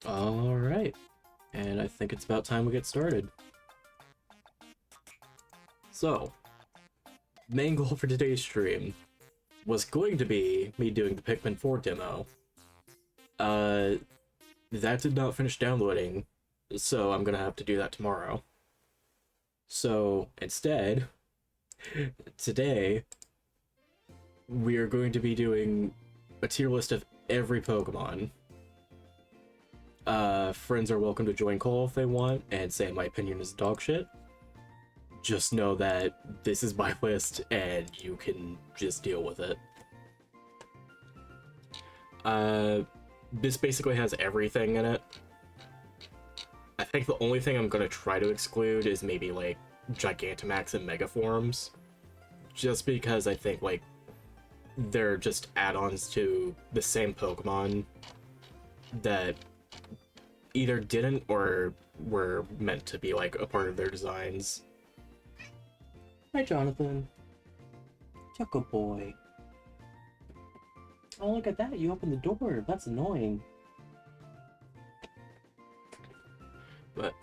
Alright, and I think it's about time we get started. So, main goal for today's stream was going to be me doing the Pikmin 4 demo. Uh, that did not finish downloading, so I'm gonna have to do that tomorrow. So, instead, today, we are going to be doing a tier list of every Pokemon. Friends are welcome to join call if they want and say my opinion is dog shit. Just know that this is my list and you can just deal with it. This basically has everything in it. I think the only thing I'm gonna try to exclude is maybe like Gigantamax and Megaforms. Just because I think like they're just add-ons to the same Pokemon that either didn't or were meant to be like a part of their designs. Hi, Jonathan. Choco boy. Oh, look at that. You opened the door. That's annoying. But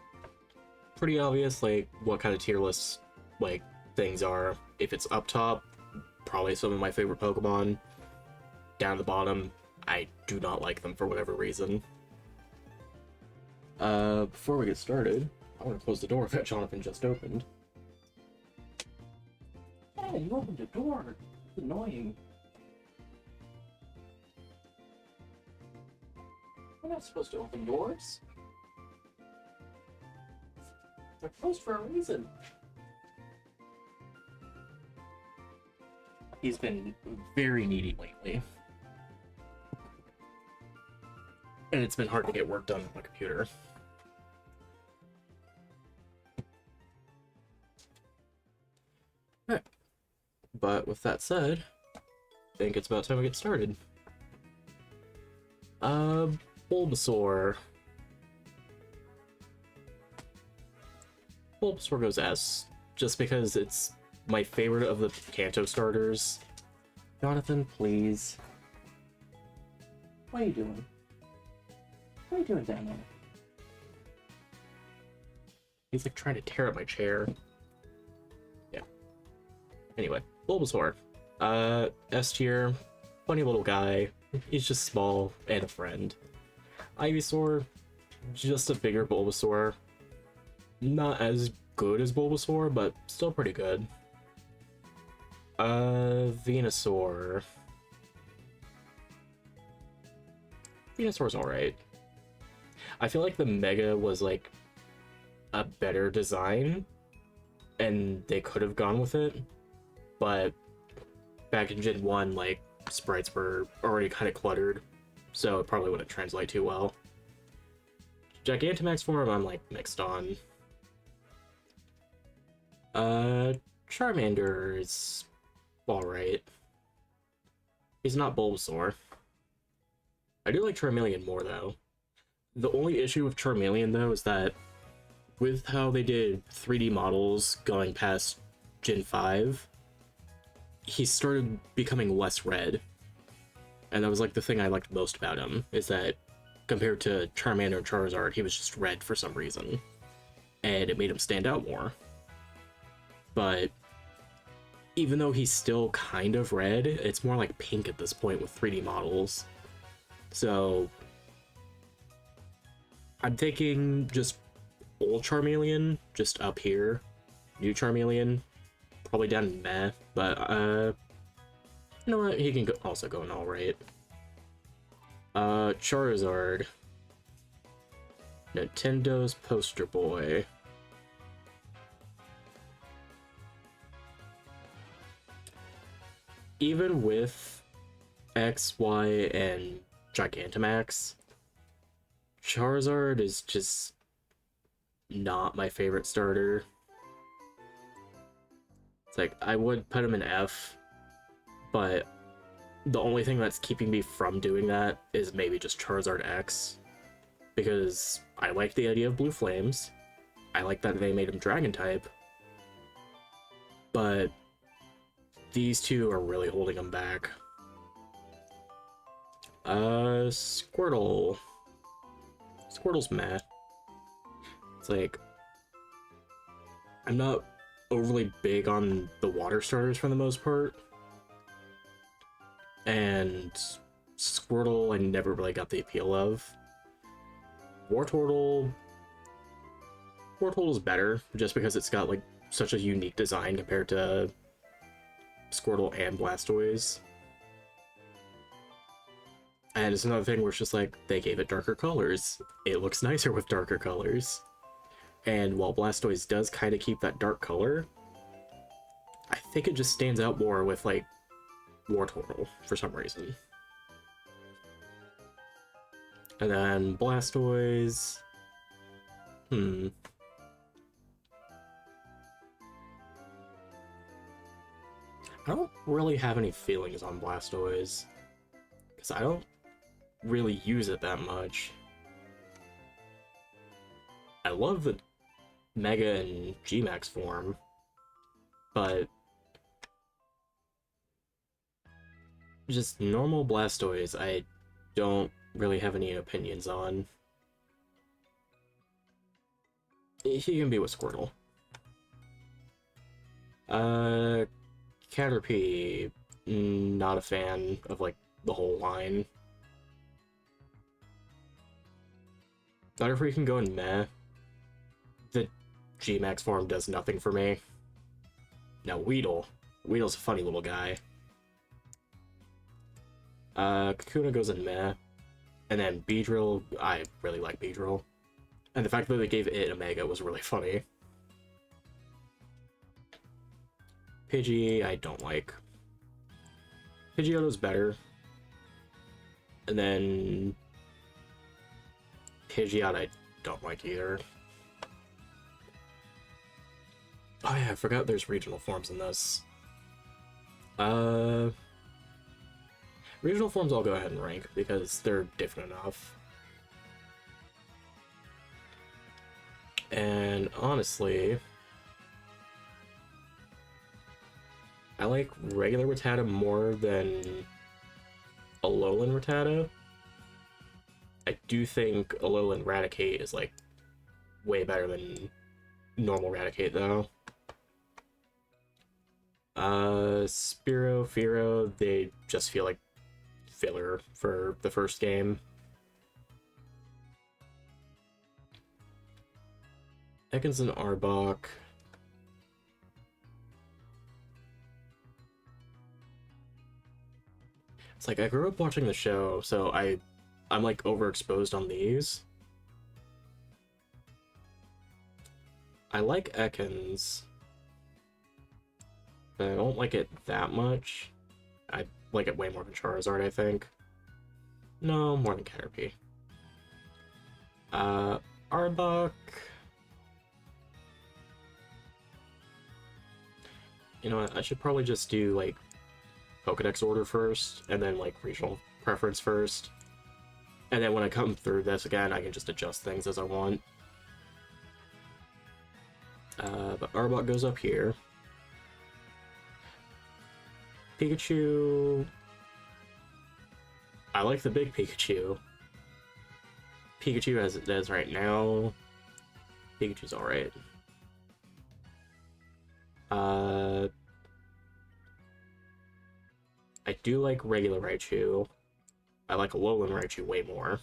pretty obvious, like, what kind of tier lists, like, things are. If it's up top, probably some of my favorite Pokemon. Down at the bottom, I do not like them for whatever reason. Before we get started, I want to close the door that Jonathan just opened. Hey, you opened the door. It's annoying. We're not supposed to open doors. They're closed for a reason. He's been very needy lately. And it's been hard to get work done on my computer. Alright. But with that said, I think it's about time we get started. Bulbasaur. Bulbasaur goes S, just because it's my favorite of the Kanto starters. Jonathan, please. What are you doing? What are you doing down there? He's like trying to tear up my chair. Yeah. Anyway, Bulbasaur. S tier. Funny little guy. He's just small and a friend. Ivysaur. Just a bigger Bulbasaur. Not as good as Bulbasaur, but still pretty good. Venusaur. Venusaur's alright. I feel like the Mega was like a better design, and they could have gone with it, but back in Gen 1, like, sprites were already kind of cluttered, so it probably wouldn't translate too well. Gigantamax form, I'm like mixed on. Charmander is alright. He's not Bulbasaur. I do like Charmeleon more, though. The only issue with Charmeleon, though, is that with how they did 3D models going past Gen 5, he started becoming less red. And that was like the thing I liked most about him, is that compared to Charmander and Charizard, he was just red for some reason. And it made him stand out more. But even though he's still kind of red, it's more like pink at this point with 3D models. So I'm thinking just old Charmeleon, just up here. New Charmeleon, probably down in meh, but you know what, he can also go in alright. Charizard. Nintendo's poster boy. Even with X, Y, and Gigantamax, Charizard is just not my favorite starter. It's like, I would put him in F, but the only thing that's keeping me from doing that is maybe just Charizard X, because I like the idea of Blue Flames. I like that they made him Dragon type, but these two are really holding him back. Squirtle. Squirtle's meh. It's like, I'm not overly big on the water starters for the most part. And Squirtle, I never really got the appeal of. Wartortle is better, just because it's got like such a unique design compared to Squirtle and Blastoise. And it's another thing where it's just like, they gave it darker colors. It looks nicer with darker colors. And while Blastoise does kind of keep that dark color, I think it just stands out more with like Wartortle for some reason. And then Blastoise... I don't really have any feelings on Blastoise, because I don't really use it that much. I love the Mega and G-Max form, but just normal Blastoise, I don't really have any opinions on. He can be with Squirtle. Caterpie, not a fan of, like, the whole line. Butterfree can go in meh. The G-Max form does nothing for me. Now, Weedle. Weedle's a funny little guy. Kakuna goes in meh. And then Beedrill, I really like Beedrill. And the fact that they gave it a Mega was really funny. Pidgey, I don't like. Pidgeotto's better. And then Pidgeot, I don't like either. Oh yeah, I forgot there's regional forms in this. Regional forms I'll go ahead and rank because they're different enough. And honestly, I like regular Rattata more than Alolan Rattata. I do think Alolan Raticate is like way better than normal Raticate though. Spearow, Fearow, they just feel like filler for the first game. Ekans and Arbok. It's like I grew up watching the show, so I'm like overexposed on these. I like Ekans, but I don't like it that much. I like it way more than Charizard, I think. No, more than Caterpie. Arbok. You know what, I should probably just do, like, Pokedex order first, and then, like, regional preference first. And then when I come through this again, I can just adjust things as I want. But Arbok goes up here. Pikachu... I like the big Pikachu. Pikachu as it is right now. Pikachu's alright. I do like regular Raichu. I like Alolan Raichu way more.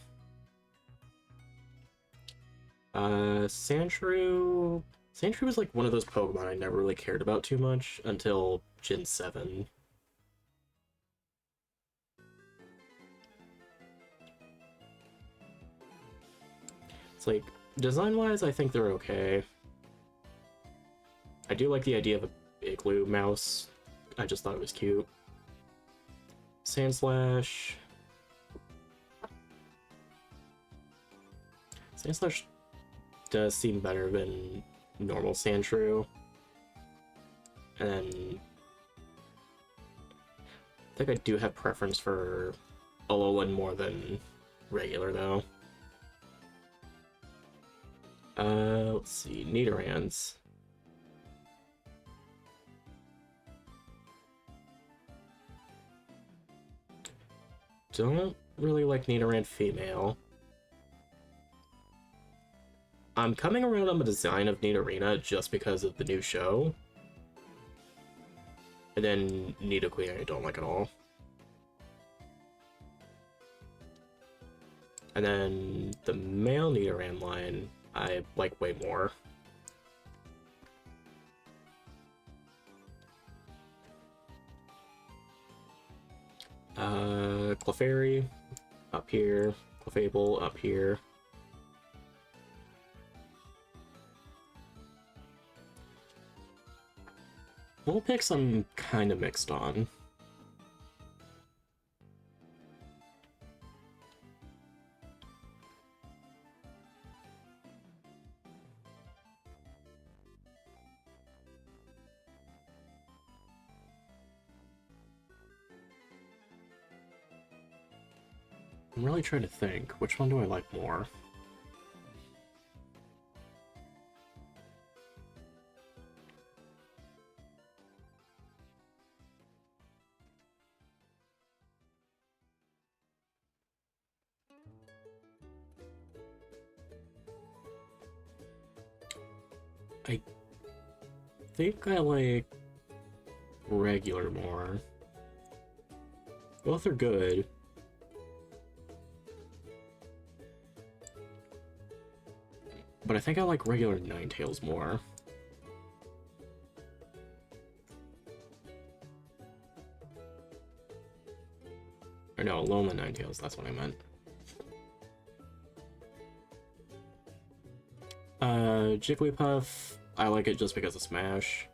Sandshrew... Sandshrew was like one of those Pokemon I never really cared about too much until Gen 7. It's like, design-wise, I think they're okay. I do like the idea of a Igloo mouse. I just thought it was cute. Sandslash... Sandslash does seem better than normal Sandshrew. And then... I think I do have preference for Alolan more than regular, though. Let's see, Nidorans. Don't really like Nidoran female. I'm coming around on the design of Nidorina just because of the new show. And then Nidoqueen I don't like at all. And then the male Nidoran line I like way more. Clefairy up here, Clefable up here. Vulpix I'm kind of mixed on. I'm really trying to think, which one do I like more? I think I like regular more. Both are good. But I think I like regular Ninetales more. Or no, Alolan Ninetales, that's what I meant. Jigglypuff, I like it just because of Smash.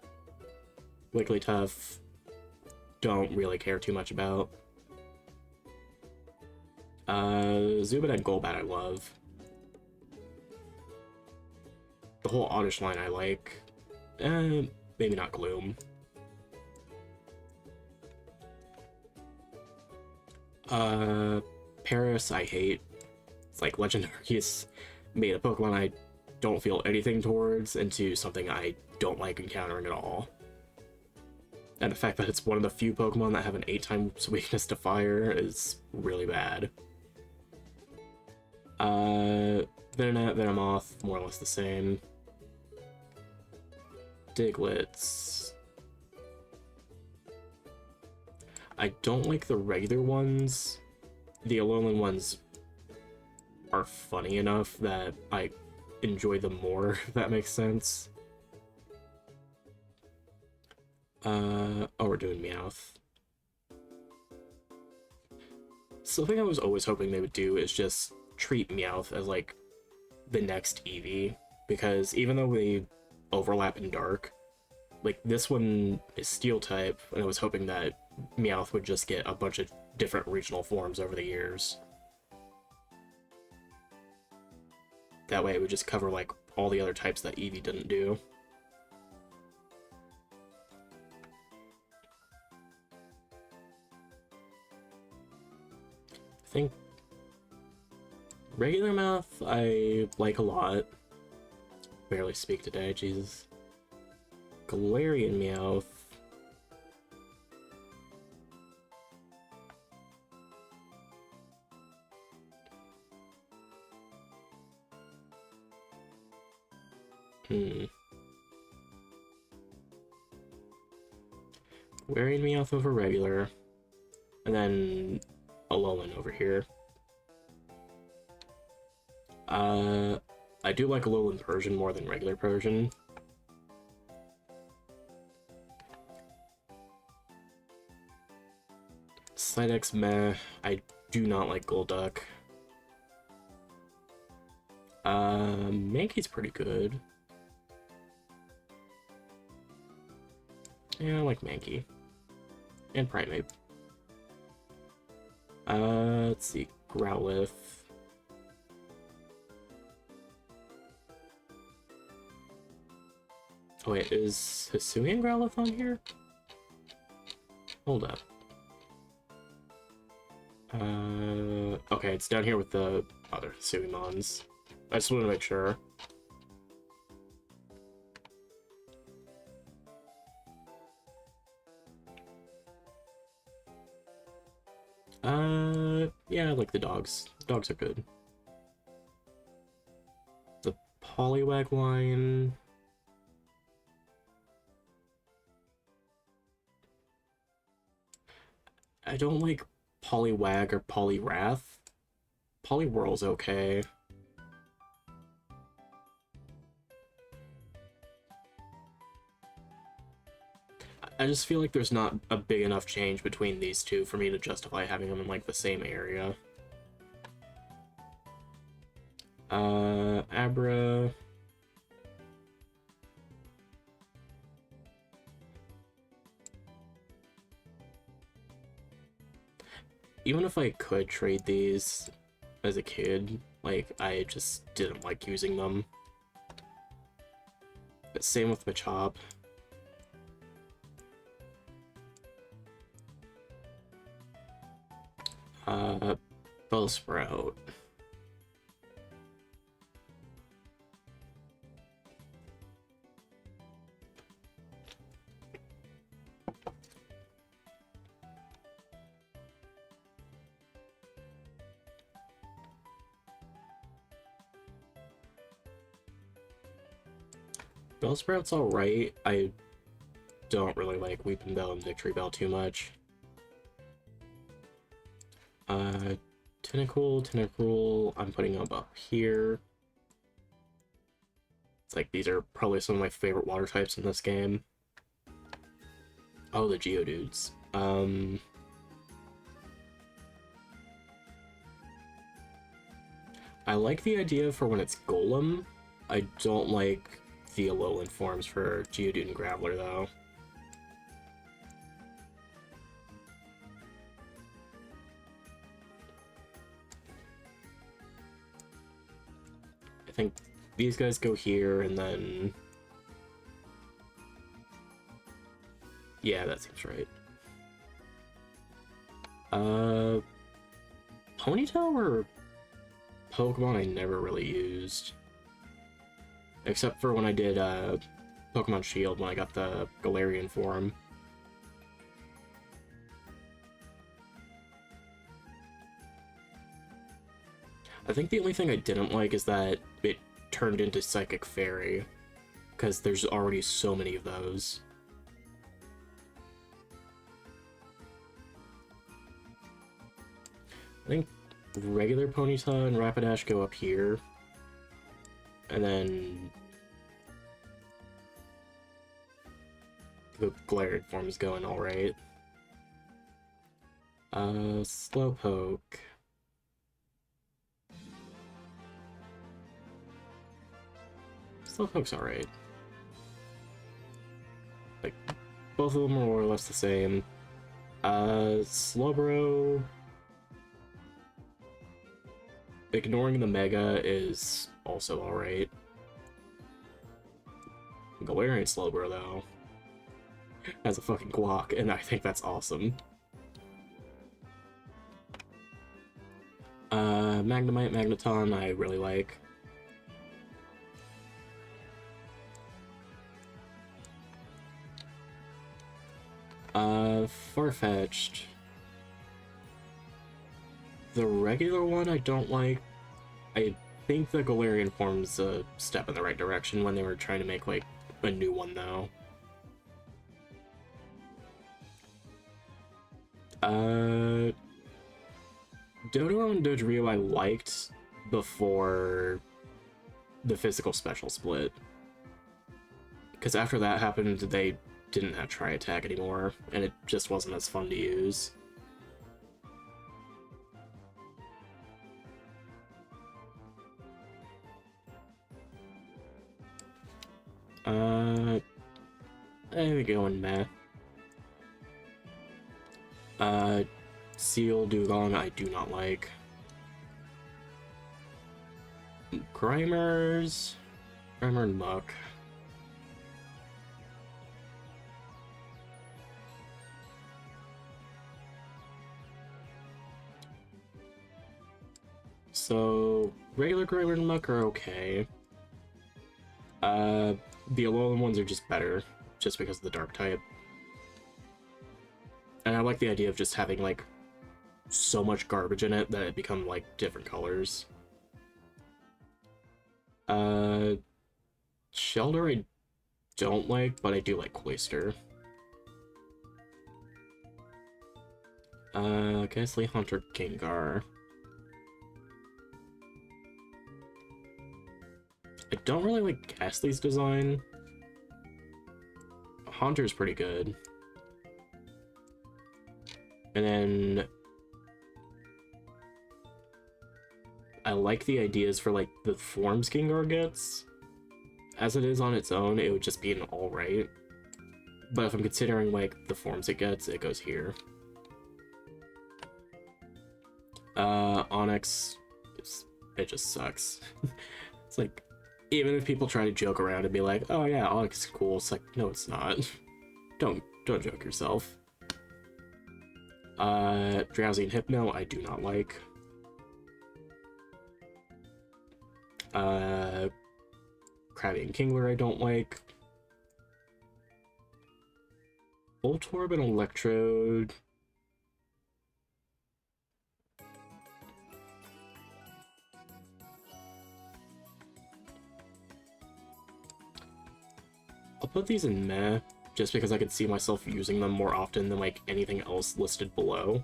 Wigglytuff, don't really care too much about. Zubat and Golbat I love. The whole Oddish line I like. Maybe not Gloom. Paris I hate. It's like Legendary's made a Pokemon I don't feel anything towards into something I don't like encountering at all. And the fact that it's one of the few Pokemon that have an 8 times weakness to fire is really bad. Venonat, Venomoth, more or less the same. Diglets. I don't like the regular ones. The Alolan ones are funny enough that I enjoy them more, if that makes sense. Oh, we're doing Meowth. Something I was always hoping they would do is just treat Meowth as, like, the next Eevee. Because even though they overlap in Dark, like, this one is Steel-type, and I was hoping that Meowth would just get a bunch of different regional forms over the years. That way it would just cover, like, all the other types that Eevee didn't do. I think regular Meowth I like a lot. Barely speak today, Jesus. Galarian Meowth. Galarian Meowth over regular. And then Alolan over here. I do like Alolan Persian more than regular Persian. Psydex meh. I do not like Golduck. Mankey's pretty good. Yeah, I like Mankey. And Primeape. Let's see. Growlithe. Oh wait, is Hisuian Growlithe on here? Hold up. Okay, it's down here with the other Hisuimons. I just want to make sure. Yeah, I like the dogs. Dogs are good. The Poliwag line. I don't like Poliwag or Poliwrath. Poliwhirl's okay. I just feel like there's not a big enough change between these two for me to justify having them in, like, the same area. Abra... Even if I could trade these as a kid, like, I just didn't like using them. Same with Machop. Bellsprout. Bellsprout's alright. I don't really like Weeping Bell and Victory Bell too much. Tentacool, I'm putting up here. It's like, these are probably some of my favorite water types in this game. Oh, the Geodudes. I like the idea for when it's Golem. I don't like the Alolan forms for Geodude and Graveler, though. I think these guys go here, and then... Yeah, that seems right. Ponytail or Pokemon I never really used. Except for when I did Pokemon Shield, when I got the Galarian form. I think the only thing I didn't like is that it turned into Psychic Fairy, because there's already so many of those. I think regular Ponyta and Rapidash go up here. And then the Galarian form is going alright. Slowpoke. Slowpoke's alright. Like, both of them are more or less the same. Slowbro... Ignoring the Mega is also alright. Galarian Slowbro, though, has a fucking Glock, and I think that's awesome. Magnemite, Magneton, I really like. Farfetch'd. The regular one I don't like. I think the Galarian form's a step in the right direction when they were trying to make, like, a new one, though. Doduo and Dodrio I liked before the physical special split. Because after that happened, they didn't have Tri-Attack anymore, and it just wasn't as fun to use. There we go in math. Seal Dugong I do not like. Grimer and Muck. So, regular Grimer and Muck are okay. The Alolan ones are just better, just because of the Dark type. And I like the idea of just having, like, so much garbage in it that it become, like, different colors. Uh, Shelter I don't like, but I do like Cloister. Ghastly Hunter Gengar. I don't really like Ghastly's design. Haunter's pretty good. And then I like the ideas for like the forms Gengar gets. As it is on its own, it would just be an alright. But if I'm considering like the forms it gets, it goes here. Onyx, it just sucks. It's like, even if people try to joke around and be like, oh yeah, Onyx is cool, it's like, no it's not. Don't joke yourself. Drowsy and Hypno, I do not like. Krabby and Kingler, I don't like. Voltorb and Electrode. I'll put these in meh, just because I could see myself using them more often than like anything else listed below.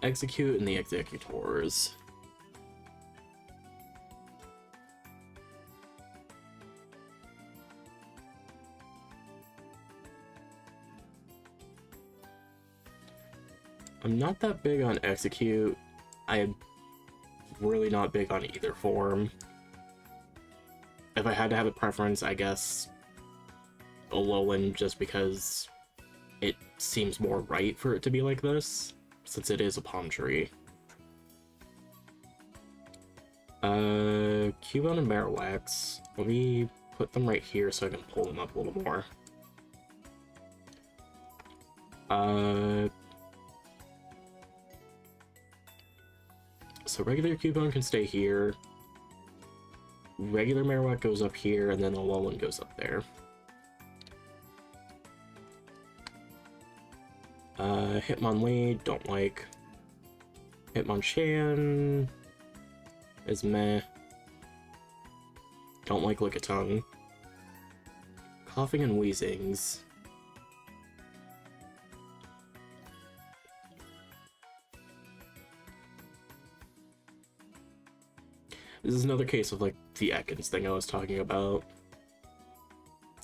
Execute and the Executors. I'm not that big on Execute. I'm really not big on either form. If I had to have a preference, I guess Alolan, just because it seems more right for it to be like this, since it is a palm tree. Cubone and Marowak. Let me put them right here so I can pull them up a little more. So regular Cubone can stay here. Regular Marowak goes up here, and then the Alolan goes up there. Hitmonlee, don't like. Hitmonchan is meh. Don't like Lickitung. Coughing and Wheezings. This is another case of like the Ekans thing I was talking about.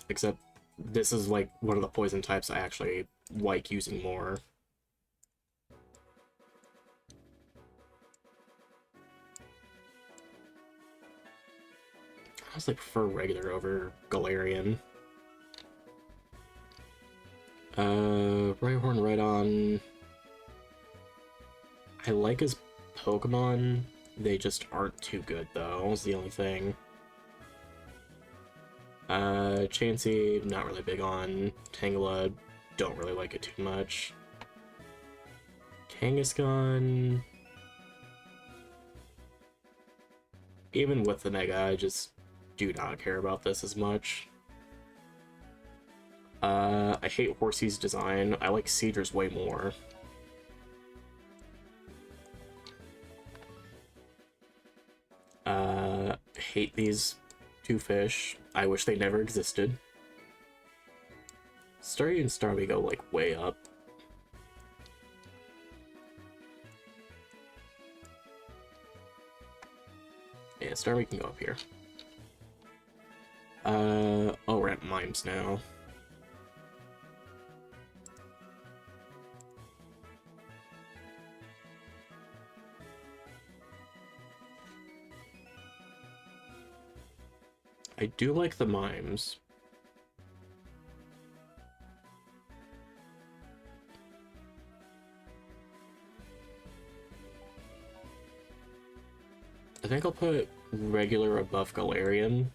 Except this is like one of the poison types I actually like using more. I honestly prefer regular over Galarian. Rhyhorn Rhydon. I like his Pokemon. They just aren't too good though, is the only thing. Chansey, not really big on. Tangela, don't really like it too much. Kangaskhan. Even with the Mega, I just do not care about this as much. I hate Horsey's design. I like Cedra's way more. Hate these two fish. I wish they never existed. Starry and Starmie go like way up. Yeah, Starmie can go up here. Oh, we're at Mimes now. I do like the Mimes. I think I'll put regular above Galarian.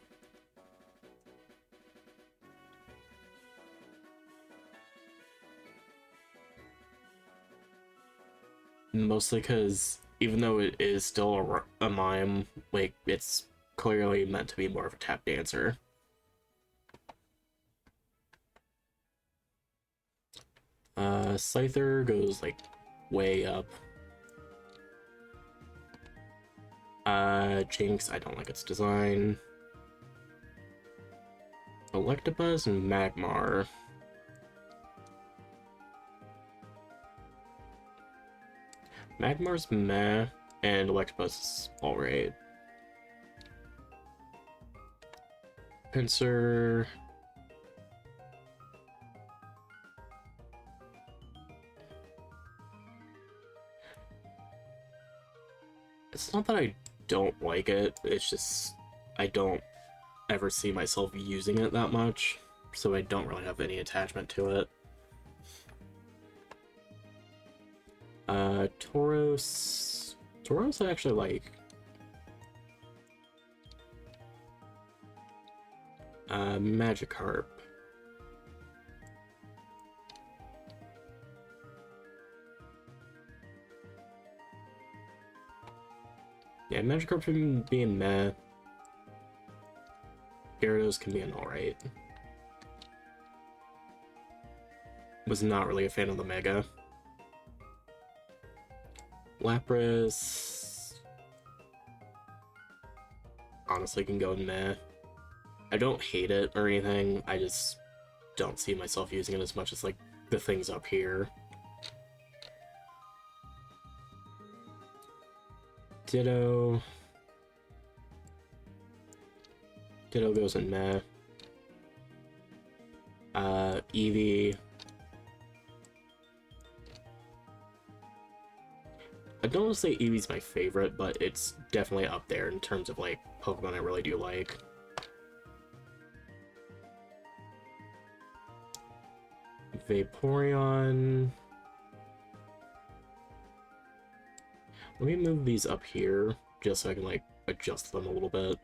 Mostly because even though it is still a mime, like, it's clearly meant to be more of a tap dancer. Scyther goes, like, way up. Jinx, I don't like its design. Electabuzz and Magmar. Magmar's meh, and Electabuzz is alright. Pinsir. It's not that I don't like it, it's just I don't ever see myself using it that much, so I don't really have any attachment to it. Tauros I actually like. Magikarp. Yeah, Magikarp can be in meh. Gyarados can be an alright. Was not really a fan of the Mega. Lapras honestly can go in meh. I don't hate it or anything, I just don't see myself using it as much as like the things up here. Ditto goes in meh. Eevee. I don't want to say Eevee's my favorite, but it's definitely up there in terms of like Pokemon I really do like. Vaporeon. Let me move these up here just so I can like adjust them a little bit.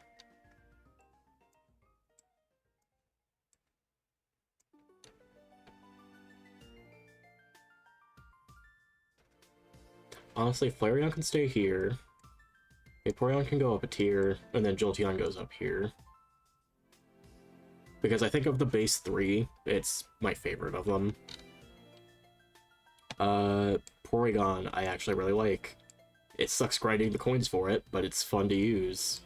Honestly, Flareon can stay here. Vaporeon can go up a tier, and then Jolteon goes up here. Because I think of the base 3, it's my favorite of them. Porygon I actually really like. It sucks grinding the coins for it, but it's fun to use.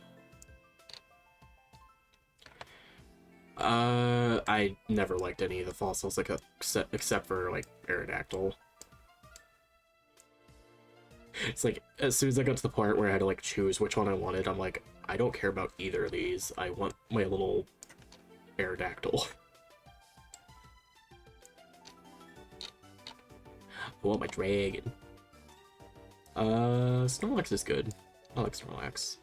I never liked any of the fossils except for, like, Aerodactyl. It's like, as soon as I got to the part where I had to, like, choose which one I wanted, I'm like, I don't care about either of these. I want my little Aerodactyl. I want my dragon. Snorlax is good. I like Snorlax.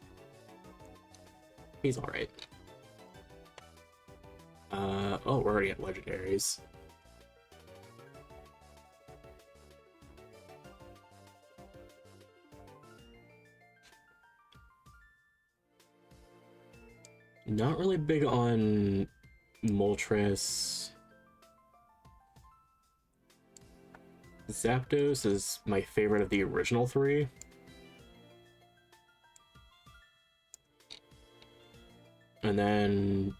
He's alright. Oh, we're already at legendaries. Not really big on Moltres. Zapdos is my favorite of the original 3. And then...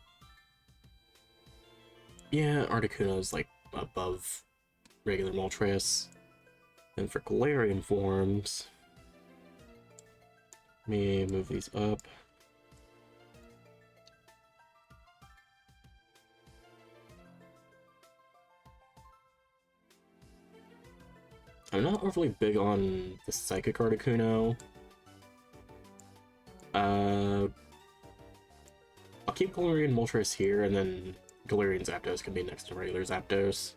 yeah, Articuno's like above regular Moltres. And for Galarian forms... let me move these up. I'm not overly big on the Psychic Articuno. I'll keep Galarian Moltres here, and then Galarian Zapdos can be next to regular Zapdos.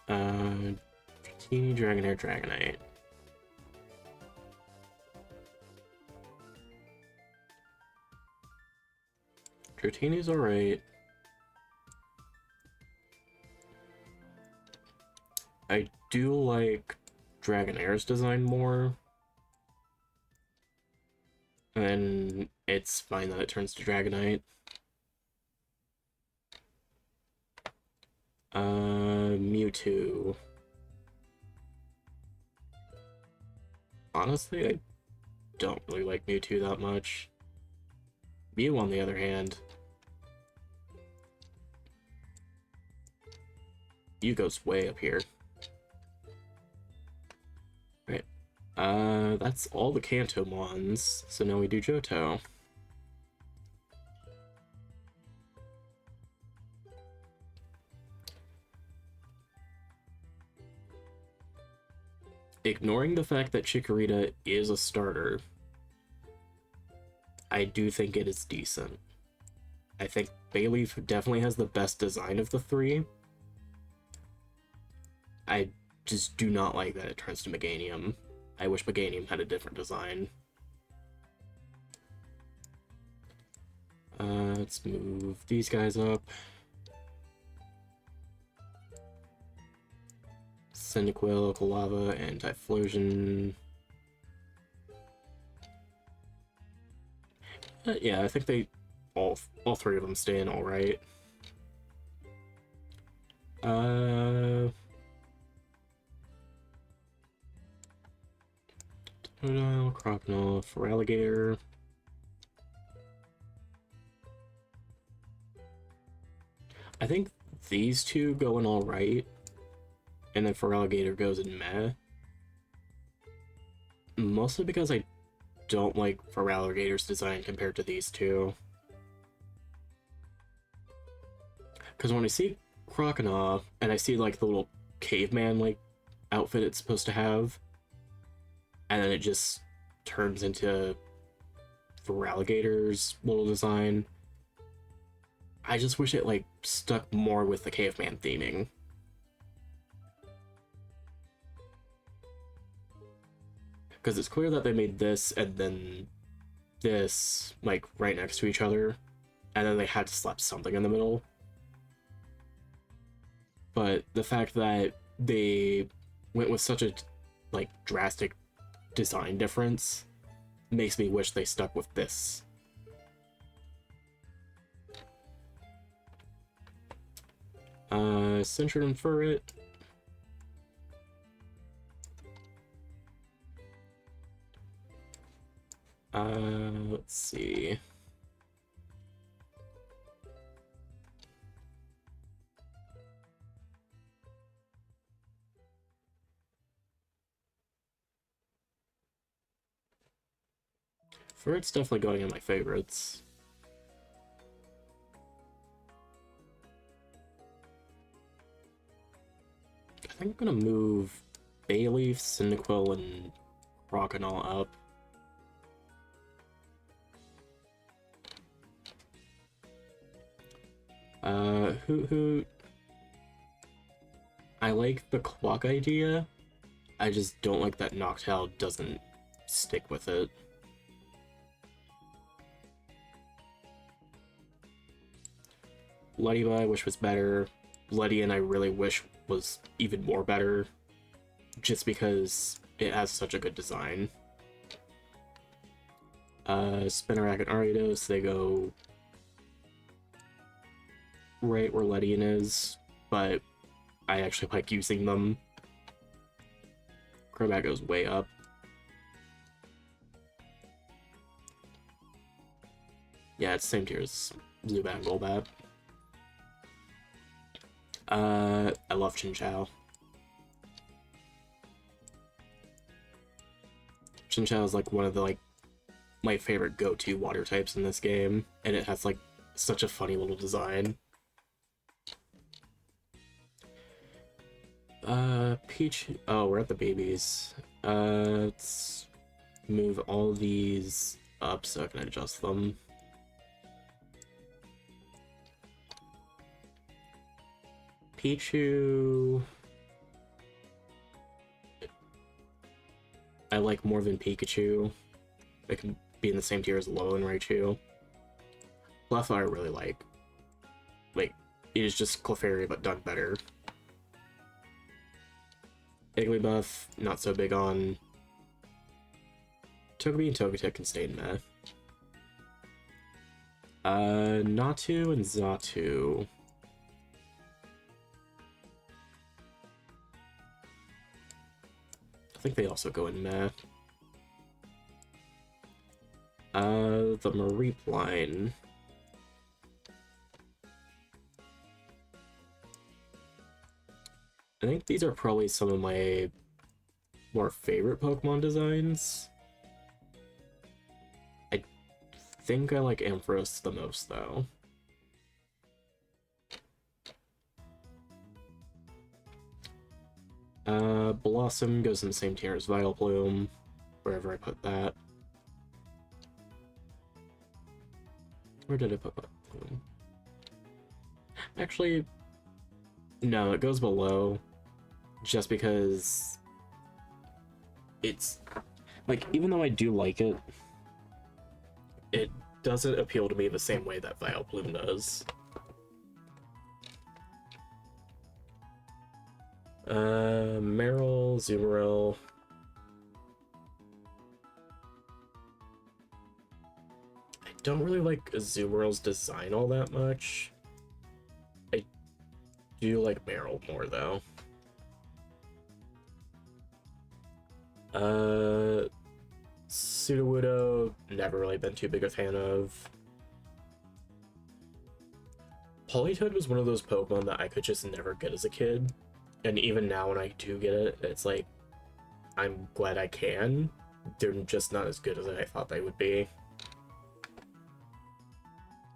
Dratini, Dragonair, Dragonite. Dratini's alright. I do like Dragonair's design more. And it's fine that it turns to Dragonite. Mewtwo. Honestly, I don't really like Mewtwo that much. Mew, on the other hand, Yugo's way up here. Right. That's all the Kanto mons. So now we do Johto. Ignoring the fact that Chikorita is a starter, I do think it is decent. I think Bayleaf definitely has the best design of the three. I just do not like that it turns to Meganium. I wish Meganium had a different design. Let's move these guys up. Cyndaquil, Colava, and Typhlosion. Yeah, I think they all three of them stay in all right. Totodile, Crocodile, Feraligatr. I think these two go in all right, and then Feraligatr goes in meh. Mostly because I don't like Feraligatr's design compared to these two. Because when I see Croconaw, and I see like the little caveman like outfit it's supposed to have, and then it just turns into Feraligatr's little design, I just wish it like stuck more with the caveman theming. Because it's clear that they made this and then this like right next to each other, and then they had to slap something in the middle. But the fact that they went with such a like drastic design difference makes me wish they stuck with this. Centered and Furret. Let's see. Furret's definitely going in my favorites. I think I'm gonna move Bayleaf, Cyndaquil, and Croconaw up. Hoot Hoot. I like the clock idea. I just don't like that Noctowl doesn't stick with it. Luddiba I wish was better. Ledian I really wish was even more better, just because it has such a good design. Spinarak and Ariados, they go right where Ledian is, but I actually like using them. Crobat goes way up. Yeah, it's the same tier as Zubat and Golbat. I love Chinchou. Chinchou is like one of the my favorite go-to water types in this game, and it has like such a funny little design. Peach. Oh, we're at the babies. Let's move all these up so I can adjust them. Pichu I like more than Pikachu. It can be in the same tier as Low and Raichu. Cleffa I really like. Like, it is just Clefairy but done better. Igglybuff, not so big on. Togepi and Togetic can stay in meh. Natu and Xatu. I think they also go in meh. The Mareep line. I think these are probably some of my more favorite Pokemon designs. I think I like Ampharos the most, though. Blossom goes in the same tier as Vileplume, wherever I put that. Where did I put Vileplume? Actually, no, it goes below, just because it's, like, even though I do like it, it doesn't appeal to me the same way that Vileplume does. Meryl, Zumarill. I don't really like Zumarill's design all that much. I do like Meryl more, though. Sudowoodo, never really been too big a fan of. Politoed was one of those Pokemon that I could just never get as a kid. And even now when I do get it, it's like, I'm glad I can. They're just not as good as I thought they would be.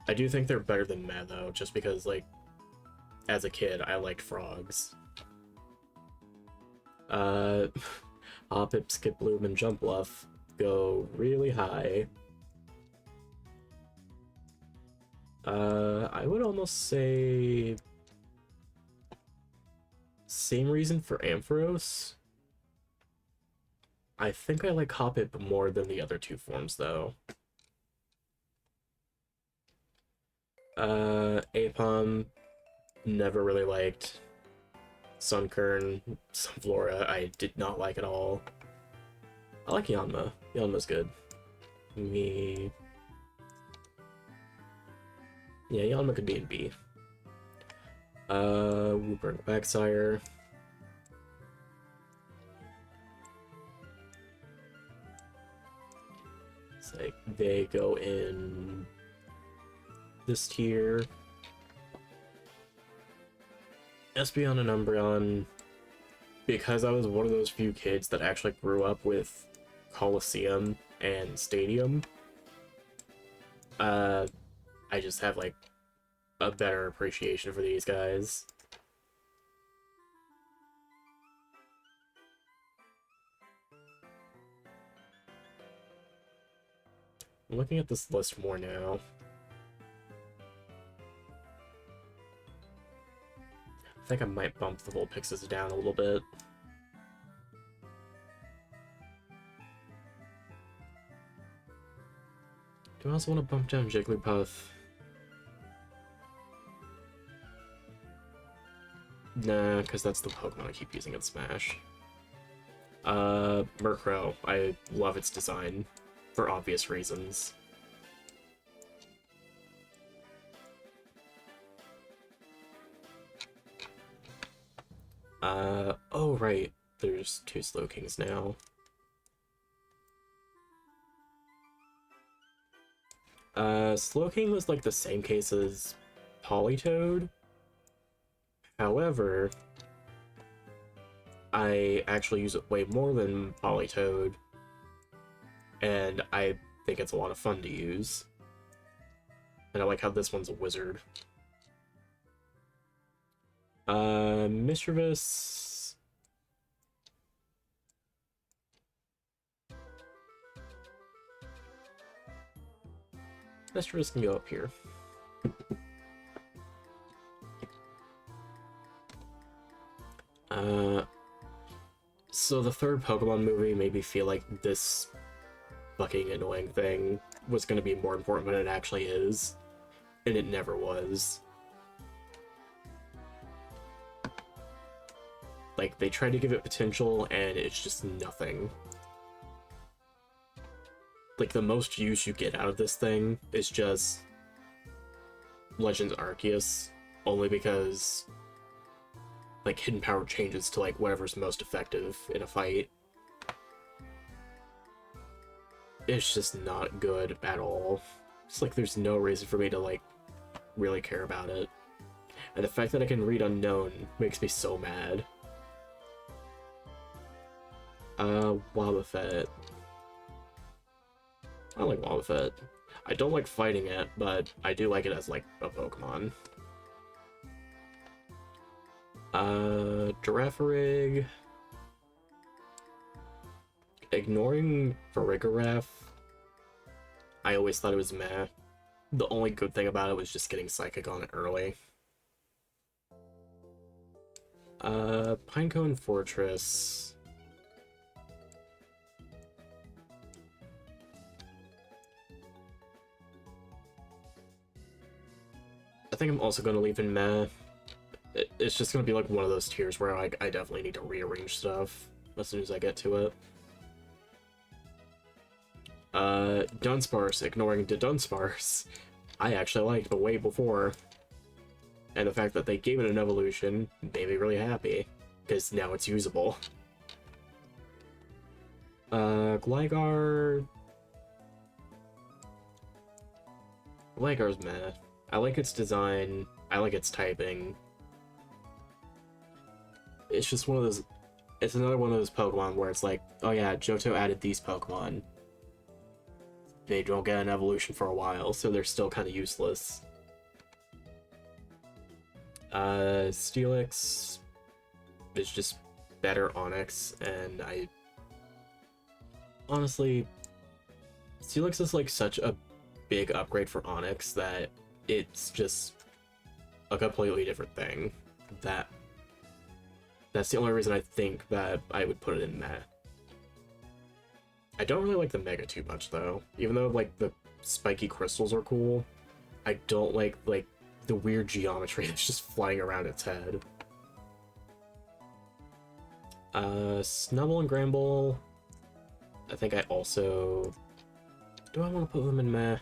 I do think they're better than Meh, though, just because, like, as a kid, I liked frogs. Hoppip, Skiploom, and Jumpluff go really high. I would almost say... same reason for Ampharos. I think I like Hoppip more than the other two forms, though. Apom, never really liked. Sunkern, Sunflora, I did not like at all. I like Yanma. Yanma's good. Yeah, Yanma could be in B. Wooper, Backsire. It's like they go in this tier. Espeon and Umbreon, because I was one of those few kids that actually grew up with Coliseum and Stadium, I just have like a better appreciation for these guys. I'm looking at this list more now. I think I might bump the Vulpixes down a little bit. Do I also want to bump down Jigglypuff? Nah, because that's the Pokemon I keep using in Smash. Murkrow. I love its design, for obvious reasons. Oh right, there's two Slowkings now. Slowking was like the same case as Politoed. However, I actually use it way more than Politoed, and I think it's a lot of fun to use. And I like how this one's a wizard. Mischievous... Mischievous can go up here. So the third Pokemon movie made me feel like this fucking annoying thing was going to be more important than it actually is, and it never was. Like, they tried to give it potential, and it's just nothing. Like, the most use you get out of this thing is just Legends Arceus, only because, like, hidden power changes to, like, whatever's most effective in a fight. It's just not good at all. It's like there's no reason for me to, like, really care about it. And the fact that I can read Unknown makes me so mad. Wobbuffet. I like Wobbuffet. I don't like fighting it, but I do like it as, like, a Pokemon. Girafarig. Ignoring Farigiraf, I always thought it was meh. The only good thing about it was just getting Psychic on it early. Pinecone Fortress. I think I'm also going to leave in meh. It's just going to be like one of those tiers where I definitely need to rearrange stuff as soon as I get to it. Dunsparce, ignoring the Dunsparce. I actually liked, but way before. And the fact that they gave it an evolution made me really happy, because now it's usable. Gligar... Gligar's meh. I like its design, I like its typing. It's just one of those... It's another one of those Pokemon where it's like, oh yeah, Johto added these Pokemon. They don't get an evolution for a while, so they're still kind of useless. Steelix is just better Onix, and honestly, Steelix is like such a big upgrade for Onix that it's just a completely different thing. That's the only reason I think that I would put it in Meh. I don't really like the Mega too much, though. Even though, like, the spiky crystals are cool, I don't like the weird geometry that's just flying around its head. Snubble and Gramble, I think I also... Do I want to put them in Meh?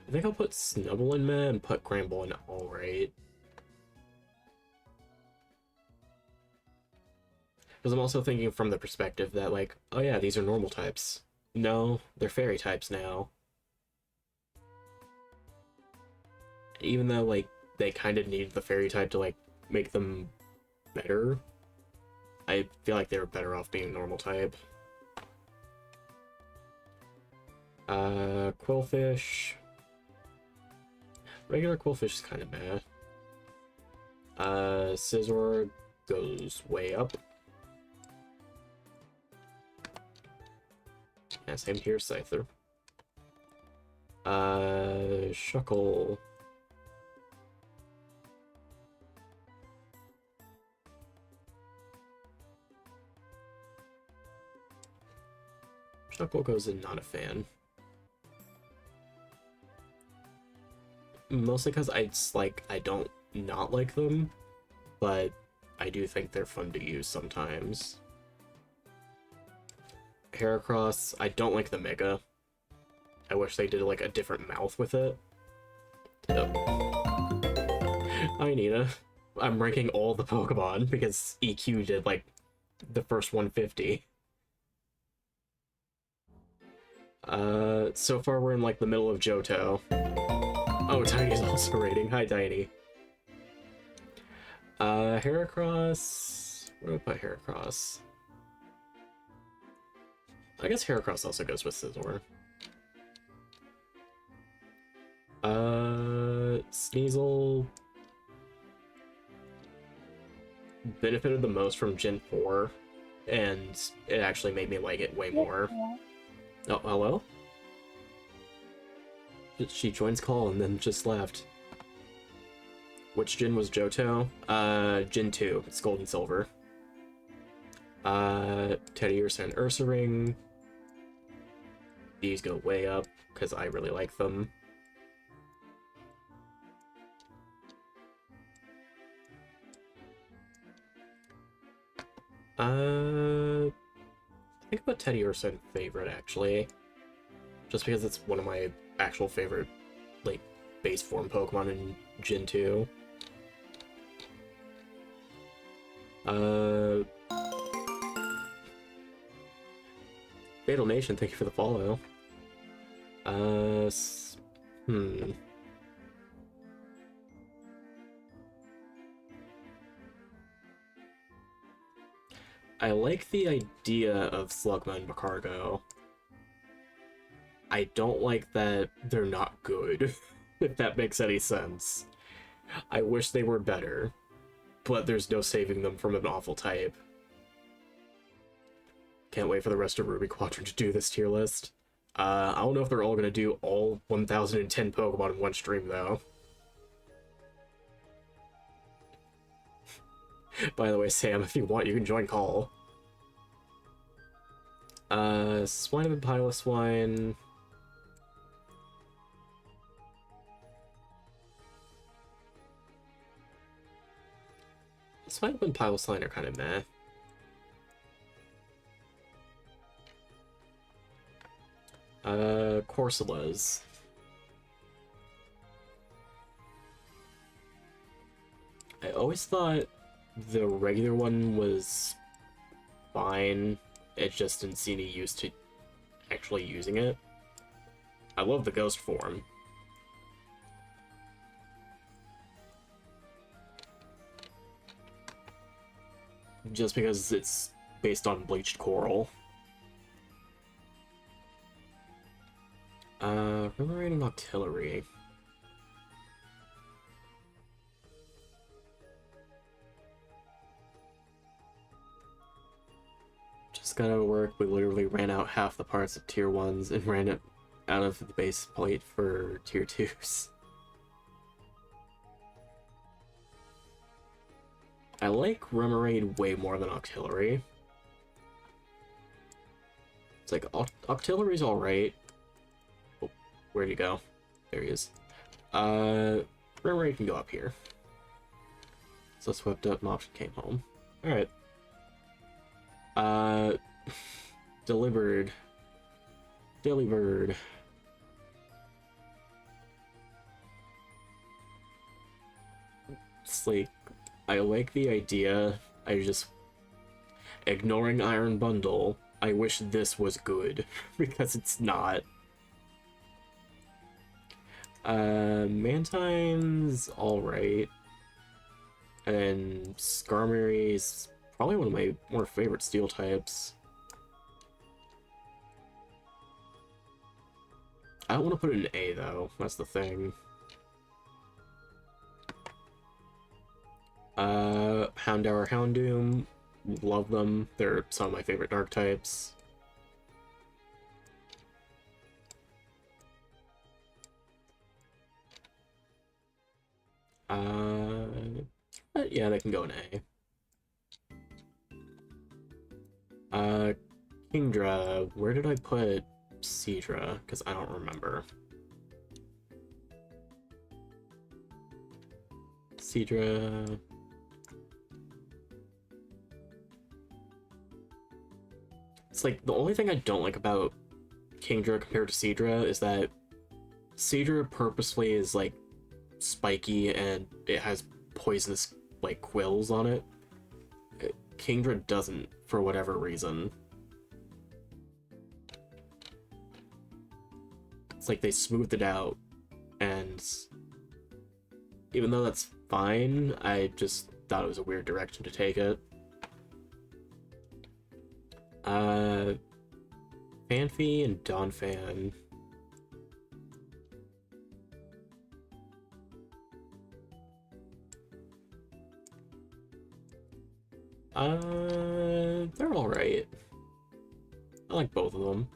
I think I'll put Snubble in Meh and put Gramble in Alright. Because I'm also thinking from the perspective that, like, oh yeah, these are normal types. No, they're fairy types now. Even though, like, they kind of needed the fairy type to, like, make them better, I feel like they were better off being normal type. Quillfish. Regular Quillfish is kind of meh. Scizor goes way up. Yeah, same here, Scyther. Shuckle. Shuckle goes in not a fan. Mostly because I don't not like them, but I do think they're fun to use sometimes. Heracross, I don't like the Mega. I wish they did like a different mouth with it. Oh. Hi Nina. I'm ranking all the Pokemon because EQ did like the first 150. So far we're in like the middle of Johto. Oh, Tiny's also rating. Hi, Tiny. Heracross... Where do I put Heracross? I guess Heracross also goes with Scizor. Sneasel... benefited the most from Gen 4, and it actually made me like it way more. Oh, hello? She joins call and then just left. Which gen was Johto? Gen 2. It's Gold and Silver. Teddiursa and Ursaring. These go way up, because I really like them. I think I put Teddiursa in favorite, actually. Just because it's one of my actual favorite, like, base form Pokemon in Gen 2. Fatal Nation, thank you for the follow. Uh, s- hmm. I like the idea of Slugma and Bacargo. I don't like that they're not good, if that makes any sense. I wish they were better, but there's no saving them from an awful type. Can't wait for the rest of Ruby Quadrant to do this tier list. I don't know if they're all gonna do all 1010 Pokemon in one stream, though. By the way, Sam, if you want, you can join call. Swine of Piloswine. Swine and Piloswine are kind of meh. Corsolas. I always thought the regular one was fine. It just didn't see any use to actually using it. I love the ghost form. Just because it's based on bleached coral. Remunerating Octillery. Just got out of work, we literally ran out half the parts of tier 1s and ran it out of the base plate for tier 2s. I like Remoraid way more than Octillery. It's like, Octillery's alright. Oh, where'd he go? There he is. Remoraid can go up here. So swept up, Moption came home. Alright. Delivered. Delibird. It's like, I like the idea. I just, ignoring Iron Bundle, I wish this was good, because it's not. Mantine's alright. And Skarmory's probably one of my more favorite steel types. I don't want to put it in A, though. That's the thing. Houndour, Houndoom. Love them. They're some of my favorite dark types. Yeah, they can go in A. Kingdra. Where did I put Seadra? Because I don't remember. Seadra. It's like, the only thing I don't like about Kingdra compared to Seadra is that Seadra purposefully is, like, spiky and it has poisonous, like, quills on it. Kingdra doesn't, for whatever reason. It's like they smoothed it out, and even though that's fine, I just thought it was a weird direction to take it. Fanfy and Donphan. They're alright. I like both of them.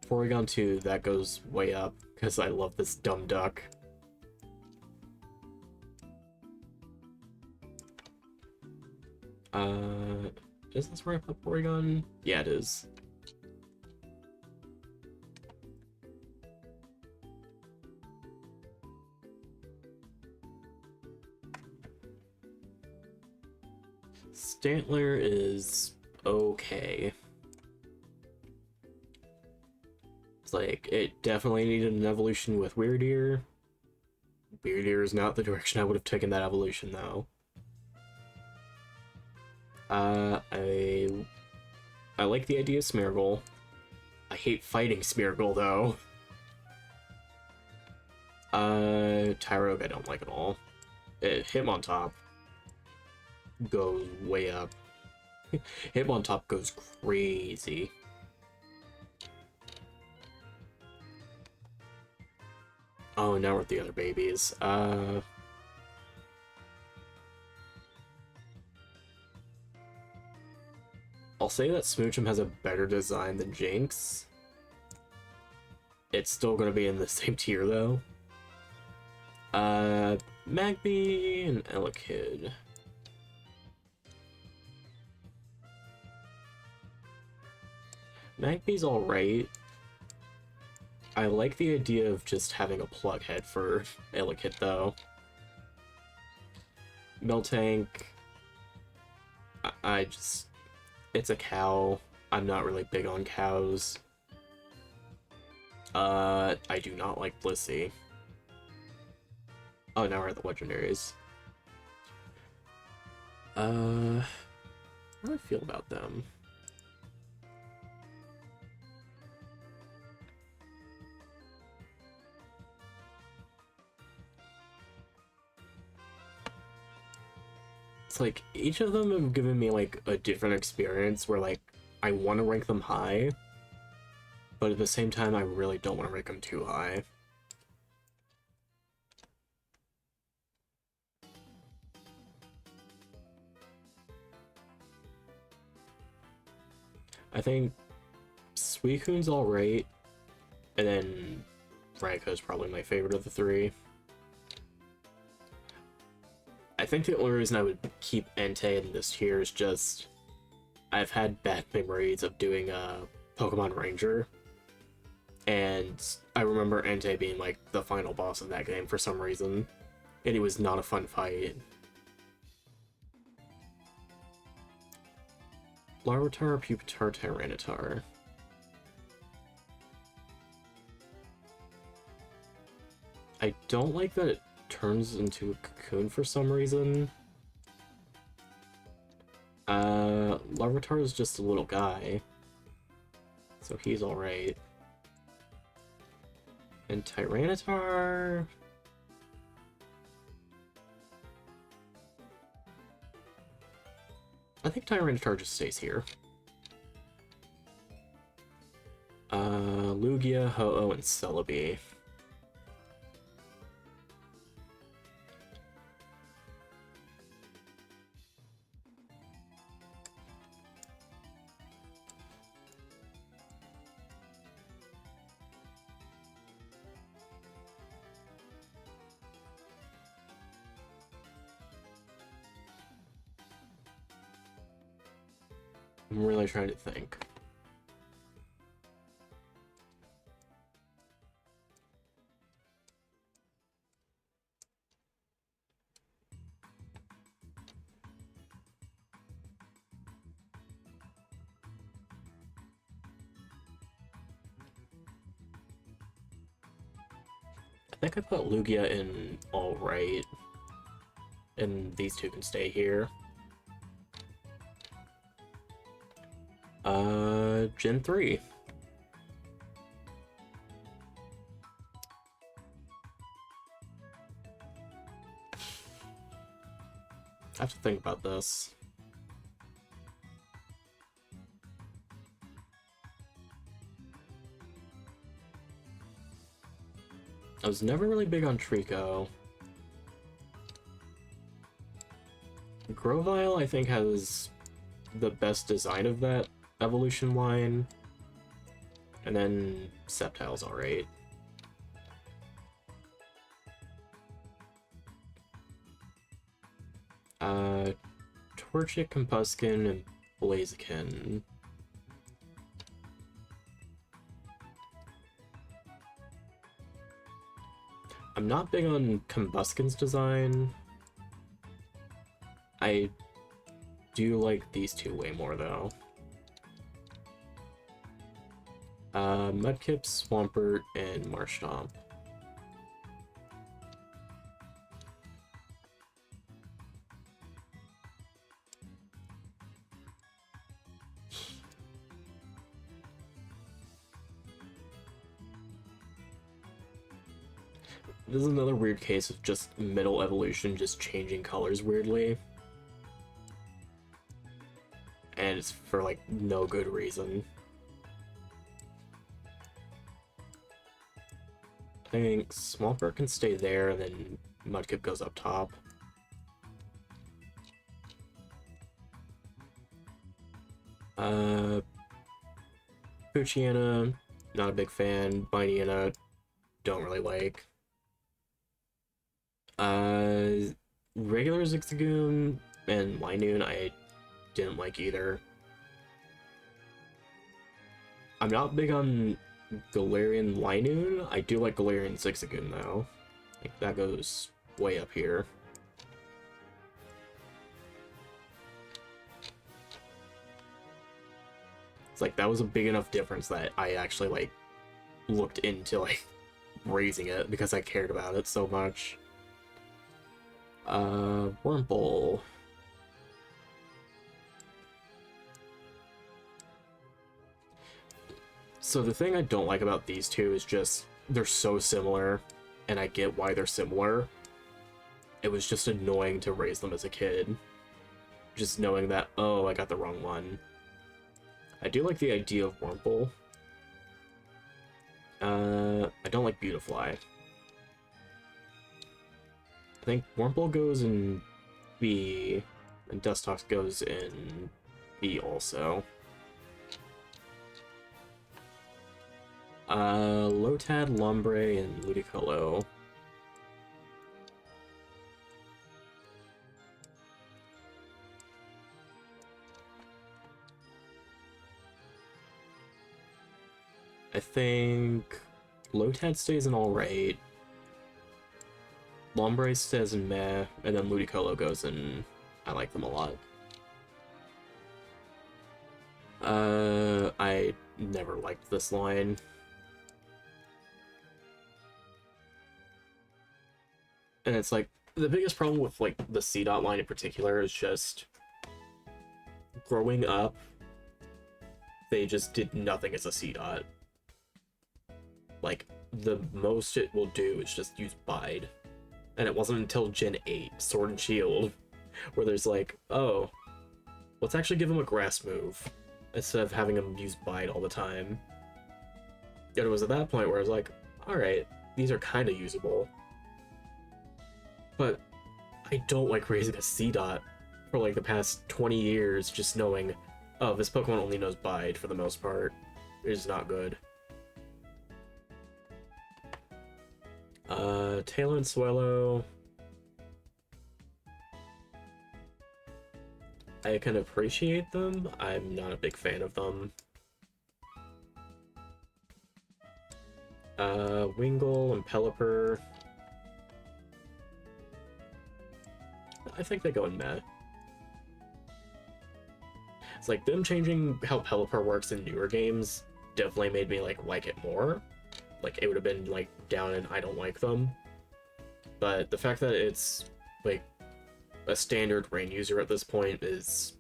Porygon 2, that goes way up, because I love this dumb duck. Is this where I put Porygon? Yeah, it is. Stantler is okay. It's like, it definitely needed an evolution with Weirdeer. Weirdeer is not the direction I would have taken that evolution, though. I I like the idea of Smeargle. I hate fighting Smeargle, though. Tyrogue I don't like at all. Hitmontop goes way up. Hitmontop goes crazy. Oh, now we're at the other babies. I'll say that Smoochum has a better design than Jinx. It's still gonna be in the same tier, though. Magby and Elekid. Magby's alright. I like the idea of just having a plug head for Elekid, though. Miltank... I just... It's a cow. I'm not really big on cows. I do not like Blissey. Oh, now we're at the legendaries. How do I feel about them? It's like, each of them have given me, like, a different experience where, like, I want to rank them high, but at the same time, I really don't want to rank them too high. I think Suicune's alright, and then Raikou is probably my favorite of the three. I think the only reason I would keep Entei in this tier is just I've had bad memories of doing a Pokemon Ranger, and I remember Entei being like the final boss of that game for some reason, and it was not a fun fight. Larvitar, Pupitar, Tyranitar. I don't like that it turns into a cocoon for some reason. Larvitar is just a little guy, so he's alright. And Tyranitar... I think Tyranitar just stays here. Lugia, Ho-Oh, and Celebi. I'm really trying to think. I think I put Lugia in alright, and these two can stay here. Gen 3. I have to think about this. I was never really big on Trico. Grovyle, I think, has the best design of that evolution line. And then Sceptile's alright. Torchic, Compuskin, and Blaziken. I'm not big on Combuskin's design. I do like these two way more, though. Mudkip, Swampert, and Marshtomp. This is another weird case of just middle evolution just changing colors weirdly. And it's for, like, no good reason. I think Smallbird can stay there, and then Mudkip goes up top. Poochyena, not a big fan. Biniana, don't really like. Regular Zigzagoon and Linoon, I didn't like either. I'm not big on Galarian Linoon. I do like Galarian Zigzagoon, though. Like, that goes way up here. It's like, that was a big enough difference that I actually, like, looked into, like, raising it because I cared about it so much. Wurmple. So the thing I don't like about these two is just, they're so similar, and I get why they're similar. It was just annoying to raise them as a kid. Just knowing that, oh, I got the wrong one. I do like the idea of Wurmple. I don't like Beautifly. I think Wurmple goes in B, and Dustox goes in B also. Lotad, Lombre, and Ludicolo. I think Lotad stays in alright. Lombre stays in meh, and then Ludicolo goes in I like them a lot. I never liked this line. And it's like, the biggest problem with, like, the C-Dot line in particular is just growing up, they just did nothing as a C-Dot. Like, the most it will do is just use Bide. And it wasn't until Gen 8, Sword and Shield, where there's like, oh, let's actually give him a grass move, instead of having him use Bide all the time. And it was at that point where I was like, alright, these are kind of usable. But I don't like raising a C-Dot for like the past 20 years, just knowing, oh, this Pokemon only knows Bide for the most part. It is not good. Tail and Swallow. I can appreciate them. I'm not a big fan of them. Wingull and Pelipper. I think they go in meh. It's like them changing how Pelipper works in newer games definitely made me like it more. Like, it would have been like down and I don't like them. But the fact that it's like a standard rain user at this point is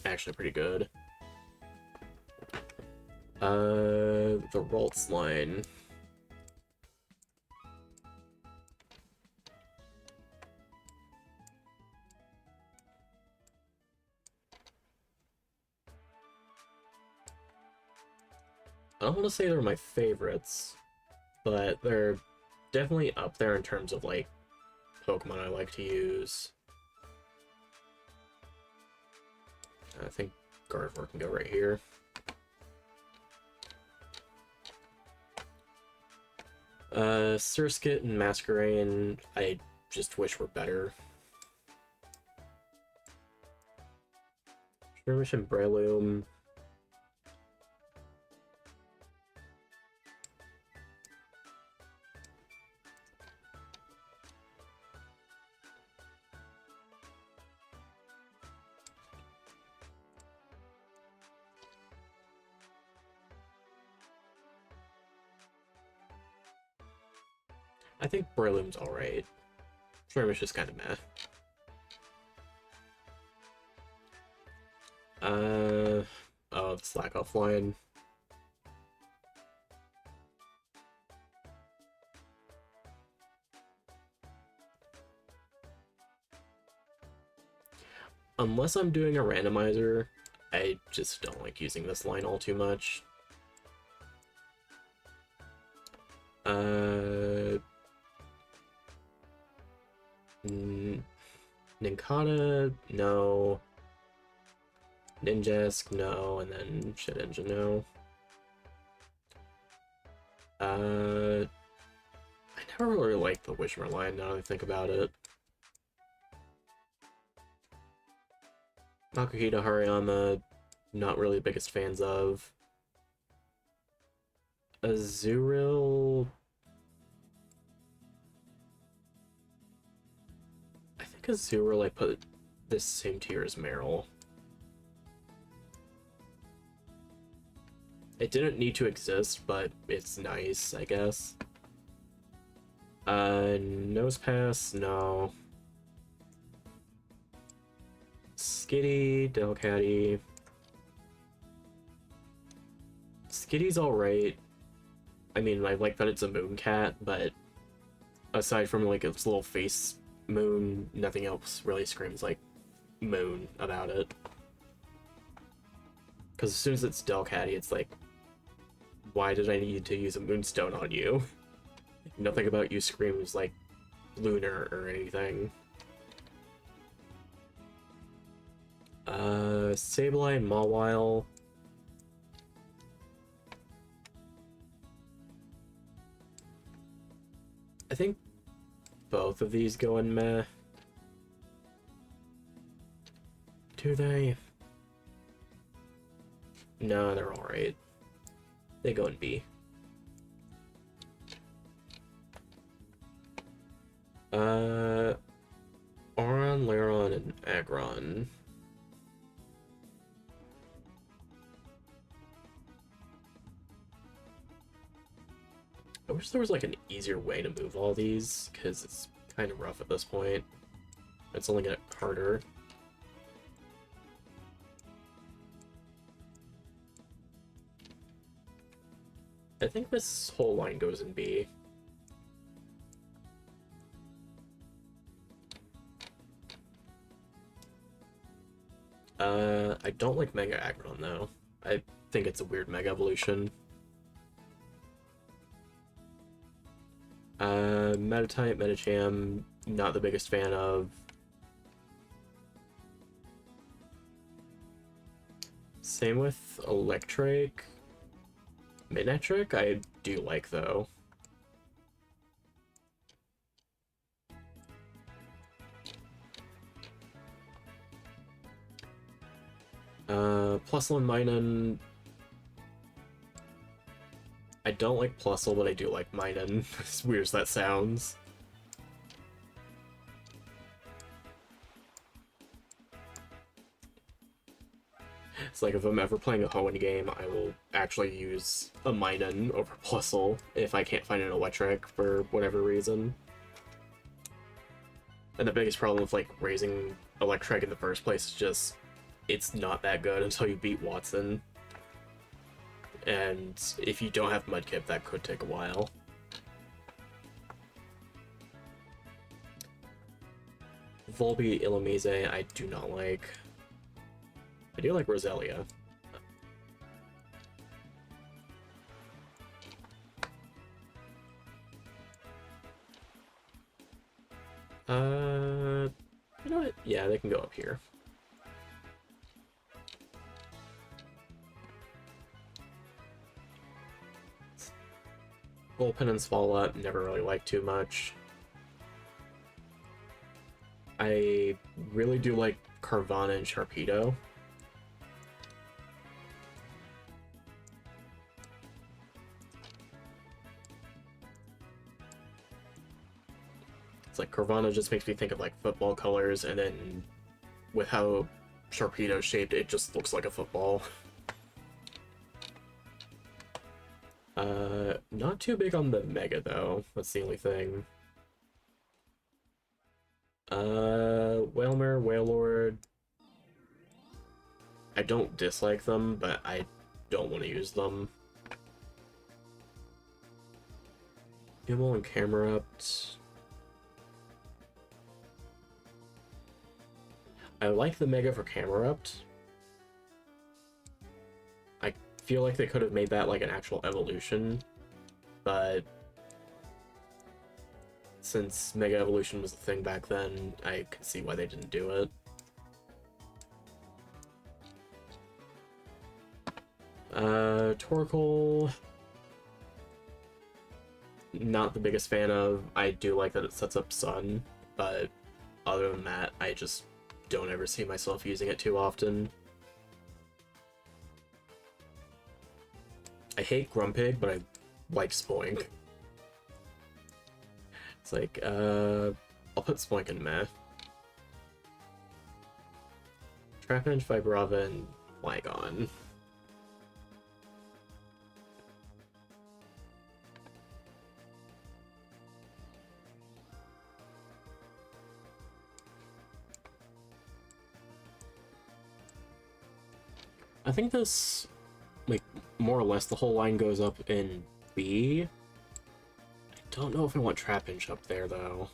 actually pretty good. The Ralts line. I don't want to say they're my favorites, but they're definitely up there in terms of, like, Pokemon I like to use. I think Gardevoir can go right here. Surskit and Masquerain, I just wish were better. Skirmish and Breloom. I think Breloom's alright. Skirmish is kind of meh. Oh, the Slack offline. Unless I'm doing a randomizer, I just don't like using this line all too much. Ninkata, no. Ninjask, no, and then Shit Engine, no. I never really liked the Wishmer line, now that I think about it. Makuhita, Hariyama, not really the biggest fans of. Azurill... I think Azurill I put this same tier as Meryl. It didn't need to exist, but it's nice, I guess. Nose Pass, no. Skitty, Delcatty. Skitty's alright. I mean, I like that it's a moon cat, but aside from like its little face moon, nothing else really screams like moon about it. Because as soon as it's Delcatty, it's like, why did I need to use a moonstone on you? Nothing about you screams like lunar or anything. Sableye and Mawile. I think both of these go in meh. Do they? No, they're alright. They go in B. Aron, Laron, and Aggron. I wish there was like an easier way to move all these, because it's kind of rough at this point. It's only gonna get harder. I think this whole line goes in B. I don't like Mega Aggron though. I think it's a weird Mega Evolution. Metatype, Metacham, not the biggest fan of. Same with Electric. Minetric, I do like though. Plusle and Minun. I don't like Plusle, but I do like Minun, as weird as that sounds. It's like if I'm ever playing a Hoenn game, I will actually use a Minun over Plusle if I can't find an Electric for whatever reason. And the biggest problem with like raising Electric in the first place is just it's not that good until you beat Watson. And if you don't have Mudkip, that could take a while. Volby, Illumise, I do not like. I do like Roselia. You know what? Yeah, they can go up here. Bullpen and Swallow never really liked too much. I really do like Carvana and Sharpedo. It's like Carvana just makes me think of like football colors, and then with how Sharpedo's shaped, it just looks like a football. Not too big on the Mega though, that's the only thing. Whalmer, Wailord. I don't dislike them, but I don't want to use them. Gimmel and Camerupt. I like the Mega for Camerupt. I feel like they could have made that like an actual evolution, but since Mega Evolution was a thing back then, I could see why they didn't do it. Torkoal, not the biggest fan of. I do like that it sets up Sun, but other than that, I just don't ever see myself using it too often. I hate Grumpig, but I like Spoink. It's like, I'll put Spoink in Meh. Trapinch, Vibrava, and Flygon. I think this, like, more or less the whole line goes up in B. I don't know if I want Trapinch up there, though.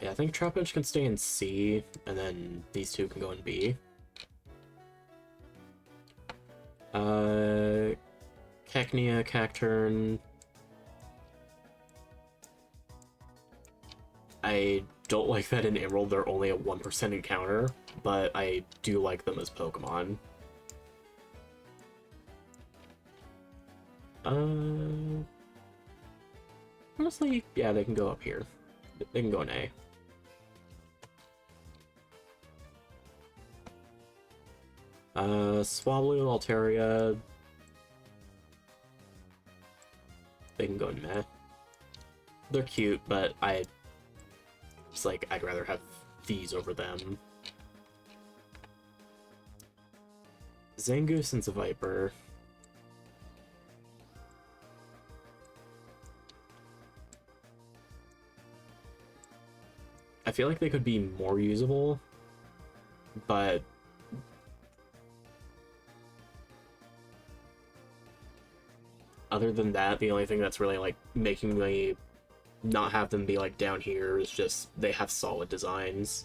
Yeah, I think Trapinch can stay in C, and then these two can go in B. Cacnea, Cacturn. I don't like that in Emerald they're only a 1% encounter, but I do like them as Pokemon. Honestly, yeah, they can go up here. They can go in A. Swablu, Altaria. They can go in Meh. They're cute, but I'd rather have these over them. Zangoose and Viper. I feel like they could be more usable, but other than that, the only thing that's really like making me not have them be like down here is just they have solid designs.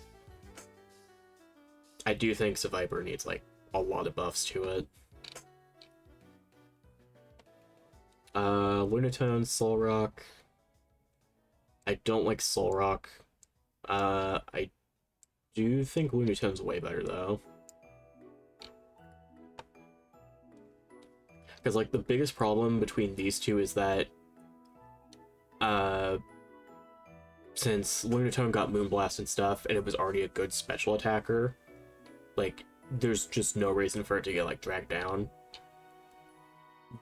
I do think Viper needs like a lot of buffs to it. Lunatone, Solrock. I don't like Solrock. I do think Lunatone's way better though. Because like the biggest problem between these two is that since Lunatone got Moonblast and stuff, and it was already a good special attacker, like, there's just no reason for it to get, like, dragged down.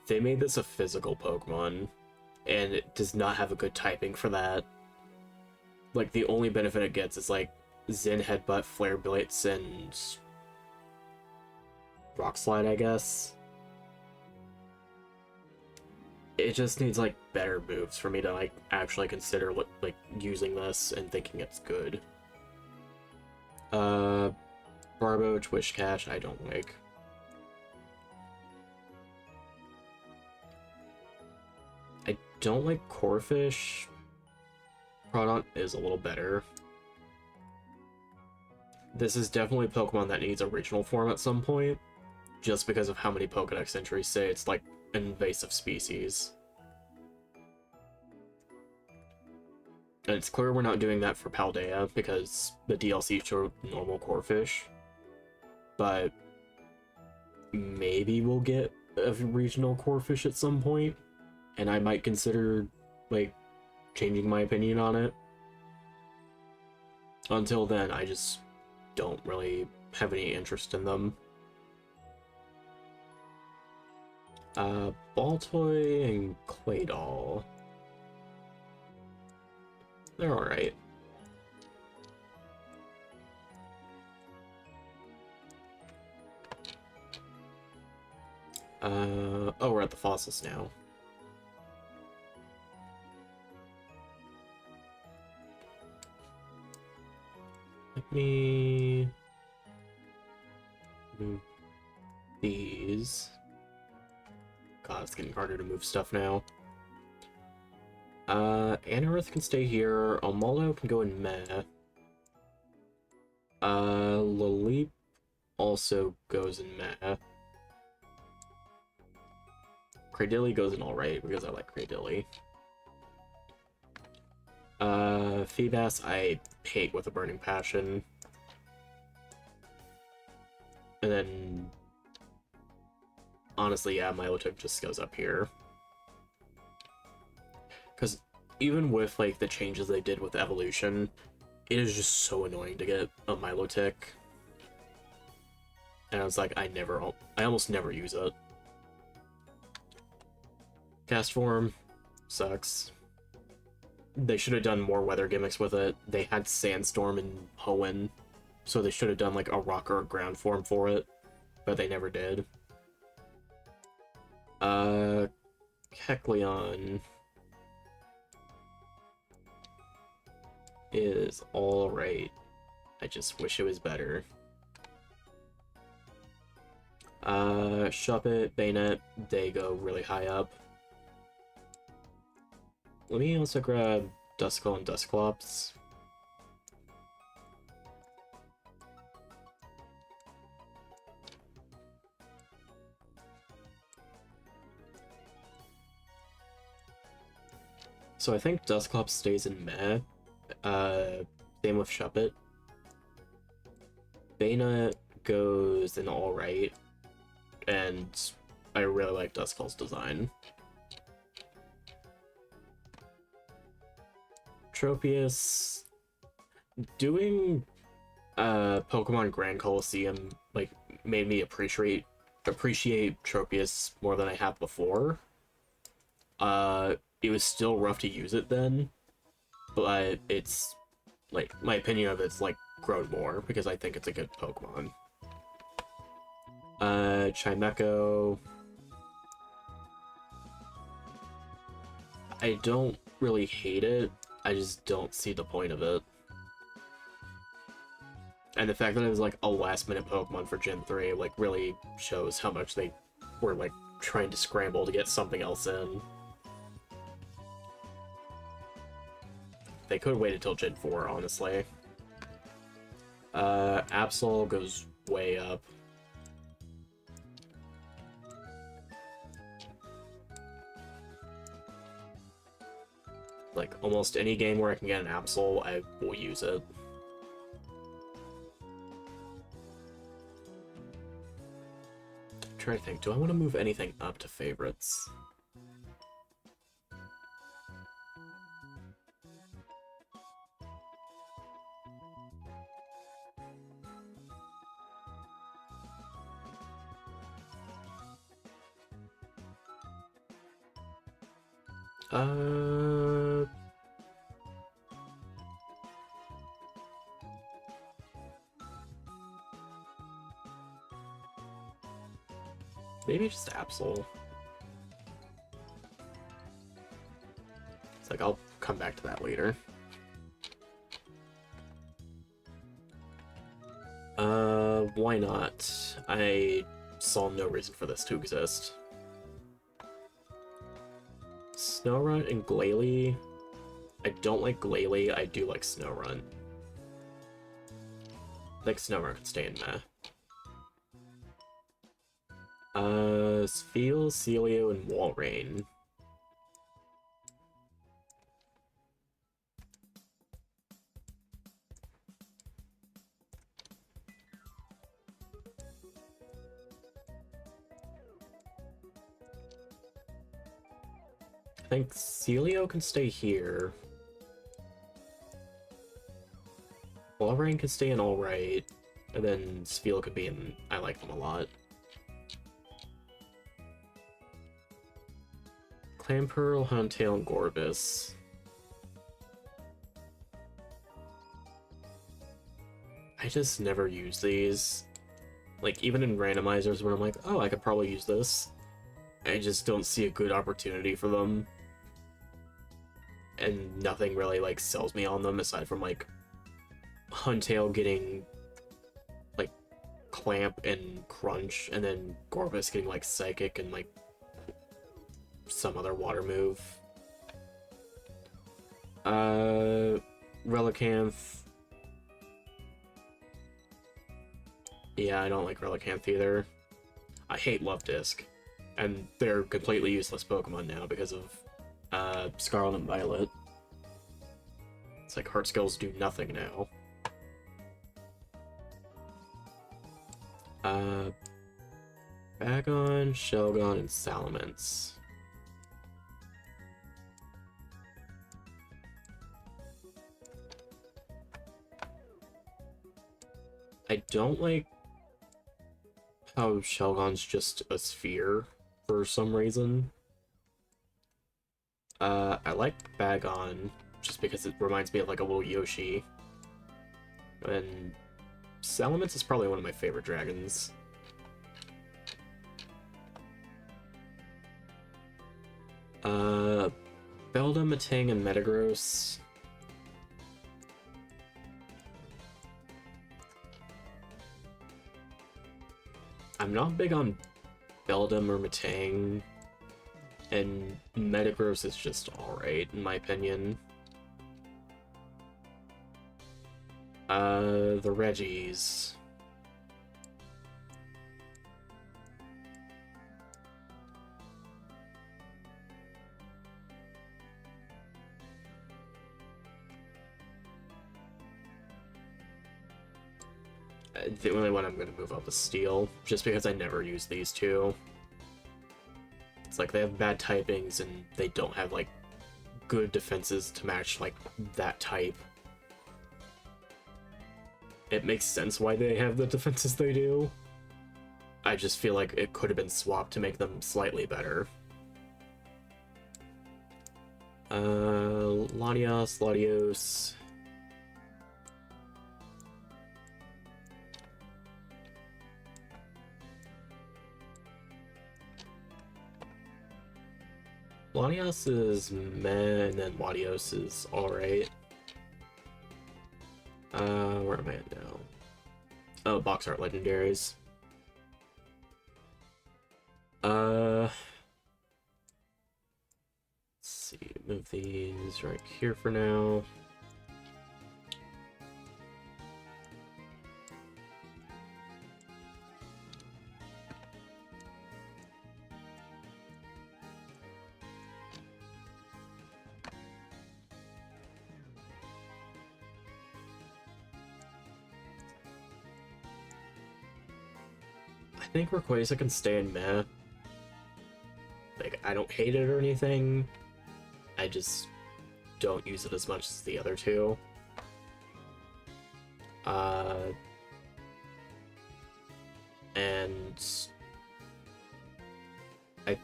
They made this a physical Pokemon, and it does not have a good typing for that. Like, the only benefit it gets is, like, Zen Headbutt, Flare Blitz, and Rock Slide, I guess. It just needs, like, better moves for me to, like, actually consider, what, like, using this and thinking it's good. Barboach, Wishcash, I don't like. I don't like Corphish. Crawdont is a little better. This is definitely a Pokemon that needs a regional form at some point, just because of how many Pokedex entries say it's, like, an invasive species. And it's clear we're not doing that for Paldea, because the DLC showed normal Corphish. But maybe we'll get a regional Corphish at some point, and I might consider, like, changing my opinion on it. Until then, I just don't really have any interest in them. Baltoy and Claydol. They're alright. Oh, we're at the fossils now. Let me move these. God, it's getting harder to move stuff now. Anorith can stay here. Omalo can go in meh. Laleep also goes in meh. Cradilly goes in alright, because I like Cradilly. Feebas I hate with a burning passion. And then... honestly, yeah, Milotic just goes up here. Because even with, like, the changes they did with Evolution, it is just so annoying to get a Milotic. And I was like, I almost never use it. Cast Form sucks. They should have done more weather gimmicks with it. They had Sandstorm and Hoenn, so they should have done like a rock or a ground form for it, but they never did. Kecleon is alright. I just wish it was better. Shuppet, Bayonet, they go really high up. Let me also grab Duskull and Dusclops. So I think Dusclops stays in meh. Same with Shuppet. Bayonet goes in alright. And I really like Duskull's design. Tropius, doing Pokemon Grand Coliseum like made me appreciate Tropius more than I have before. It was still rough to use it then, but it's like my opinion of it's like grown more because I think it's a good Pokemon. Chimecho, I don't really hate it. I just don't see the point of it. And the fact that it was like a last-minute Pokemon for Gen 3 like really shows how much they were like trying to scramble to get something else in. They could have waited till Gen 4, honestly. Absol goes way up. Like, almost any game where I can get an Absol, I will use it. I'm trying to think, do I want to move anything up to favorites? Maybe just Absol. It's like, I'll come back to that later. Why not? I saw no reason for this to exist. Snorunt and Glalie. I don't like Glalie, I do like Snorunt. I think Snorunt can stay in meh. Spheal, Celio, and Walrein. I think Celio can stay here. Walrein can stay in alright. And then Spheal could be in... I like them a lot. Clamperl, Huntail, and Gorbis. I just never use these. Like, even in randomizers where I'm like, oh, I could probably use this. I just don't see a good opportunity for them. And nothing really, like, sells me on them aside from, like, Huntail getting, like, Clamp and Crunch, and then Gorbis getting, like, Psychic and, like, some other water move. Relicanth. Yeah, I don't like Relicanth either. I hate Love Disc. And they're completely useless Pokemon now because of Scarlet and Violet. It's like Heart Skills do nothing now. Bagon, Shelgon, and Salamence. I don't like how Shelgon's just a sphere for some reason. I like Bagon just because it reminds me of like a little Yoshi. And Salamence is probably one of my favorite dragons. Beldum, Matang, and Metagross. I'm not big on Beldum or Matang, and Metagross is just alright, in my opinion. The Reggies. The only one I'm going to move up is Steel, just because I never use these two. It's like they have bad typings and they don't have like good defenses to match like that type. It makes sense why they have the defenses they do. I just feel like it could have been swapped to make them slightly better. Latios, Latios. Latios is meh, and then Latios is alright. Where am I at now? Oh, box art legendaries. Let's see, move these right here for now. I think Rayquaza can stay in meh. Like, I don't hate it or anything. I just don't use it as much as the other two. And I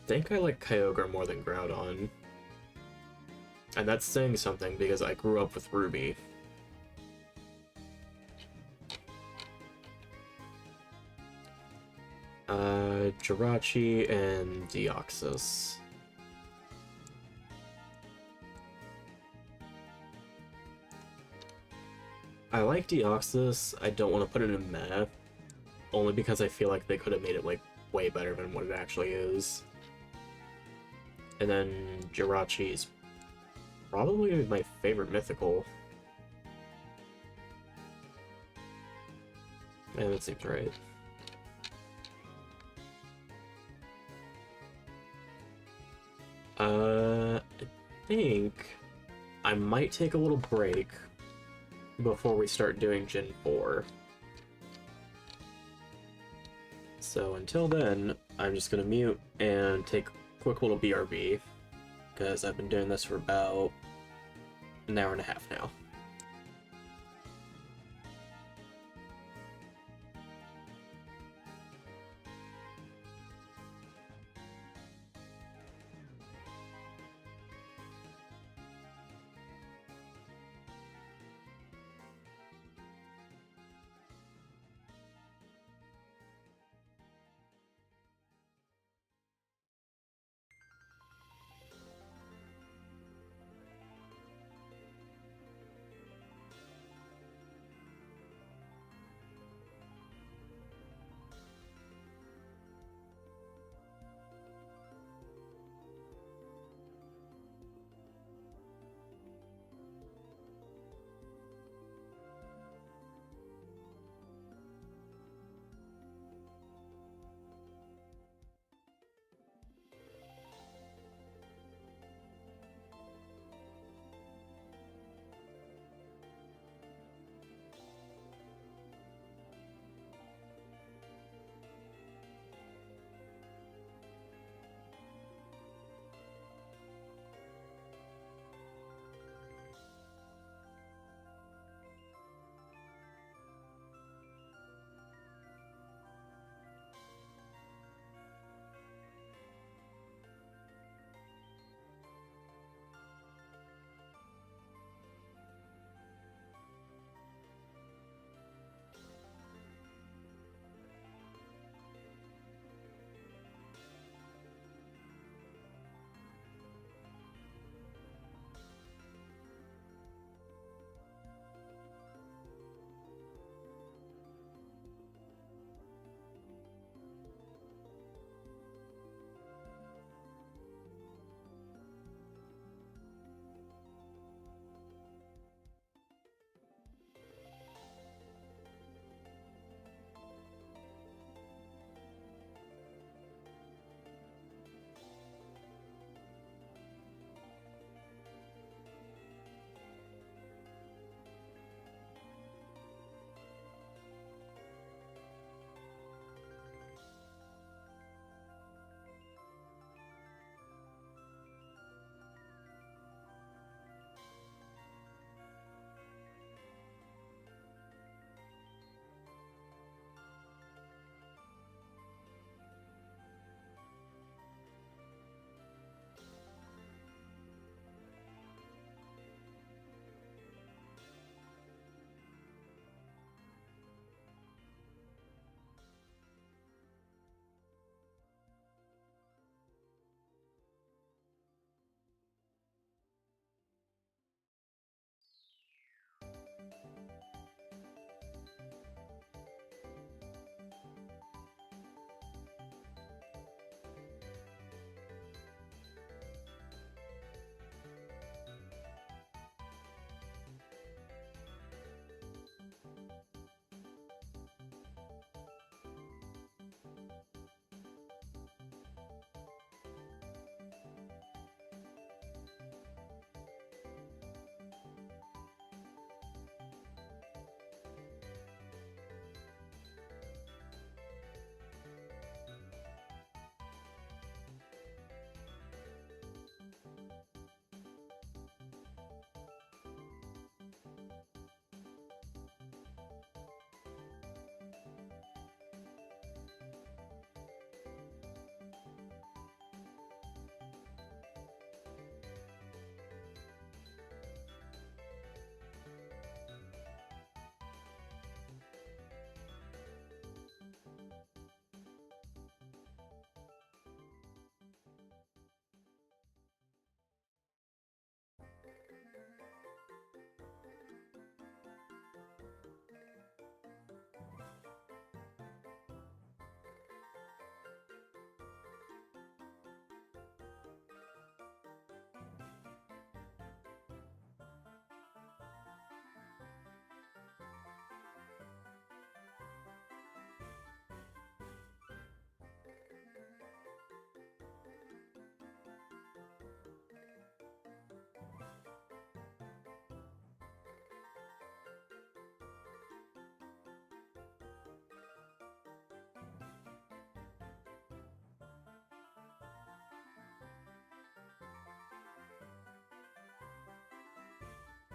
think I like Kyogre more than Groudon. And that's saying something because I grew up with Ruby. Jirachi and Deoxys. I like Deoxys, I don't want to put it in meh, only because I feel like they could have made it like way better than what it actually is. And then Jirachi is probably my favorite mythical. Yeah, that seems right. I think I might take a little break before we start doing Gen 4. So until then, I'm just gonna mute and take a quick little BRB, because I've been doing this for about an hour and a half now.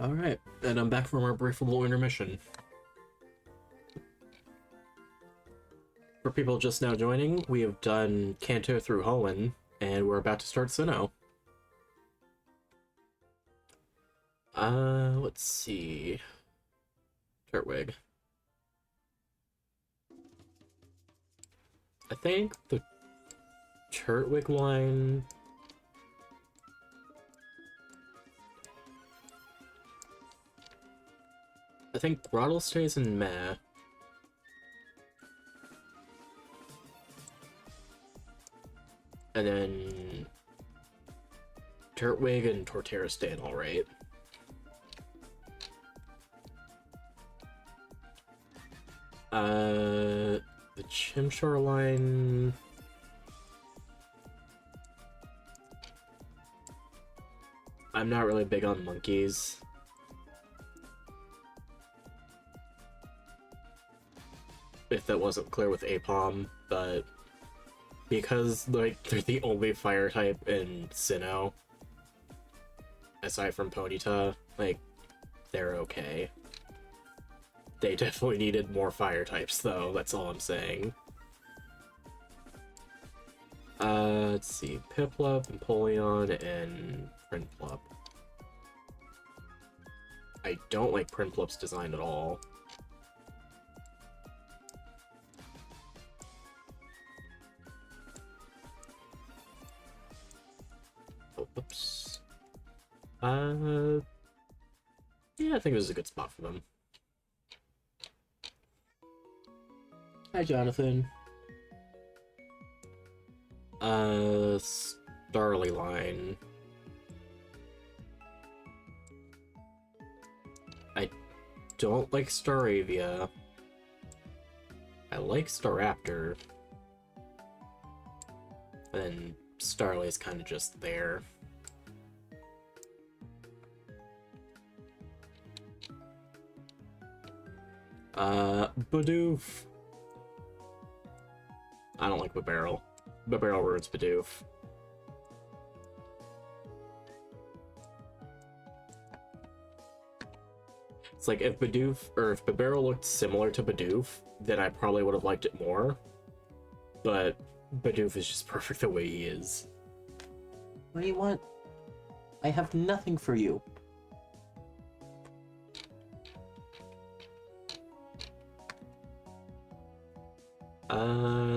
Alright, and I'm back from our brief little intermission. For people just now joining, we have done Kanto through Hoenn, and we're about to start Sinnoh. Let's see... Turtwig. I think the Turtwig line... I think Grottle stays in Meh. And then... Turtwig and Torterra stay in alright. The Chimchar line... I'm not really big on monkeys. If that wasn't clear with Apom, but because like they're the only fire type in Sinnoh, aside from Ponyta, like they're okay. They definitely needed more fire types though, that's all I'm saying. Let's see, Piplup, Empoleon, and Prinplup. I don't like Prinplup's design at all. Oh, whoops. Yeah, I think this is a good spot for them. Hi, Jonathan. Starly line. I don't like Staravia. I like Staraptor. And Starly's kind of just there. Bidoof. I don't like Bibarel. Bibarel ruins Bidoof. It's like if Bibarel looked similar to Bidoof, then I probably would have liked it more. But Bidoof is just perfect the way he is. What do you want? I have nothing for you.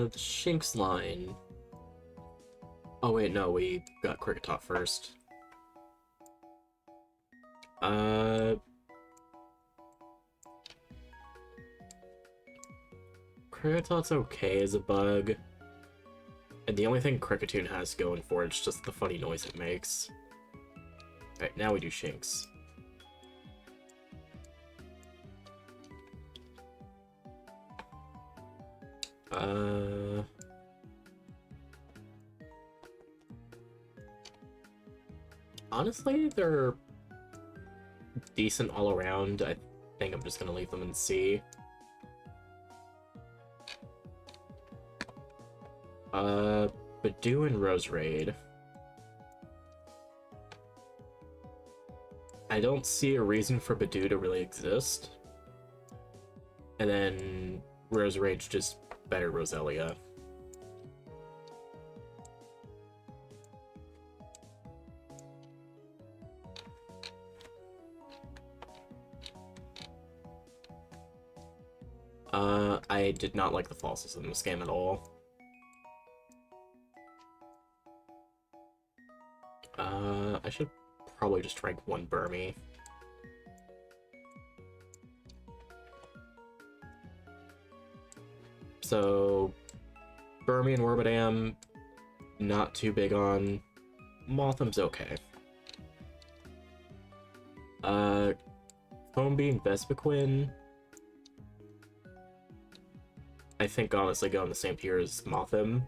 The Shinx line. Oh wait, no, we got Kricketot first. Cricketot's okay as a bug. And the only thing Kricketune has going for it is just the funny noise it makes. Alright, now we do Shinx. Honestly, they're decent all around. I think I'm just gonna leave them in C. Badoo and Roserade. I don't see a reason for Badoo to really exist. And then Roserade's just better Roselia. I did not like the falses in this game at all. I should probably just rank one Burmy. So, Burmy and Wormadam, not too big on. Motham's okay. Foambeam, Vespiquen, I think honestly go on the same tier as Mothim.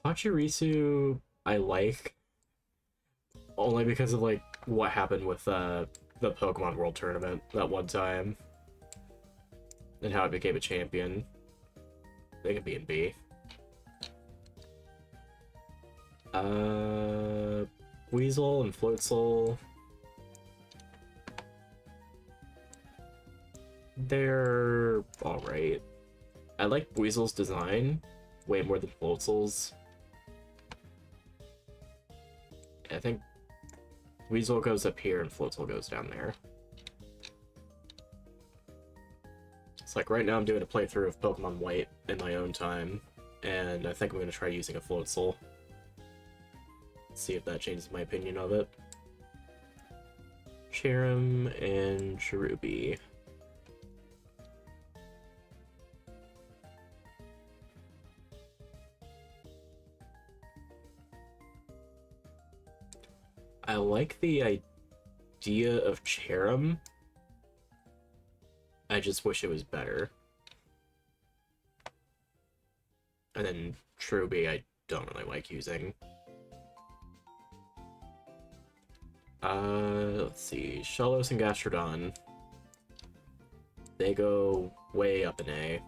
Pachirisu I like, only because of like what happened with the Pokemon World Tournament that one time and how it became a champion. They can be in B. Weasel and Floatzel. They're alright. I like Weasel's design way more than Floatzel's. I think Weasel goes up here and Floatzel goes down there. It's like right now I'm doing a playthrough of Pokemon White in my own time, and I think I'm going to try using a Floatzel. See if that changes my opinion of it. Cherim and Cherubi. I like the idea of Cherim. I just wish it was better. And then Cherubi I don't really like using. Let's see. Shellos and Gastrodon. They go way up in A.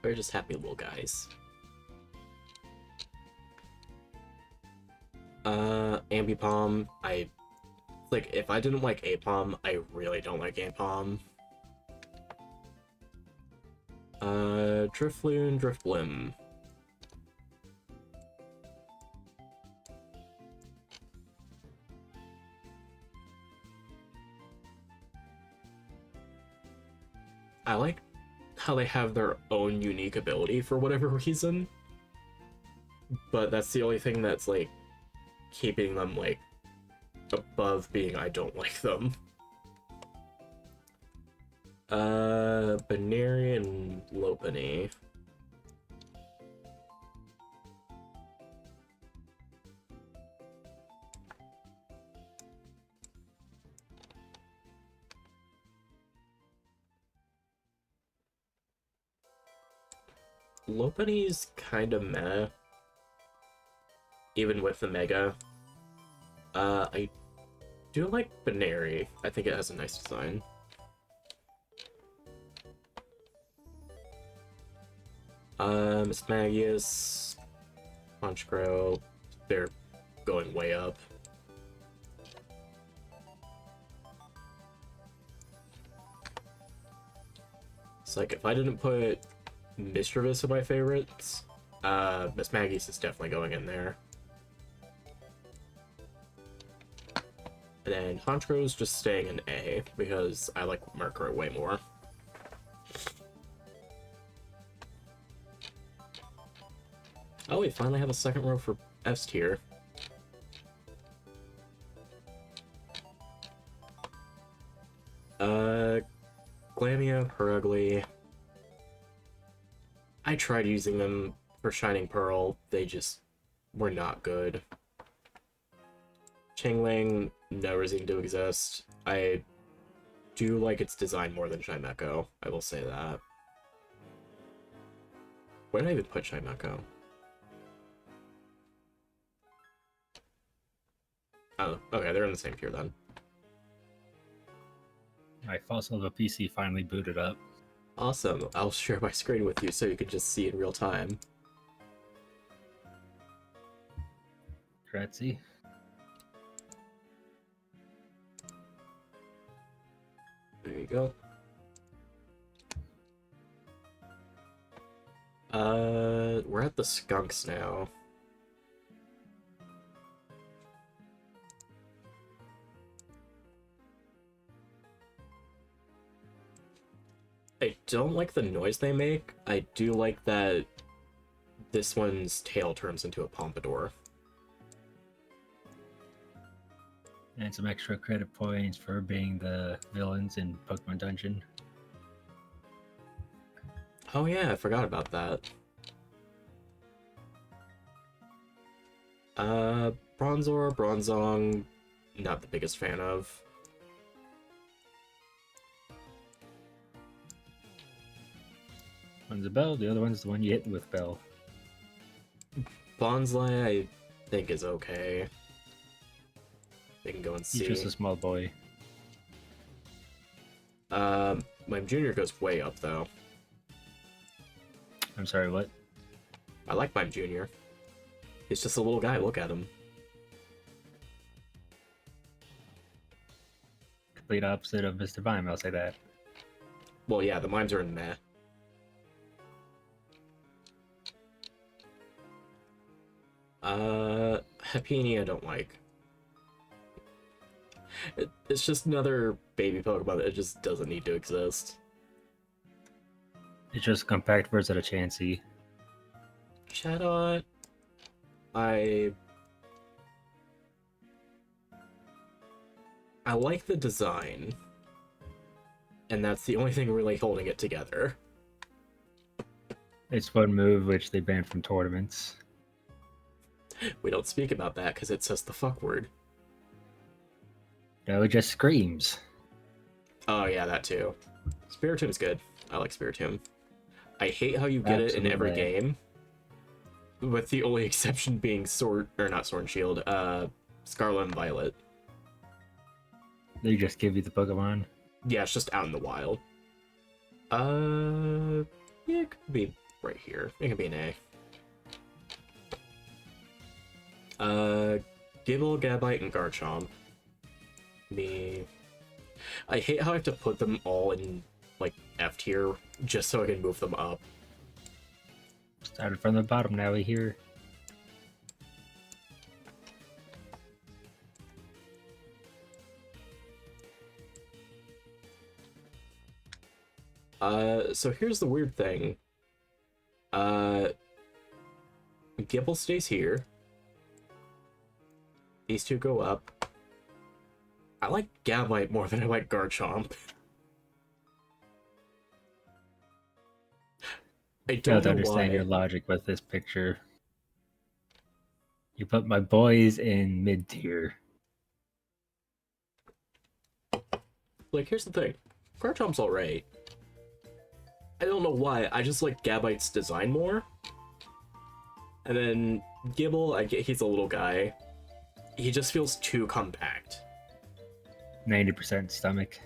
They're just happy little guys. Ambipom, like, if I didn't like Apom, I really don't like Apom. Drifloon, Drifblim. I like how they have their own unique ability for whatever reason, but that's the only thing that's, like, keeping them, like, above being I don't like them. Baneri and Lopunny. Lopunny's kind of meh, even with the Mega. I do like Baneri. I think it has a nice design. Mismagius, Honchkrow, they're going way up. It's like, if I didn't put Mischievous in my favorites, Mismagius is definitely going in there. And then Honchkrow's just staying in A, because I like Murkrow way more. Oh, we finally have a second row for S tier. Glamia, Perugly. I tried using them for Shining Pearl, they just were not good. Chingling, no reason to exist. I do like its design more than Chimecho, I will say that. Where did I even put Chimecho? Oh, okay, they're in the same tier then. My Fossil of a PC finally booted up. Awesome, I'll share my screen with you so you can just see in real time. Kretzy. There you go. We're at the skunks now. I don't like the noise they make. I do like that this one's tail turns into a pompadour. And some extra credit points for being the villains in Pokemon Dungeon. Oh yeah, I forgot about that. Bronzor, Bronzong, not the biggest fan of. One's a bell, the other one's the one you hit with bell. Bonsai, I think, is okay. They can go and see. He's just a small boy. My junior goes way up, though. I'm sorry, what? I like my junior. He's just a little guy, look at him. Complete opposite of Mr. Vime, I'll say that. Well, yeah, the mimes are in meh. Happiny I don't like. It's just another baby Pokemon that just doesn't need to exist. It's just a compact version of Chansey. Chatot, I like the design, and that's the only thing really holding it together. It's one move which they banned from tournaments. We don't speak about that because it says the fuck word. No, it just screams. Oh yeah, that too. Spiritomb is good. I like Spiritomb. I hate how you get it in every Absolutely. game, with the only exception being Sword and Shield, Scarlet and Violet. They just give you the Pokemon. Yeah, it's just out in the wild. Yeah, it could be right here. It could be an A. Gible, Gabite, and Garchomp. I hate how I have to put them all in, like, F tier, just so I can move them up. Started from the bottom, now we here. So here's the weird thing. Gible stays here. These two go up. I like Gabite more than I like Garchomp. I don't know understand why. your logic with this picture. You put my boys in mid tier. Like, here's the thing. Garchomp's alright. I don't know why, I just like Gabite's design more. And then Gible, I get he's a little guy. He just feels too compact. 90% stomach.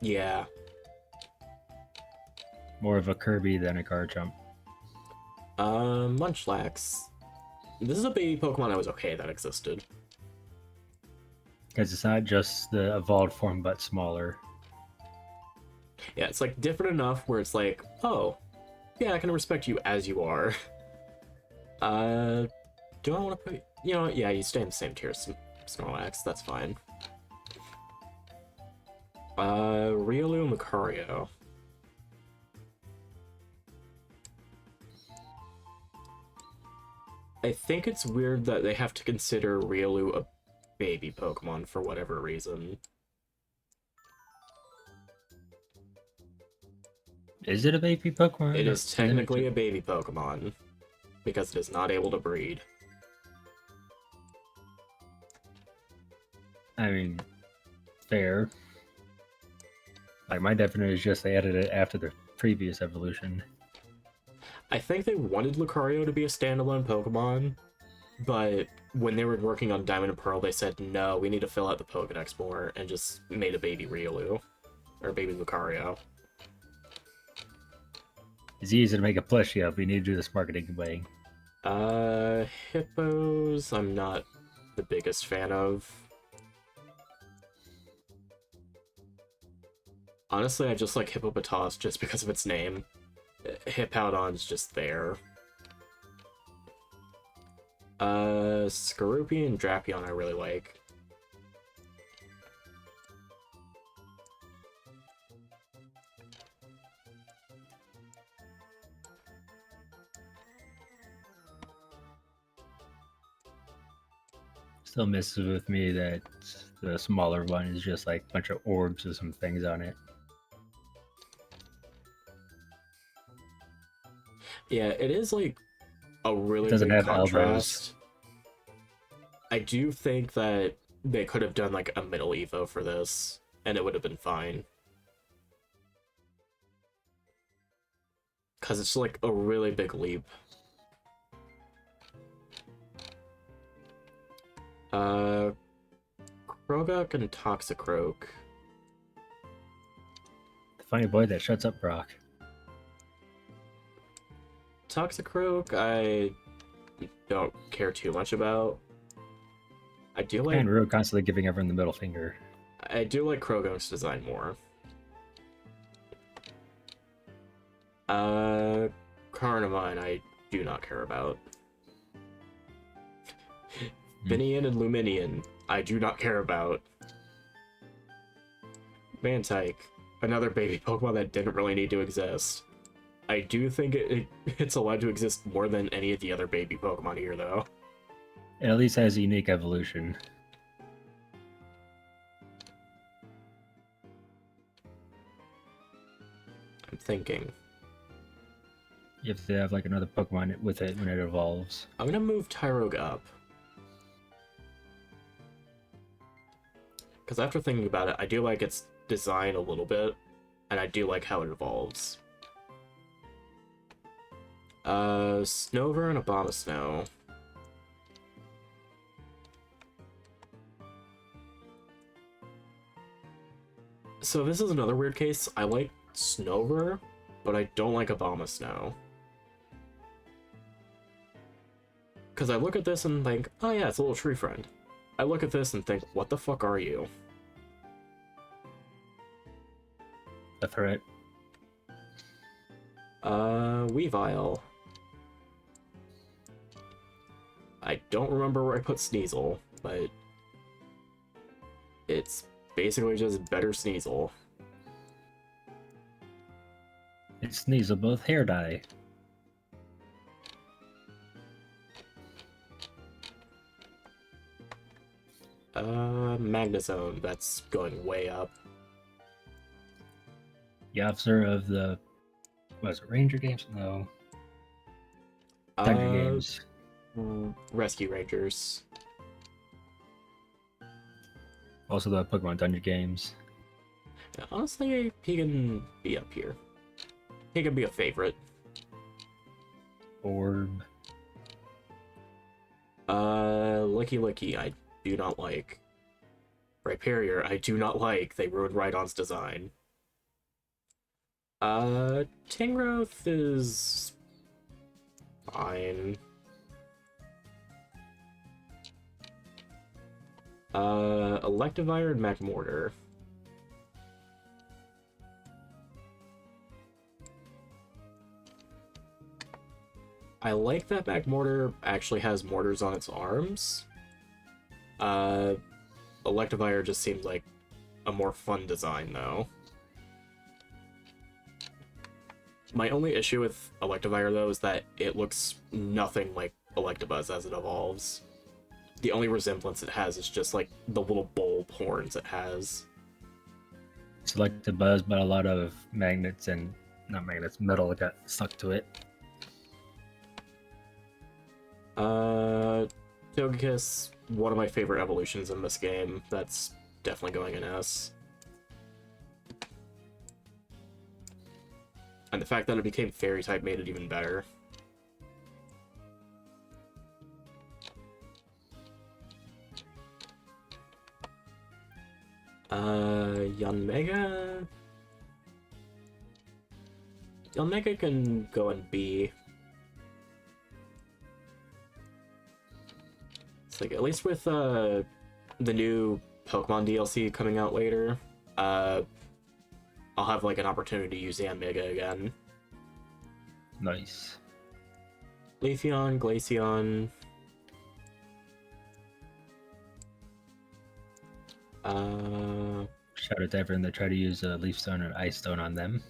Yeah. More of a Kirby than a Garchomp. Munchlax. This is a baby Pokemon I was okay that existed. Because it's not just the evolved form, but smaller. Yeah, it's like different enough where it's like, oh, yeah, I can respect you as you are. Do I want to put, you know, yeah, you stay in the same tier as Snorlax, that's fine. Riolu and Lucario. I think it's weird that they have to consider Riolu a baby Pokemon for whatever reason. Is it a baby Pokemon? It is technically a baby Pokemon, because it is not able to breed. I mean, fair. Like, my definition is just they added it after the previous evolution. I think they wanted Lucario to be a standalone Pokemon, but when they were working on Diamond and Pearl, they said, no, we need to fill out the Pokedex more, and just made a baby Riolu. Or baby Lucario. It's easy to make a plushie up, we need to do this marketing way. Hippos, I'm not the biggest fan of. Honestly, I just like Hippopotas just because of its name. Hippowdon's just there. Skorupi and Drapion I really like. Still messes with me that the smaller one is just like a bunch of orbs with some things on it. Yeah, it is like a really Doesn't big have contrast. I do think that they could have done like a middle Evo for this, and it would have been fine. because it's like a really big leap. Krogok and Toxicroak. The funny boy that shuts up Brock. Toxicroak, I don't care too much about. I do like. And Rue constantly giving everyone the middle finger. I do like Krogok's design more. Carnivine, I do not care about. Vinian and Luminian, I do not care about. Mantike, another baby Pokemon that didn't really need to exist. I do think it's allowed to exist more than any of the other baby Pokemon here, though. It at least has a unique evolution. I'm thinking. You have to have like another Pokemon with it when it evolves. I'm gonna move Tyrogue up. Because after thinking about it, I do like its design a little bit, and I do like how it evolves. Snover and Abomasnow. So this is another weird case. I like Snover, but I don't like Abomasnow. Because I look at this and think, oh yeah, it's a little tree friend. I look at this and think, what the fuck are you? A threat. Weavile. I don't remember where I put Sneasel, but it's basically just better Sneasel. It's Sneasel, both hair dye. Magnezone, that's going way up. The officer of the, was it Ranger Games? No. Thunder Games. Rescue Rangers. Also the Pokemon Thunder Games. Yeah, honestly, he can be up here. He can be a favorite. Orb. Licky Licky, I do not like. Rhyperior, I do not like. They ruined Rhydon's design. Tingrowth is fine. Electivire and Magmortar. I like that Magmortar actually has mortars on its arms. Electivire just seems like a more fun design, though. My only issue with Electivire, though, is that it looks nothing like Electabuzz as it evolves. The only resemblance it has is just, like, the little bulb horns it has. It's like the buzz, but a lot of magnets and, not magnets, metal that got stuck to it. Togekiss, one of my favorite evolutions in this game. That's definitely going in S. And the fact that it became Fairy type made it even better. Yanmega? Yanmega can go in B. It's like, at least with the new Pokemon DLC coming out later, I'll have like an opportunity to use Yanmega again. Nice. Leafeon, Glaceon. Shout out to everyone that tried to use a Leaf Stone and Ice Stone on them.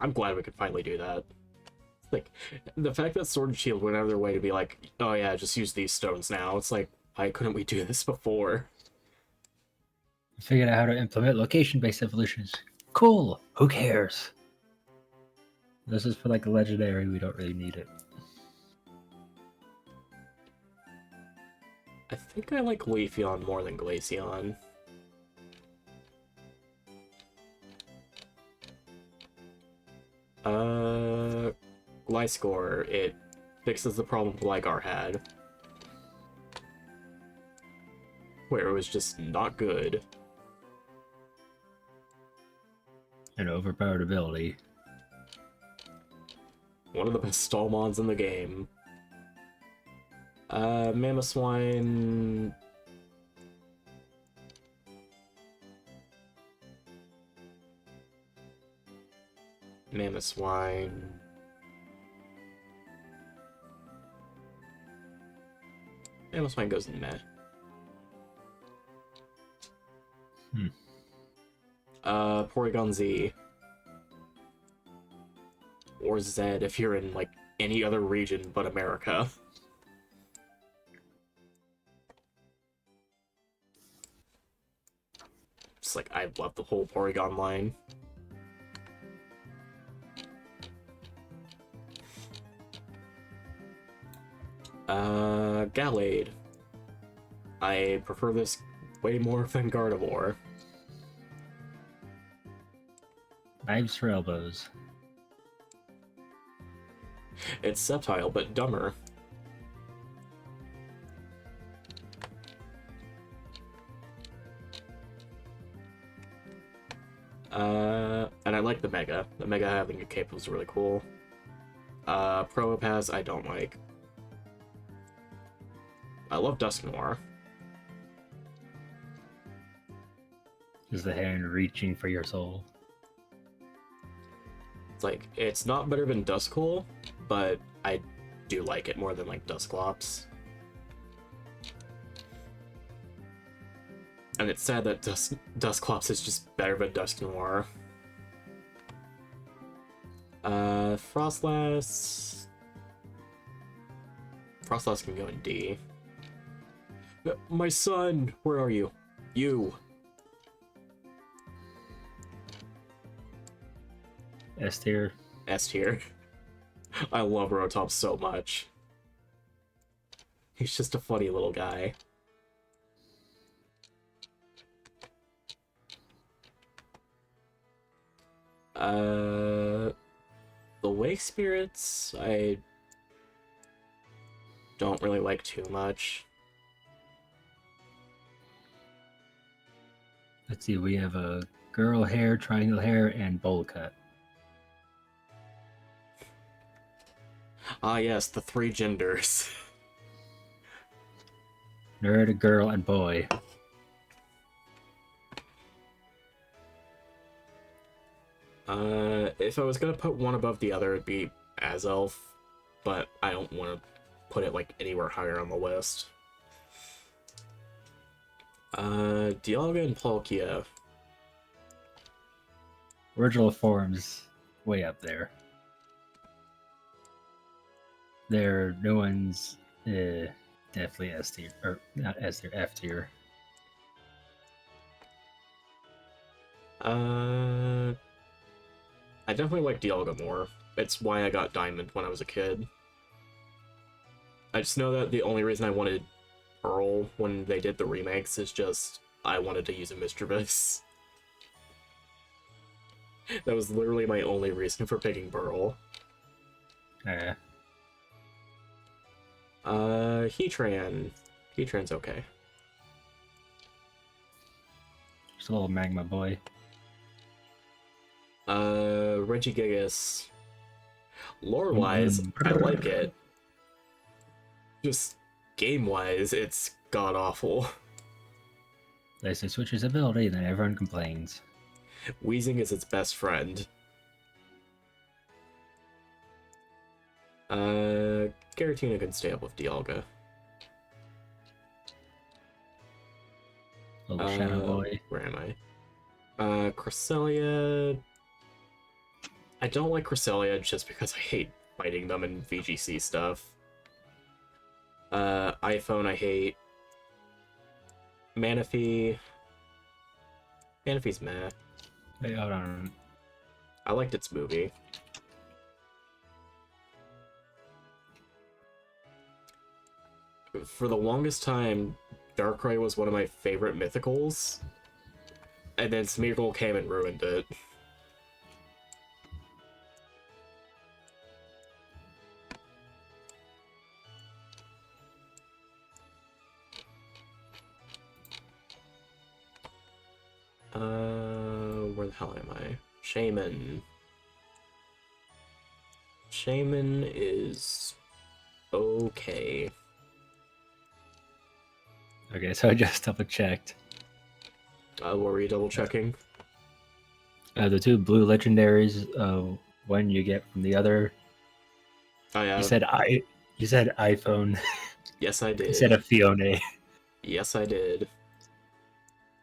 I'm glad we could finally do that. Like, the fact that Sword and Shield went out of their way to be like, oh yeah, just use these stones now. It's like, why couldn't we do this before? Figured out how to implement location-based evolutions. Cool. Who cares? This is for like a legendary. We don't really need it. I think I like Leafeon more than Glaceon. light score, it fixes the problem Gligar had, where it was just not good. An overpowered ability. One of the best Stallmons in the game. Mamoswine... Mamoswine... Mamoswine goes in meh. Porygon Z. Or Z if you're in, like, any other region but America. Just like, I love the whole Porygon line. Gallade. I prefer this way more than Gardevoir. Knives for elbows. It's Sceptile, but dumber. And I like the Mega. The Mega having a cape was really cool. Probopass, I don't like. I love Dusknoir. Is the hand reaching for your soul? It's like, it's not better than Duskull, but I do like it more than, like, Dusclops. And it's sad that Dusclops is just better than Dusknoir. Frostlass... Frostlass can go in D. My son! Where are you? You! S tier. S tier. I love Rotom so much. He's just a funny little guy. The Wake Spirits, I don't really like too much. Let's see, we have a girl hair, triangle hair, and bowl cut. Ah yes, the three genders. Nerd, girl, and boy. If I was gonna put one above the other, it'd be Azelf, but I don't want to put it, like, anywhere higher on the list. Dialga and Palkia. Original forms, way up there. Their new ones, definitely S tier, or not S tier, F tier. I definitely like Dialga more. It's why I got Diamond when I was a kid. I just know that the only reason I wanted Pearl when they did the remakes is just I wanted to use a Mischievous. That was literally my only reason for picking Pearl. Heatran. Heatran's okay. Just a little magma boy. Regigigas. Lore-wise, I like it. Just game-wise, it's god-awful. They say switches ability, then everyone complains. Weezing is its best friend. Giratina can stay up with Dialga. Little shadow boy. Where am I? Cresselia... I don't like Cresselia just because I hate fighting them in VGC stuff. iPhone I hate. Manaphy... Manaphy's meh. Hey, hold on. I liked its movie. For the longest time, Darkrai was one of my favorite mythicals, and then Smeargle came and ruined it. Where the hell am I? Shaman. Shaman is okay. Okay, so I just double checked. What were you double checking? The two blue legendaries, one you get from the other. Oh yeah. You said iPhone Yes, I did. instead of Fiona. Yes, I did.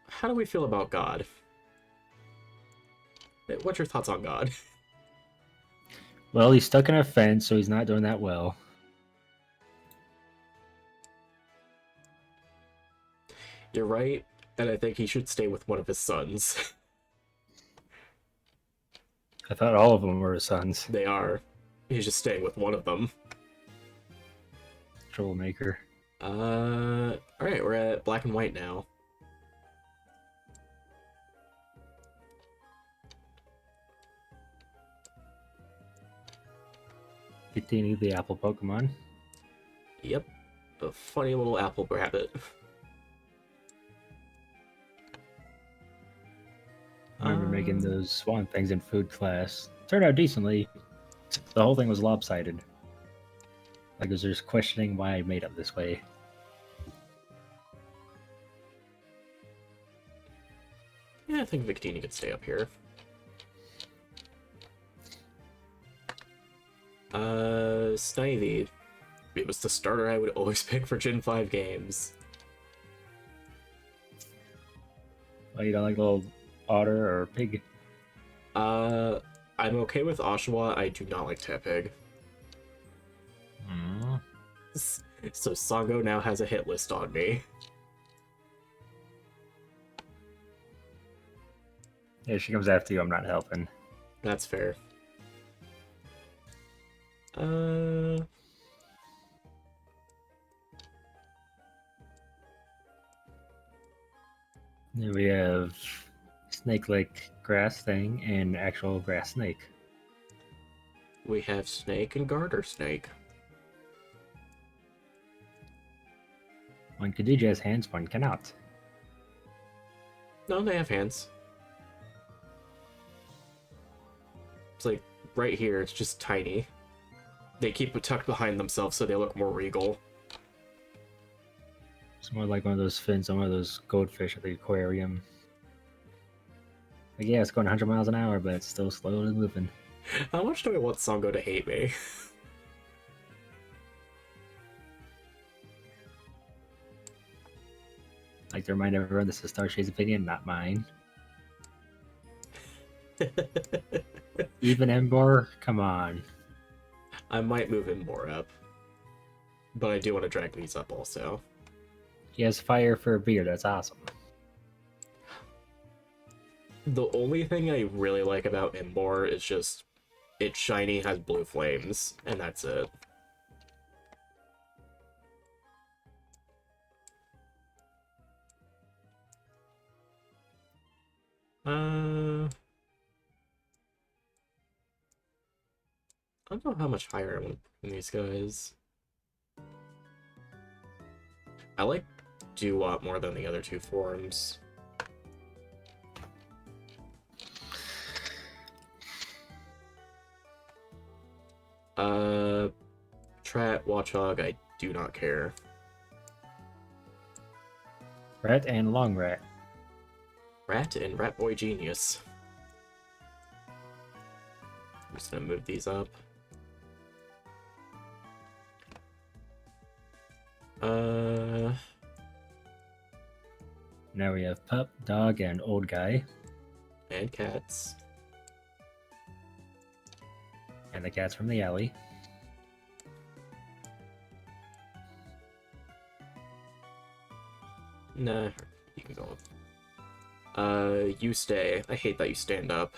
How do we feel about God? What's your thoughts on God? Well, he's stuck in a fence, so he's not doing that well. You're right, and I think he should stay with one of his sons. I thought all of them were his sons. They are. He's just staying with one of them. Troublemaker. Alright, we're at black and white now. Victini, the apple Pokemon. Yep. A funny little apple rabbit. I remember making those swan things in food class. Turned out decently. The whole thing was lopsided. Like, I was just questioning why I made it this way. Yeah, I think Victini could stay up here. Snivy. It was the starter I would always pick for Gen 5 games. Oh, you don't like little otter or pig? I'm okay with Oshawa, I do not like Tepig. Mm. So Sango now has a hit list on me. Yeah, she comes after you, I'm not helping. That's fair. Then we have snake-like grass thing and actual grass snake. We have Snake and Garter Snake. One Khadija has hands, one cannot. No, they have hands. It's like right here, it's just tiny. They keep it tucked behind themselves so they look more regal. It's more like one of those fins on one of those goldfish at the aquarium. Like, yeah, it's going 100 miles an hour, but it's still slowly moving. How much do I want Sango to hate me? Like to remind everyone, this is StarShade's opinion, not mine. Even Ember, come on. I might move him more up. But I do want to drag these up also. He has fire for a beard, that's awesome. The only thing I really like about Embor is just it's shiny, has blue flames, and that's it. I don't know how much higher I want to put these guys. I like Doo-Wop more than the other two forms. Trat, Watchog, I do not care. Rat and Long Rat. Rat and Rat Boy Genius. I'm just gonna move these up. Now we have Pup, Dog, and Old Guy. And cats. And the cats from the alley. Nah, you can go up. You stay. I hate that you stand up.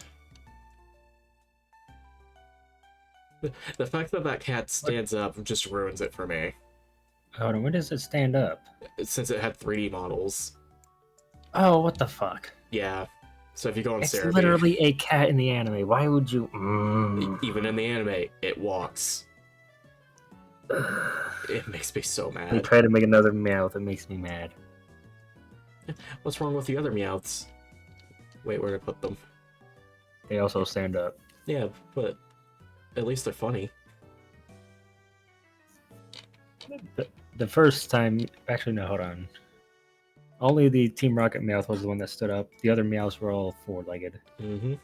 The fact that that cat stands up just ruins it for me. Hold on, when does it stand up? Since it had 3D models. Oh, what the fuck? Yeah. So if you go on It's Cerebi, literally a cat in the anime. Why would you... even in the anime, it walks. It makes me so They mad. try to make another Meowth, it makes me mad. What's wrong with the other Meowths? Wait, where did I put them? They also stand up. Yeah, but at least they're funny. The first time, actually, no, hold on. Only the Team Rocket Meowth was the one that stood up. The other Meows were all four-legged. Mm-hmm.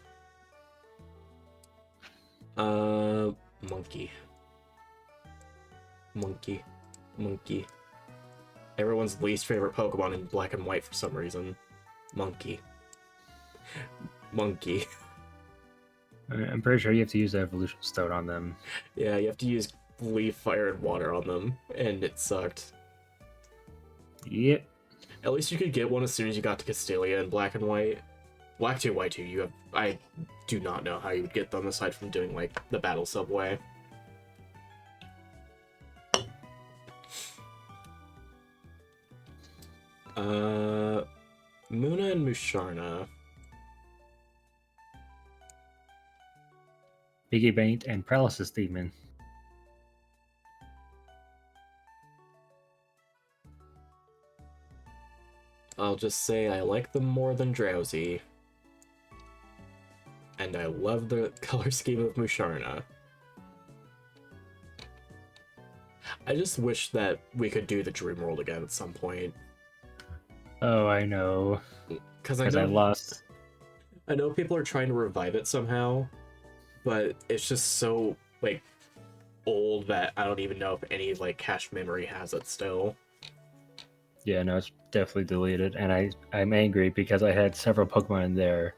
Monkey. Monkey. Monkey. Everyone's least favorite Pokemon in Black and White for some reason. Monkey. Monkey. I'm pretty sure you have to use the Evolution Stone on them. Yeah, you have to use Leaf, Fire, and Water on them, and it sucked. Yep. At least you could get one as soon as you got to Castelia in Black and White. Black 2, White 2, you have... I do not know how you would get them aside from doing, like, the Battle Subway. Muna and Musharna. Biggie Baint and Paralysis Demon. I'll just say I like them more than Drowsy. And I love the color scheme of Musharna. I just wish that we could do the Dream World again at some point. Oh, I know. Because I lost. I know people are trying to revive it somehow, but it's just so, like, old that I don't even know if any, like, cache memory has it still. Yeah, no, it's definitely deleted, and I'm angry because I had several Pokemon in there.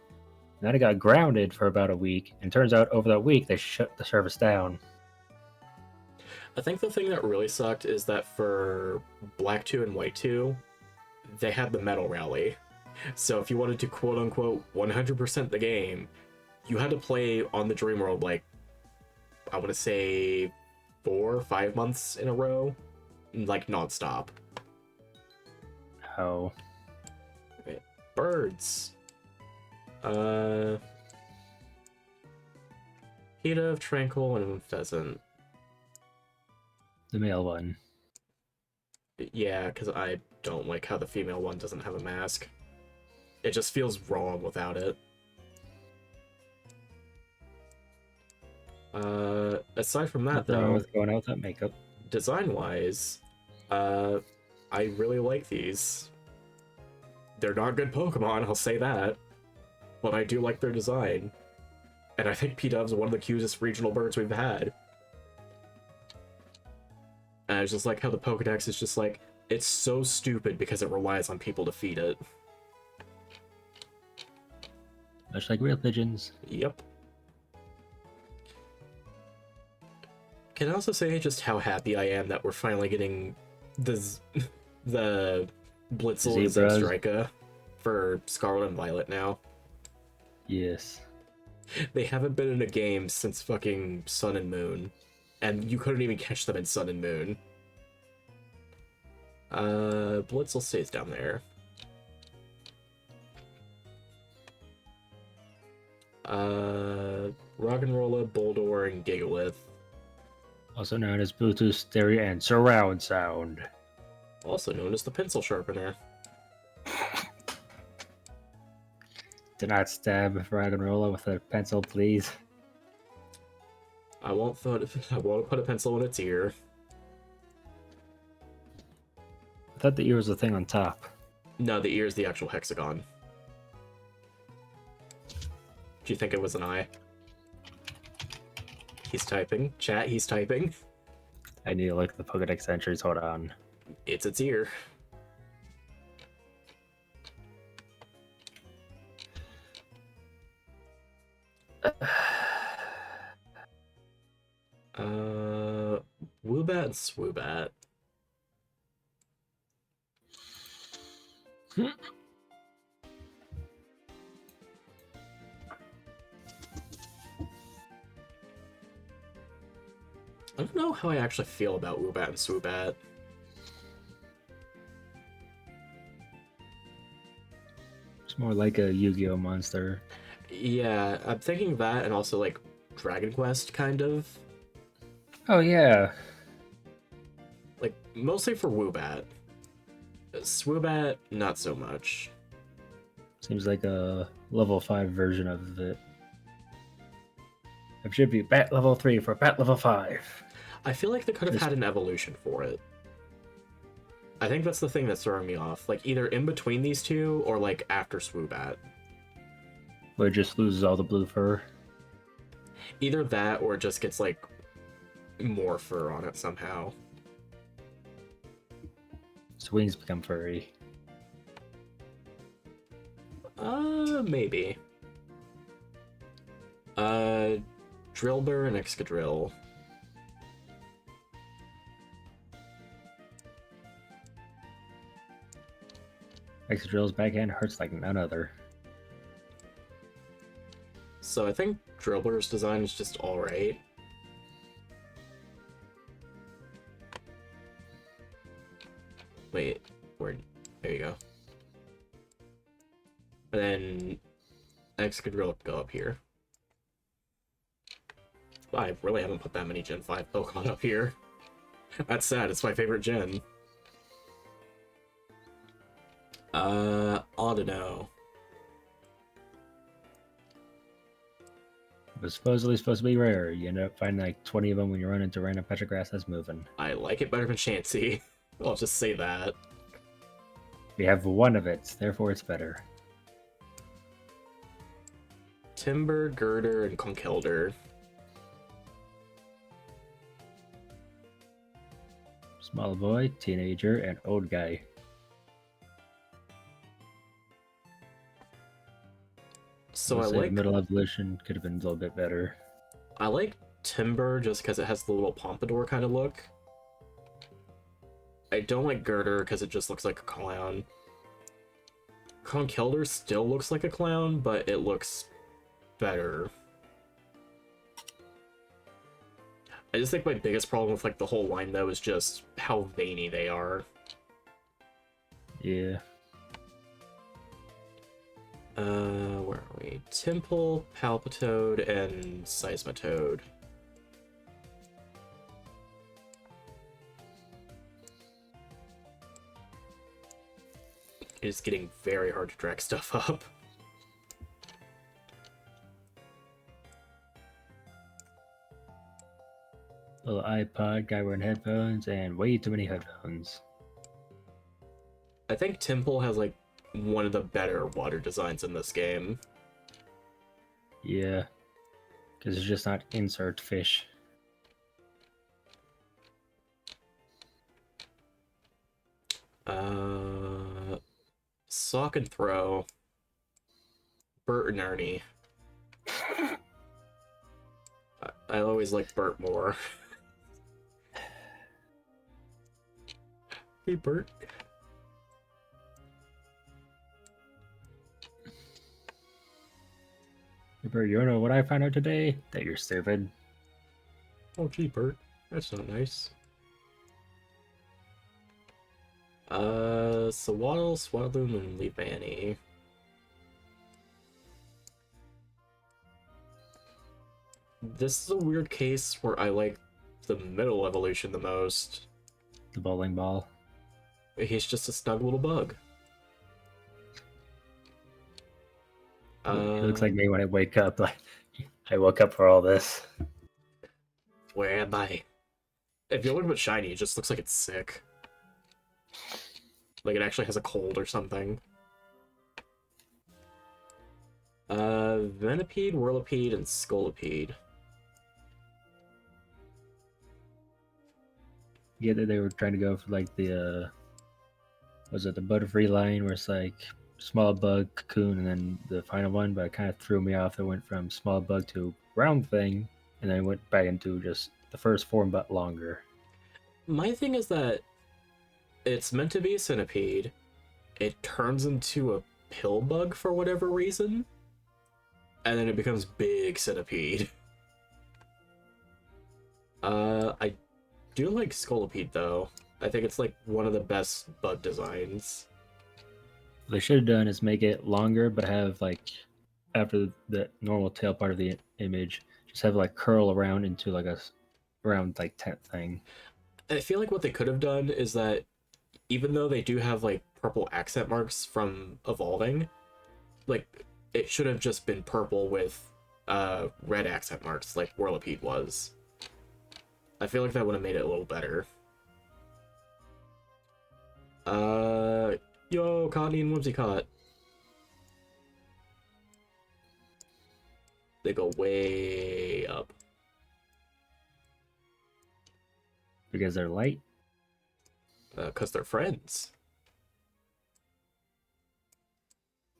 And then I got grounded for about a week, and turns out over that week they shut the service down. I think the thing that really sucked is that for Black 2 and White 2, they had the Metal Rally. So if you wanted to quote-unquote 100% the game, you had to play on the Dream World, like, I want to say 4 or 5 months in a row, like, non-stop. Oh. Okay. Birds. Heat Tranquil, and Pheasant. The male one. Yeah, because I don't like how the female one doesn't have a mask. It just feels wrong without it. Aside from that, Nothing wrong though, with going out without makeup. design-wise, I really like these. They're not good Pokemon, I'll say that, but I do like their design. And I think P-Dub's one of the cutest regional birds we've had. And I just like how the Pokedex is just like, it's so stupid because it relies on people to feed it. Much like real pigeons. Yep. Can I also say just how happy I am that we're finally getting the Blitzel and Zebras. Zebstrika for Scarlet and Violet now. Yes. They haven't been in a game since fucking Sun and Moon, and you couldn't even catch them in Sun and Moon. Blitzel stays down there. Roggenrola, Boldore, and Gigalith. Also known as Bluetooth, stereo, and surround sound. Also known as the Pencil Sharpener. Do not stab Raggenrola with a pencil, please. I won't put a pencil in its ear. I thought the ear was the thing on top. No, the ear is the actual hexagon. Do you think it was an eye? He's typing. Chat, he's typing. I need to look at the Pokedex entries. Hold on. It's its ear. Woobat and Swoobat. I don't know how I actually feel about Woobat and Swoobat. It's more like a Yu-Gi-Oh monster. Yeah, I'm thinking that, and also like Dragon Quest, kind of. Oh yeah. Like, mostly for Woobat. Swoobat, not so much. Seems like a level 5 version of it. It should be bat level 3 for bat level 5. I feel like they could have had an evolution for it. I think that's the thing that's throwing me off. Like, either in between these two, or, like, after Swoobat. Where it just loses all the blue fur. Either that, or it just gets, like, more fur on it somehow. Its wings become furry. Maybe. Drillbur and Excadrill. Excadrill's backhand hurts like none other. So I think Drillbur's design is just alright. Wait, where? There you go. And then Excadrill go up here. I really haven't put that many Gen 5 Pokemon up here. That's sad, it's my favorite gen. Audino. It was supposedly supposed to be rare. You end up finding like 20 of them when you run into random patch of grass that's moving. I like it better than Chansey. I'll just say that. We have one of it, therefore it's better. Timber, Girder, and Conkeldurr. Small boy, teenager, and old guy. So I Say like the middle evolution could have been a little bit better. I like Timber just because it has the little pompadour kind of look. I don't like Girder because it just looks like a clown. Conkeldurr still looks like a clown, but it looks better. I just think my biggest problem with like the whole line though is just how veiny they are. Yeah. Where are we? Temple, Palpitoad, and Seismitoad. It is getting very hard to drag stuff up. Little iPod, guy wearing headphones, and way too many headphones. I think Temple has like one of the better water designs in this game. Yeah. Because it's just not insert fish. Sock and Throw. Bert and Ernie. I always like Bert more. Hey, Bert. Hey, Bert, you know what I found out today? That you're stupid. Oh, gee, Bert. That's not nice. Swaddle, Swaddloom, and Leavanny. This is a weird case where I like the middle evolution the most. The bowling ball. He's just a snug little bug. It looks like me when I wake up. Like I woke up for all this. Where am I? If you look at it shiny, it just looks like it's sick. Like it actually has a cold or something. Venipede, Whirlipede, and Scolipede. Yeah, they were trying to go for like the was it the Butterfree line where it's like small bug, cocoon, and then the final one, but it kind of threw me off. It went from small bug to round thing, and then it went back into just the first form but longer. My thing is that it's meant to be a centipede. It turns into a pill bug for whatever reason, and then it becomes big centipede. I do like Scolipede though. I think it's like one of the best bug designs. What they should have done is make it longer, but have like after the normal tail part of the image, just have like curl around into like a round like tent thing. I feel like what they could have done is that even though they do have like purple accent marks from evolving, like, it should have just been purple with red accent marks, like Whirlipede was. I feel like that would have made it a little better. Yo, Connie and Whimsicott. They go way up. Because they're light? Because they're friends.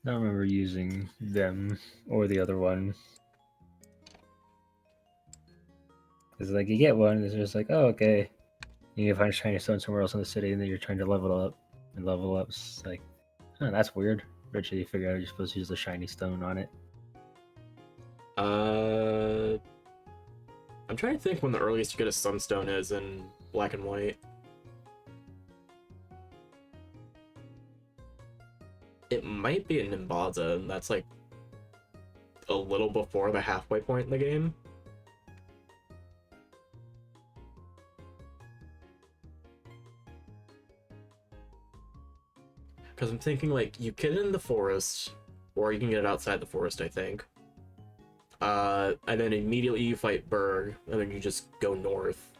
I don't remember using them or the other one. It's like you get one, it's just like, oh, okay. You can find a shiny stone somewhere else in the city, and then you're trying to level up. And level up's like, oh, that's weird. Eventually you figure out you're supposed to use the shiny stone on it. I'm trying to think when the earliest you get a sunstone is in Black and White. It might be in Nimbaza, and that's like a little before the halfway point in the game. Because I'm thinking, like, you get it in the forest, or you can get it outside the forest, I think. And then immediately you fight Berg, and then you just go north.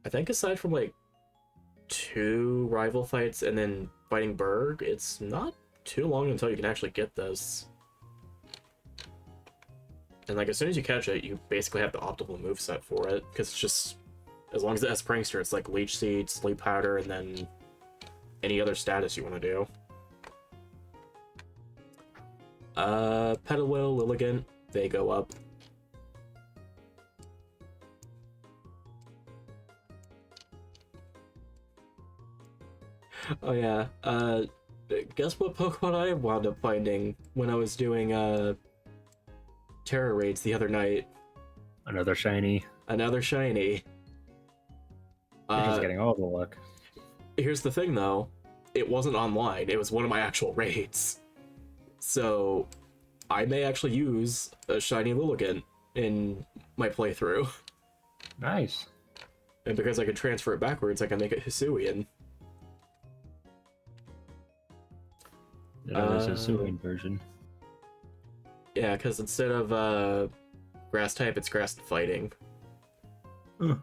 I think aside from, like, 2 rival fights and then fighting Berg, it's not too long until you can actually get this. And, like, as soon as you catch it, you basically have the optimal moveset for it, because it's just... As long as it has Prankster, it's like Leech Seed, Sleep Powder, and then any other status you want to do. Petalil, Lilligant, they go up. Oh yeah, guess what Pokemon I wound up finding when I was doing, Terra Raids the other night? Another shiny. Another shiny. You're just getting all the luck. Here's the thing, though. It wasn't online. It was one of my actual raids. So, I may actually use a shiny Lilligant in my playthrough. Nice. And because I can transfer it backwards, I can make it Hisuian. There's a Hisuian version. Yeah, because instead of grass type, it's grass and fighting. Huh.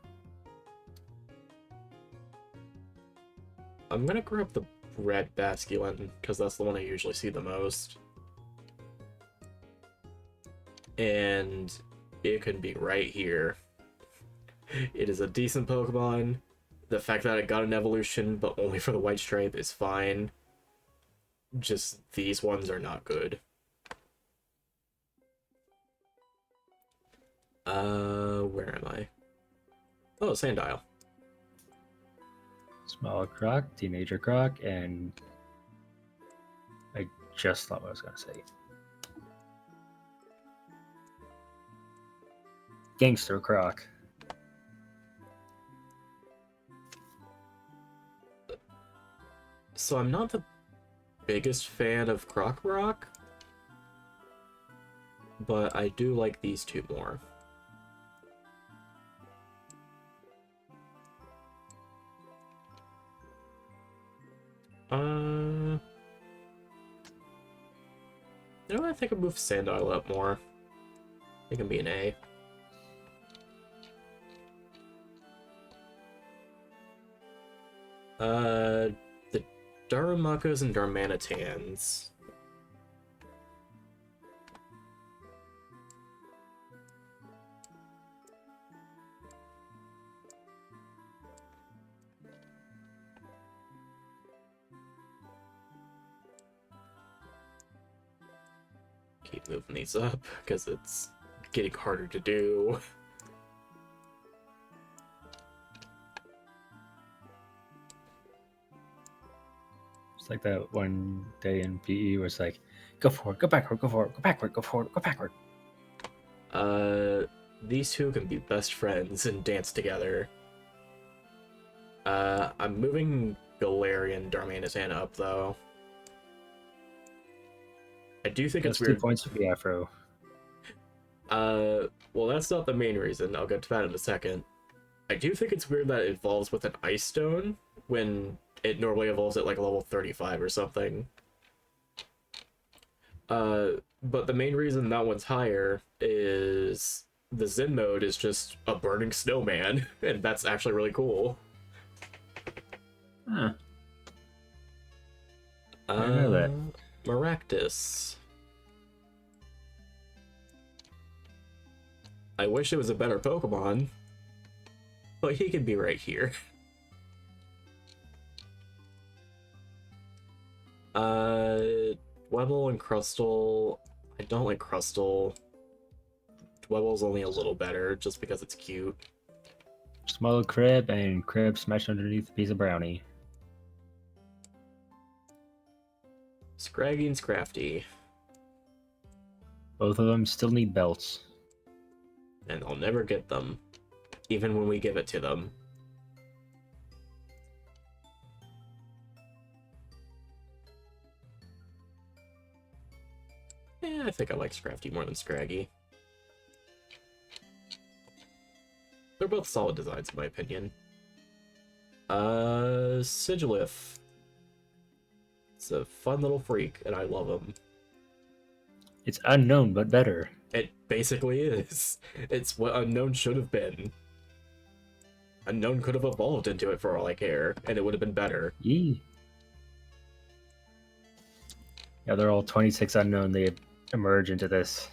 I'm gonna grab the red Basculin, because that's the one I usually see the most. And it can be right here. It is a decent Pokemon. The fact that it got an evolution, but only for the white stripe, is fine. Just these ones are not good. Where am I? Oh, Sandile. Small Croc, Teenager Croc, and I just thought what I was gonna say. Gangster Croc. So I'm not the biggest fan of Croc Rock, but I do like these two more. You know what? I think I'll move Sandile up more. It can be an A. The Darumacos and Darmanitans. Keep moving these up, because it's getting harder to do. It's like that one day in PE where it's like, go forward, go backward, go forward, go backward, go forward, go backward. These two can be best friends and dance together. I'm moving Galarian Darmanitan up, though. I do think That's it's weird. 2 points for the Afro. Well, that's not the main reason. I'll get to that in a second. I do think it's weird that it evolves with an Ice Stone when it normally evolves at like level 35 or something. But the main reason that one's higher is the Zen mode is just a burning snowman, and that's actually really cool. Huh. I didn't know that. Maractus. I wish it was a better Pokemon, but he can be right here. Dwebble and Crustle. I don't like Crustle. Dwebble's only a little better, just because it's cute. Small crib and crib smashed underneath a piece of brownie. Scraggy and Scrafty. Both of them still need belts. And I'll never get them, even when we give it to them. I think I like Scrafty more than Scraggy. They're both solid designs in my opinion. Sigilif. It's a fun little freak, and I love him. It's unknown, but better. It basically is. It's what Unknown should have been. Unknown could have evolved into it for all I care, and it would have been better. Yee. Yeah, they're all 26 unknown. They emerge into this.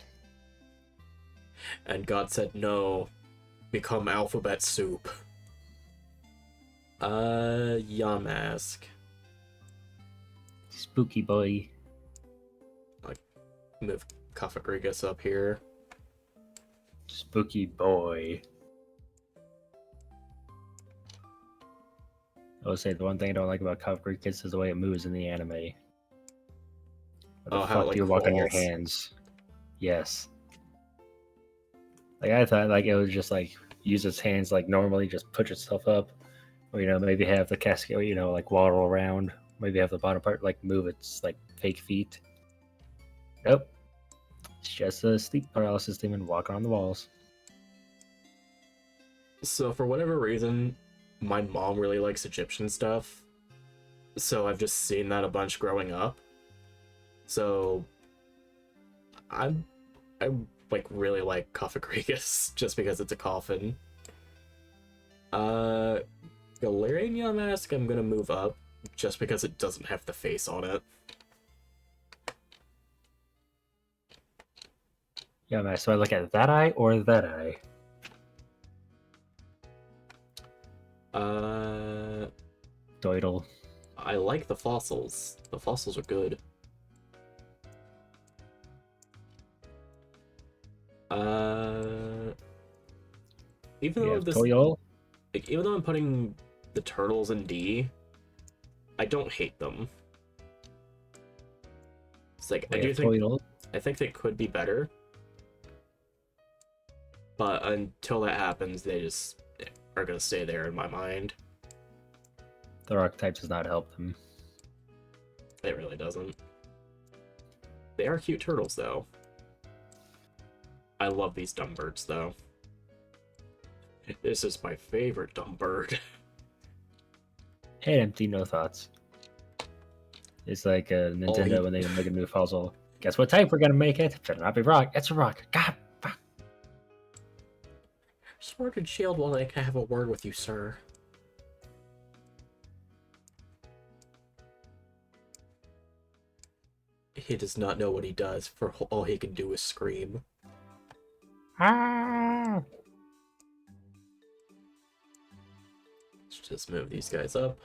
And God said no. Become alphabet soup. Yamask. Spooky boy. Move Kafagrigus up here. Spooky boy. I would say the one thing I don't like about Kafagrigus is the way it moves in the anime. What the how it, fuck like, do you walk on your crawls? hands? Yes. Like I thought, like it would just like use its hands like normally, just push itself up, or maybe have the cascade, like waddle around. Maybe have the bottom part like move its like fake feet. Nope. It's just a sleep paralysis demon walking on the walls. So for whatever reason, my mom really likes Egyptian stuff. So I've just seen that a bunch growing up. So I like really like Kafagrigus just because it's a coffin. Galarian Yamask I'm gonna move up just because it doesn't have the face on it. Yeah, man. So I look at that eye or that eye. Doidle. I like the fossils. The fossils are good. Even though this, Toyol. like, even though I'm putting the turtles in D, I don't hate them. It's like I think they could be better, but until that happens, they just are gonna stay there in my mind. The archetype does not help them. It really doesn't. They are cute turtles, though. I love these dumb birds, though. This is my favorite dumb bird. Hey, empty, no thoughts. It's like Nintendo when they make a new puzzle. Guess what type we're gonna make it? Better not be rock. It's a rock. God. Fuck. Sword and shield while I can have a word with you, sir. He does not know what he does, for all he can do is scream. Ah! Let's just move these guys up.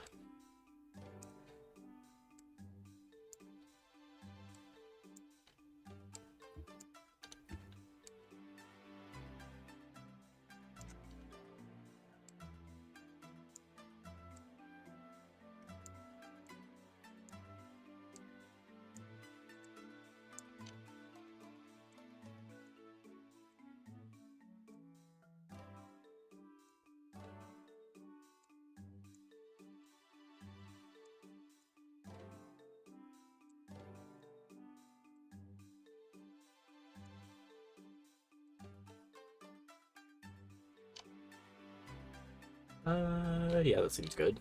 Yeah, that seems good.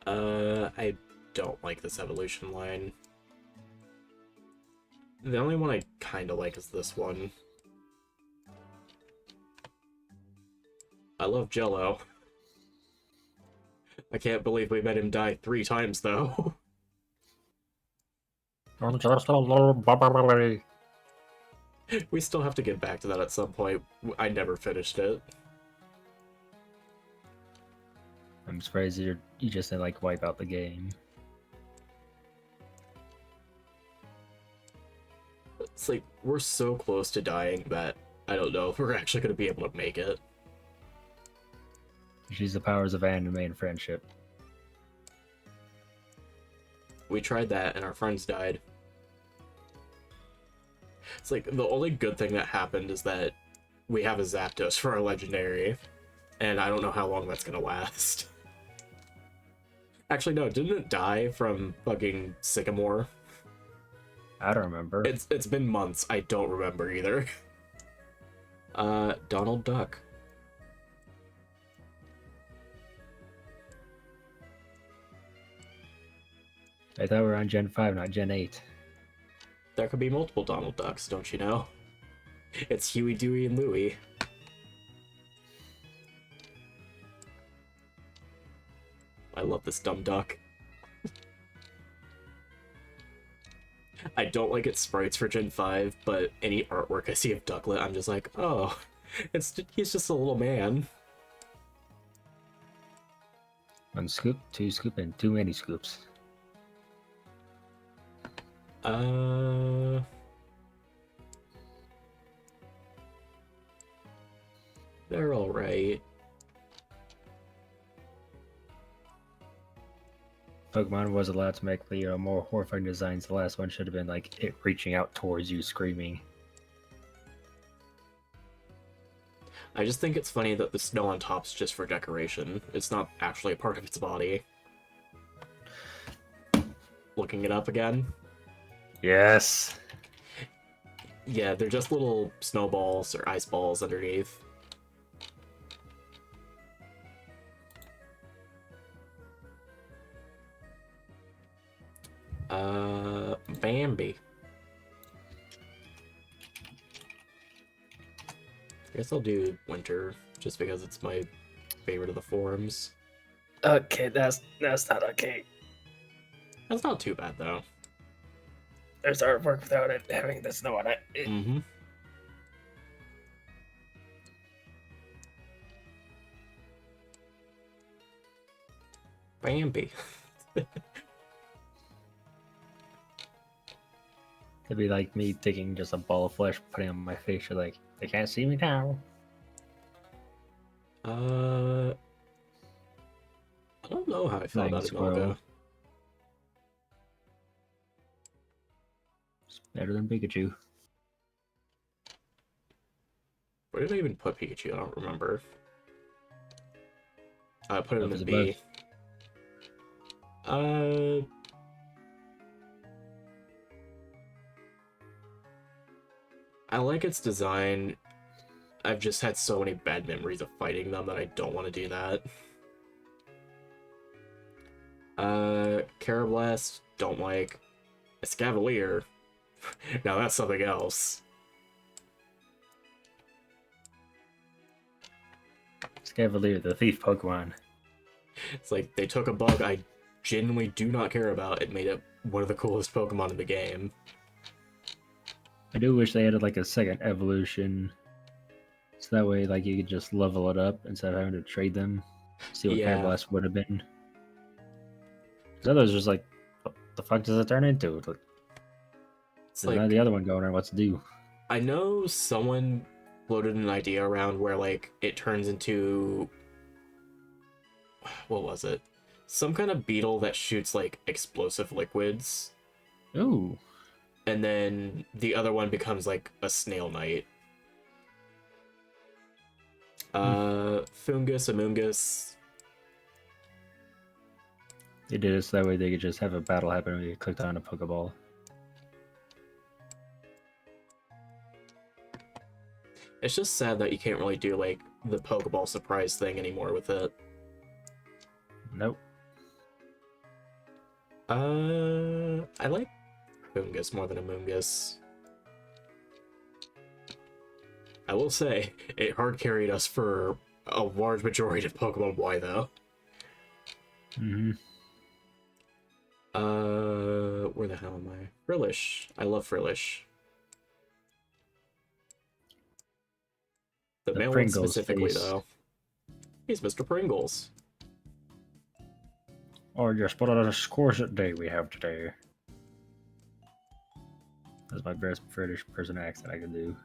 I don't like this evolution line. The only one I kind of like is this one. I love Jello. I can't believe we made him die 3 times, though. We still have to get back to that at some point. I never finished it. I'm surprised you just didn't like wipe out the game. It's like, we're so close to dying that I don't know if we're actually going to be able to make it. She's the powers of anime and friendship. We tried that and our friends died. It's like, the only good thing that happened is that we have a Zapdos for our legendary, and I don't know how long that's gonna last. Actually, no, didn't it die from fucking Sycamore? I don't remember. It's been months. I don't remember either. Donald Duck. I thought we were on Gen 5, not Gen 8. There could be multiple Donald Ducks, don't you know? It's Huey, Dewey, and Louie. I love this dumb duck. I don't like its sprites for Gen 5, but any artwork I see of Ducklet, I'm just like, oh, he's just a little man. 1 scoop, 2 scoop, and too many scoops. They're alright. Pokemon was allowed to make more horrifying designs. The last one should have been like it reaching out towards you, screaming. I just think it's funny that the snow on top's just for decoration. It's not actually a part of its body. Looking it up again. Yes. Yeah, they're just little snowballs or ice balls underneath. Bambi. I guess I'll do winter, just because it's my favorite of the forms. Okay, that's not okay. That's not too bad, though. There's artwork without it having the snow on it. Mm-hmm. Bambi. It'd be like me taking just a ball of flesh, putting it on my face. You're like, they can't see me now. I don't know how I feel Flying about squirrel. Emolga. It's better than Pikachu. Where did I even put Pikachu? I don't remember. I put it Up in is B. I like its design. I've just had so many bad memories of fighting them that I don't want to do that. Carablast, don't like. Escavalier, now that's something else. Scavalier, the thief Pokemon. It's like they took a bug I genuinely do not care about and made it one of the coolest Pokemon in the game. I do wish they added like a second evolution, so that way like you could just level it up instead of having to trade them. See what Yeah. Carablast would have been. Because others just like, what the fuck does it turn into? Like, It's there's like, not the other one going on what to do. I know someone floated an idea around where like it turns into, what was it? Some kind of beetle that shoots like explosive liquids, Ooh. and then the other one becomes like a snail knight. Fungus, Amoongus. They did it so that way they could just have a battle happen when you clicked on a Pokeball. It's just sad that you can't really do like the Pokeball surprise thing anymore with it. Nope. I like Moongus more than a Moongus. I will say, it hard carried us for a large majority of Pokemon Y, though. Mm-hmm. Where the hell am I? Frillish. I love Frillish. The male one Pringles specifically, face. though. He's Mr. Pringles. Oh, yes, what are the scores that day we have today? That's my best British person accent I can do.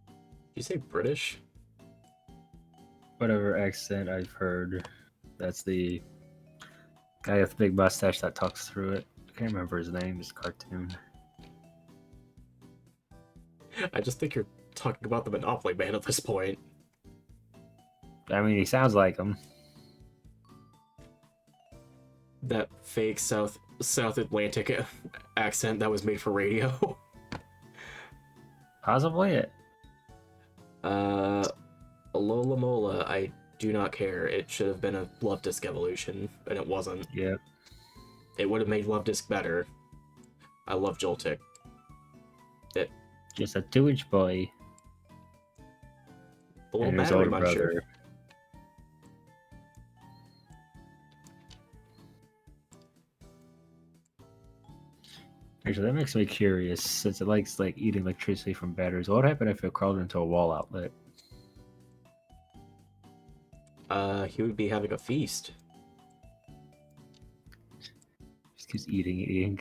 Did you say British? Whatever accent I've heard, that's the guy with the big mustache that talks through it. I can't remember his name, it's a cartoon. I just think you're talking about the Monopoly Man at this point. I mean, he sounds like him. That fake South Atlantic accent that was made for radio. Possibly it. Alola Mola, I do not care. It should have been a Love Disc evolution, and it wasn't. Yeah. It would have made Love Disc better. I love Joltik. Just a 2-inch boy. The little And his battery older muncher. brother. Actually, that makes me curious, since it likes like eating electricity from batteries. What would happen if it crawled into a wall outlet? He would be having a feast. Just keeps eating.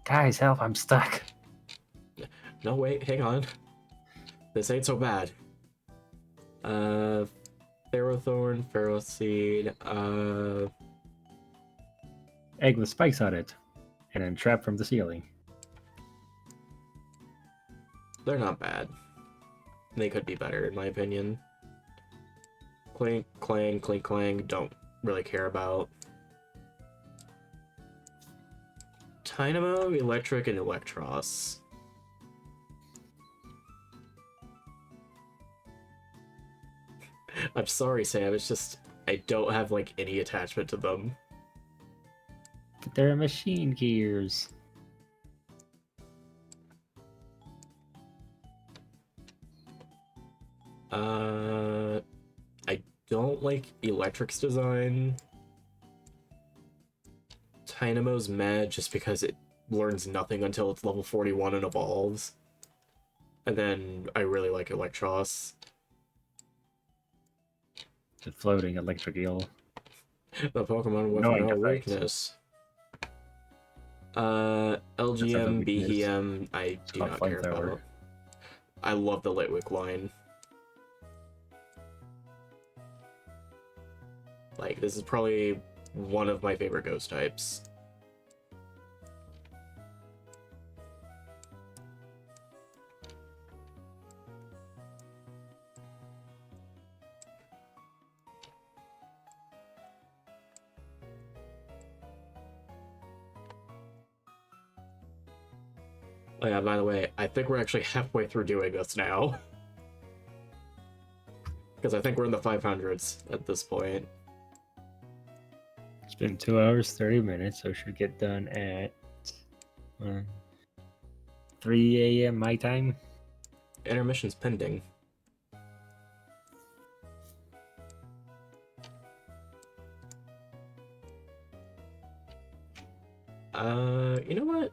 Guys, help! I'm stuck. No, wait, hang on. This ain't so bad. Ferrothorn, Ferroseed, Egg with spikes on it, and then trapped from the ceiling. they're not bad. They could be better, in my opinion. Clink, clang, clink, clang, don't really care about. Dynamo, Electric, and Electros. I'm sorry, Sam, it's just, I don't have, like, any attachment to them. But they're machine gears. I don't like Electric's design. Dynamo's mad just because it learns nothing until it's level 41 and evolves. And then I really like Electros. The floating electric eel. The Pokemon with Knowing no to fight. weakness. That's not the LGM, weakness. BGM, I do called not care Flamethrower. about. I love the Litwick line. Like, this is probably one of my favorite ghost types. Oh yeah, by the way, I think we're actually halfway through doing this now. Because I think we're in the 500s at this point. It's been 2 hours, 30 minutes, so it should get done at 3 a.m. my time. Intermission's pending. You know what?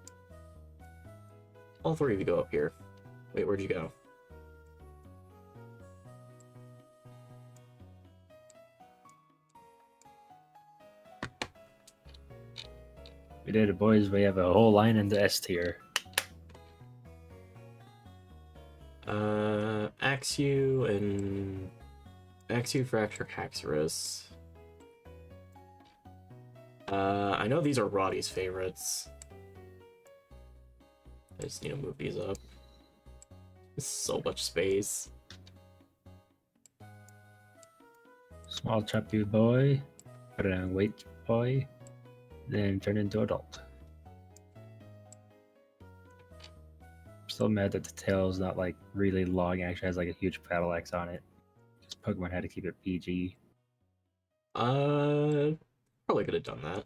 All three of you go up here. Wait, where'd you go? We did it, boys. We have a whole line in the S tier. Axew and Axew, Fracture, Haxorus. I know these are Roddy's favorites. I just need to move these up. There's so much space. Small chubby boy, put it on weight boy, then turn into adult. I'm still mad that the tail is not like really long, actually has like a huge battle axe on it. Just Pokemon had to keep it PG. Uh, Probably could have done that.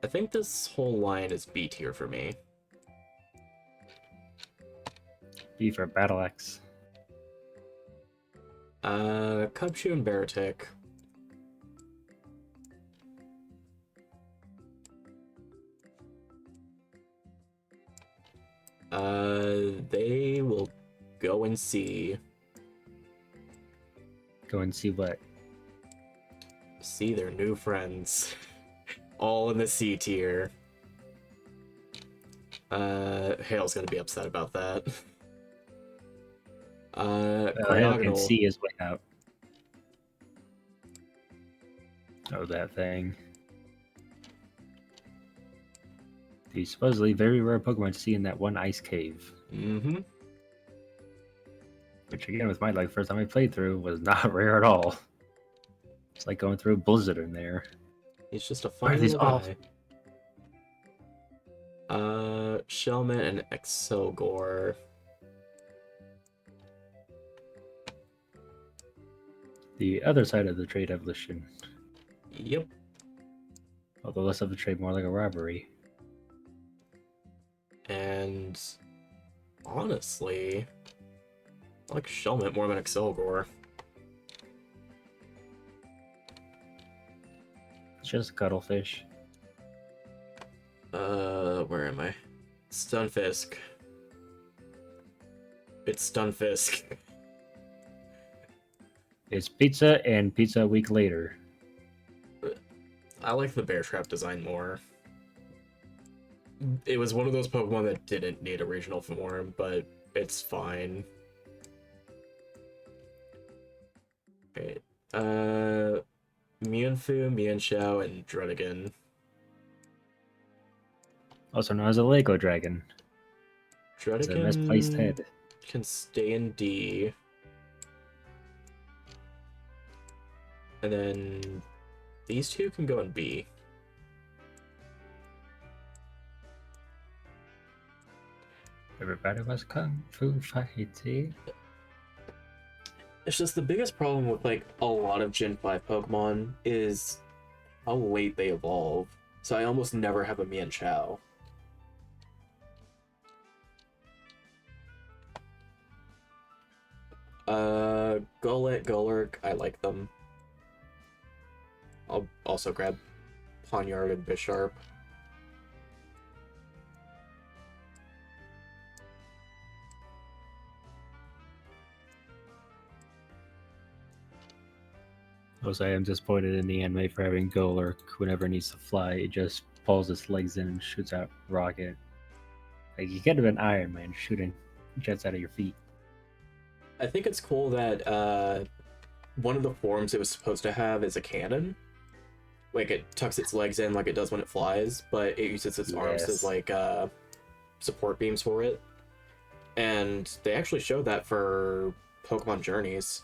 I think this whole line is B tier for me. B for Battle Axe. Cubshoe and Baratic. They will go and see. Go and see what? See their new friends. All in the C tier. Hale's gonna be upset about that. Hale can Cryogonal. see his way out. Oh, that thing. The supposedly very rare Pokemon to see in that one ice cave. Mm-hmm. Which again, with my like first time I played through, was not rare at all. It's like going through a blizzard in there. He's just a Why are fun these little all- guy. Shelmet and Excelgor. The other side of the trade evolution. Yep. Although less of a trade, more like a robbery. And honestly, I like Shelmet more than Excelgor. It's just a cuttlefish. Where am I? Stunfisk. It's Stunfisk. It's pizza and pizza a week later. I like the bear trap design more. It was one of those Pokemon that didn't need a regional form, but it's fine. Okay. Mienfoo, Mienshao, and Druddigan. Also known as a Lego Dragon. It's a misplaced Druddigan head. can stay in D. And then these two can go in B. Everybody was kung fu fighting. It's just the biggest problem with like a lot of Gen 5 Pokemon is how late they evolve. So I almost never have a Mienshao. Golett, Golurk, I like them. I'll also grab Ponyard and Bisharp. Also, I am disappointed in the anime for having Golurk whenever it needs to fly. It just pulls its legs in and shoots out rocket. Like, you could have been Iron Man shooting jets out of your feet. I think it's cool that one of the forms it was supposed to have is a cannon. Like it tucks its legs in like it does when it flies, but it uses its arms as like support beams for it. And they actually showed that for Pokemon Journeys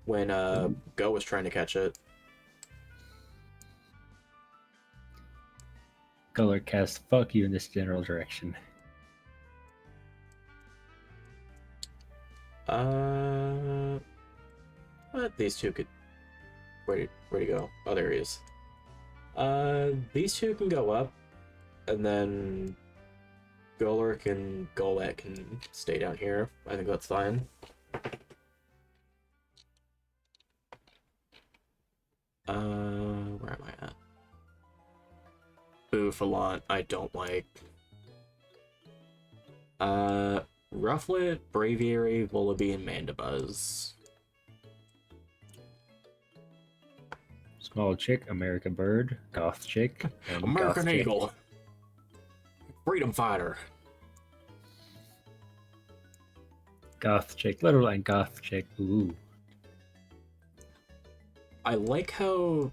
when Go was trying to catch it. Golurk cast fuck you in this general direction. But these two could. Where'd he go? Oh, there he is. These two can go up, and then Golurk and Golett can stay down here. I think that's fine. Where am I at? Bouffalant, I don't like. Rufflet, Braviary, Volibee, and Mandibuzz. Small chick, American bird, goth chick, and American goth chick. Eagle. Freedom Fighter. Goth chick, literal and goth chick. Ooh. I like how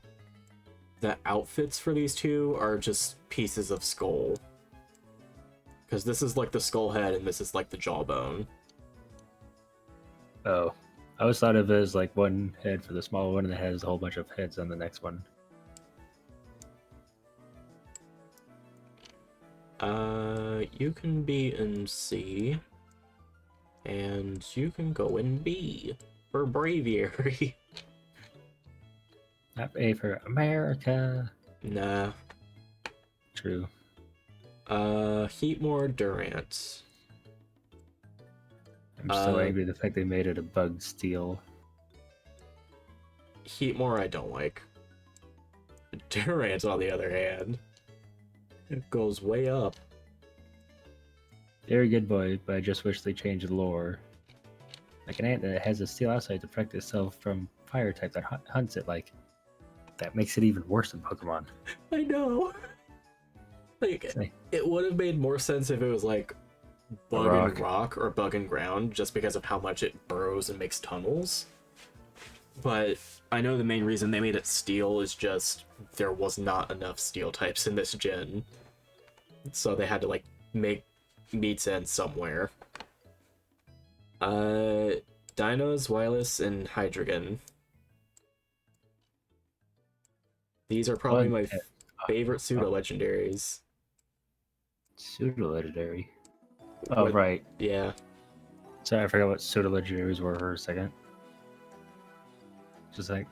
the outfits for these two are just pieces of skull. Because this is like the skull head and this is like the jawbone. Oh. I always thought of it as like one head for the small one and it has a whole bunch of heads on the next one. You can be in C. And you can go in B for Braviary. Not A for America. Nah. True. Heatmore Durant. I'm so angry the fact they made it a bug steal. Heatmore I don't like. Durant, on the other hand, it goes way up. Very good boy, but I just wish they changed the lore. Like an ant that has a steel outside to protect itself from fire type that hunts it, like, that makes it even worse in Pokemon. I know. Like, it would have made more sense if it was like bug and rock or bug and ground, just because of how much it burrows and makes tunnels. But I know the main reason they made it steel is just there was not enough steel types in this gen. So they had to, like, make meets end somewhere. Dinos, Wireless, and Hydreigon. These are probably my favorite pseudo-legendaries. Pseudo-legendary? Oh, right. Yeah. Sorry, I forgot what pseudo-legendaries were for a second. Just like,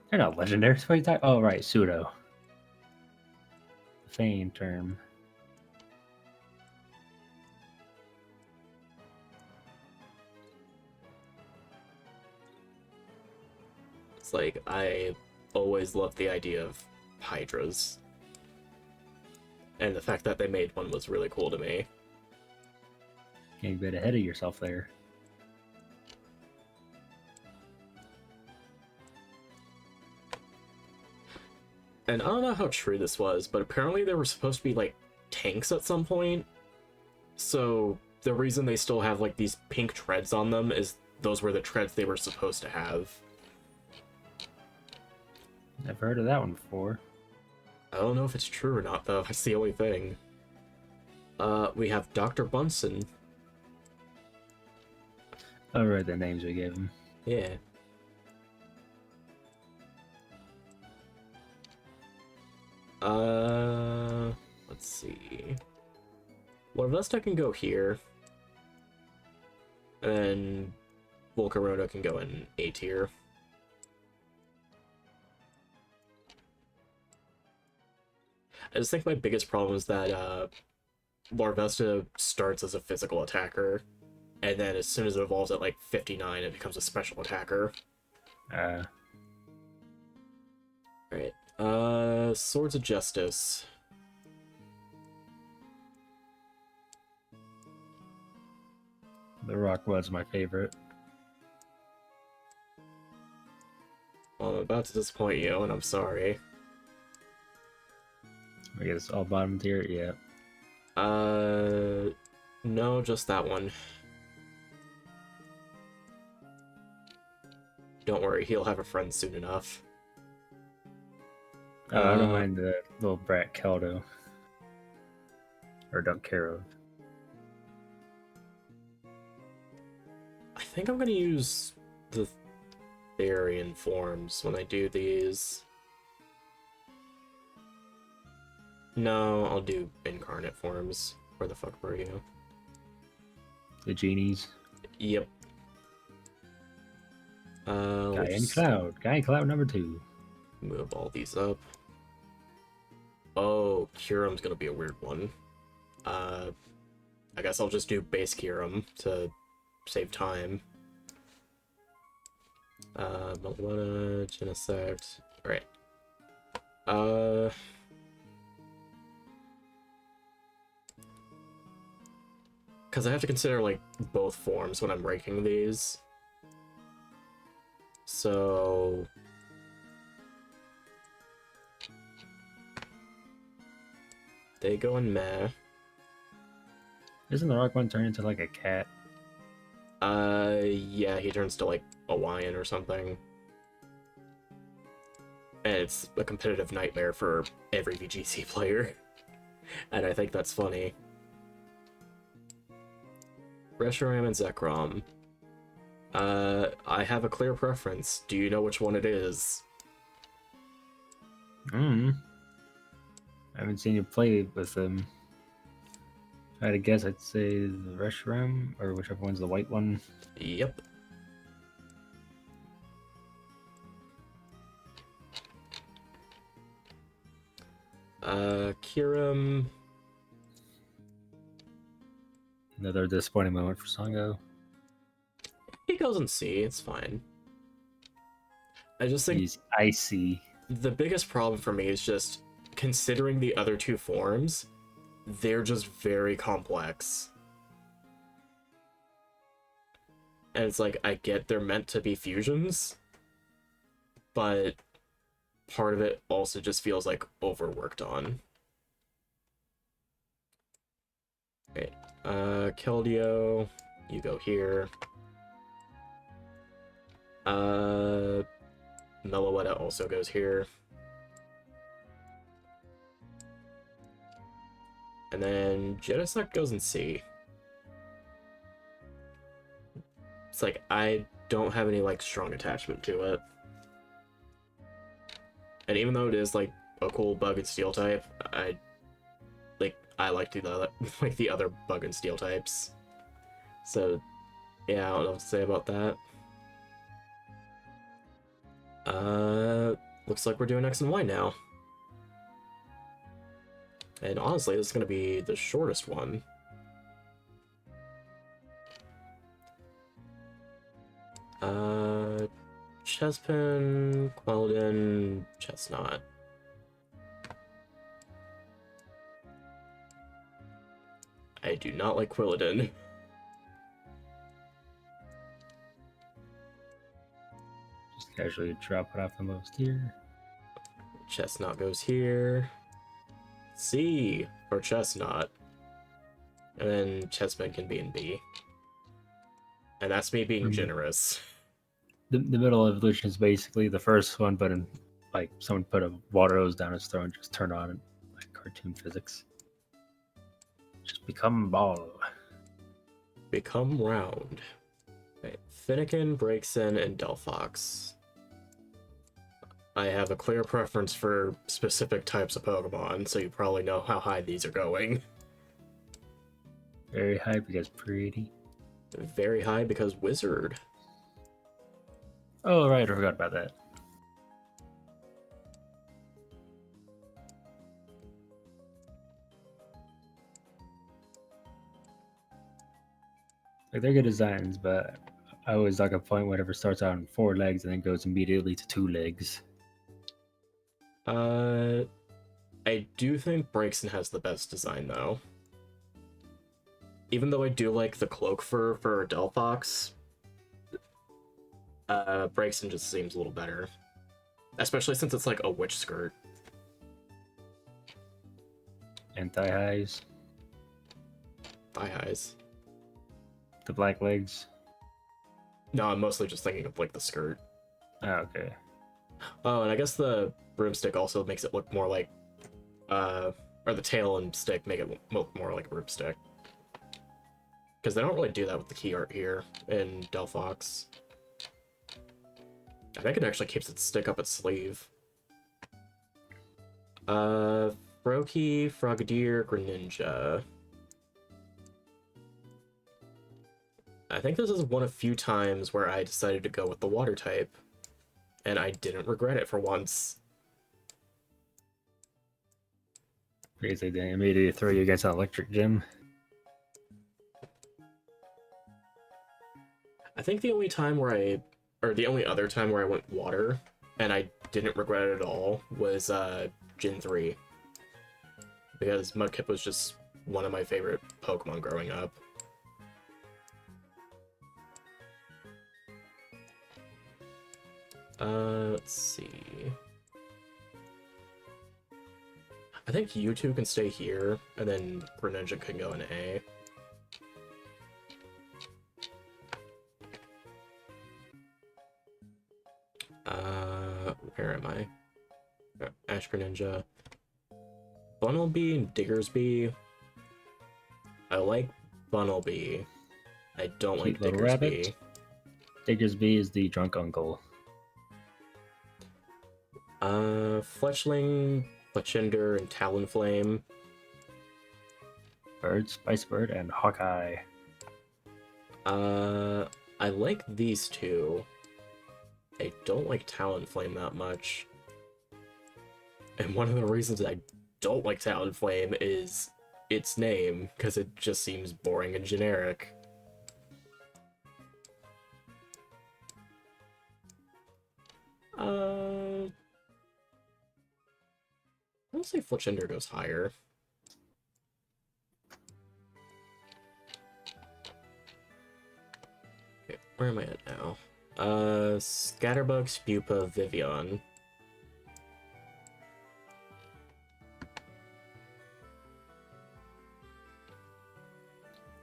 they're not legendaries. What are you talking? Oh, right, pseudo. Feign term. It's like, I always loved the idea of Hydras. And the fact that they made one was really cool to me. Can't get ahead of yourself there. And I don't know how true this was, but apparently they were supposed to be, like, tanks at some point. So the reason they still have, like, these pink treads on them is those were the treads they were supposed to have. Never heard of that one before. I don't know if it's true or not, though. That's the only thing. We have Dr. Bunsen. Oh, right, the names we gave him. Yeah. Let's see. Larvesta can go here. And then Volcarona can go in A tier. I just think my biggest problem is that Larvesta starts as a physical attacker, and then as soon as it evolves at like 59, it becomes a special attacker. Alright. Swords of Justice. The Rock was my favorite. Well, I'm about to disappoint you, and I'm sorry. I guess all bottom tier, yeah. No, just that one. Don't worry, he'll have a friend soon enough. Oh, I don't mind the little brat Kaldo. Or Dunkero. I think I'm gonna use the Therian forms when I do these. No, I'll do incarnate forms. Where the fuck were you? The genies. Yep. Guy in Cloud. Guy in Cloud number 2. Move all these up. Oh, Kyurem's gonna be a weird one. I guess I'll just do base Kyurem to save time. Melona, Genesect. Alright. Because I have to consider, like, both forms when I'm ranking these. So... they go in meh. Isn't the Rock one turned into like a cat? Yeah, he turns to, like, a lion or something. And it's a competitive nightmare for every VGC player. And I think that's funny. Reshiram and Zekrom. I have a clear preference. Do you know which one it is? I haven't seen you play with them. I had to guess, I'd say the Reshiram, or whichever one's the white one. Yep. Kirim. Another disappointing moment for Sango. He goes in C, it's fine. I just think He's icy. the biggest problem for me is just considering the other two forms, they're just very complex. And it's like, I get they're meant to be fusions, but part of it also just feels like overworked on. Okay, Keldeo, you go here. Meloetta also goes here. And then Genesect goes in C. It's like, I don't have any, like, strong attachment to it. And even though it is, like, a cool bug and steel type, I like the other bug and steel types. So, yeah, I don't know what to say about that. Looks like we're doing X and Y now. And honestly, this is gonna be the shortest one. Chespin, Queldin, Chestnut. I do not like Quilladin. Just casually drop it off the most here. Chestnut goes here. C for Chestnut. And then Chespin can be in B. And that's me being generous. The middle evolution is basically the first one, but in, like, someone put a water hose down his throat and just turned on like cartoon physics. Just become ball. Become round. Okay. Finnegan, Braixen, and Delphox. I have a clear preference for specific types of Pokemon, so you probably know how high these are going. Very high because pretty. Very high because Wizard. Oh, right, I forgot about that. Like, they're good designs, but I always like a point whenever it starts out on 4 legs and then goes immediately to 2 legs. I do think Braixen has the best design, though. Even though I do like the cloak fur for Delphox, Braixen just seems a little better. Especially since it's like a witch skirt. Anti-highs. Thigh-highs. The black legs. No, I'm mostly just thinking of like the skirt. Oh, okay. Oh, and I guess the broomstick also makes it look more like, or the tail and stick make it look more like a broomstick. Because they don't really do that with the key art here in Delphox. I think it actually keeps its stick up its sleeve. Froakie, Frogadier, Greninja. I think this is one of few times where I decided to go with the water type, and I didn't regret it for once. Crazy, they immediately throw you against an electric gym. I think the only time where the only other time where I went water, and I didn't regret it at all, was Gen 3. Because Mudkip was just one of my favorite Pokemon growing up. Let's see. I think you two can stay here, and then Greninja can go in A. Where am I? Ash Greninja. Bunnelby and Diggersby. I like Bunnelby. I don't like Cute little Diggersby. rabbit. Diggersby is the drunk uncle. Fletchling, Fletchinder, and Talonflame Bird, Spice Bird, and Hawkeye. I like these two. I don't like Talonflame that much. And one of the reasons I don't like Talonflame is its name, because it just seems boring and generic. I'll say Fletchender goes higher. Okay, where am I at now? Scatterbug, Spupa, Vivian.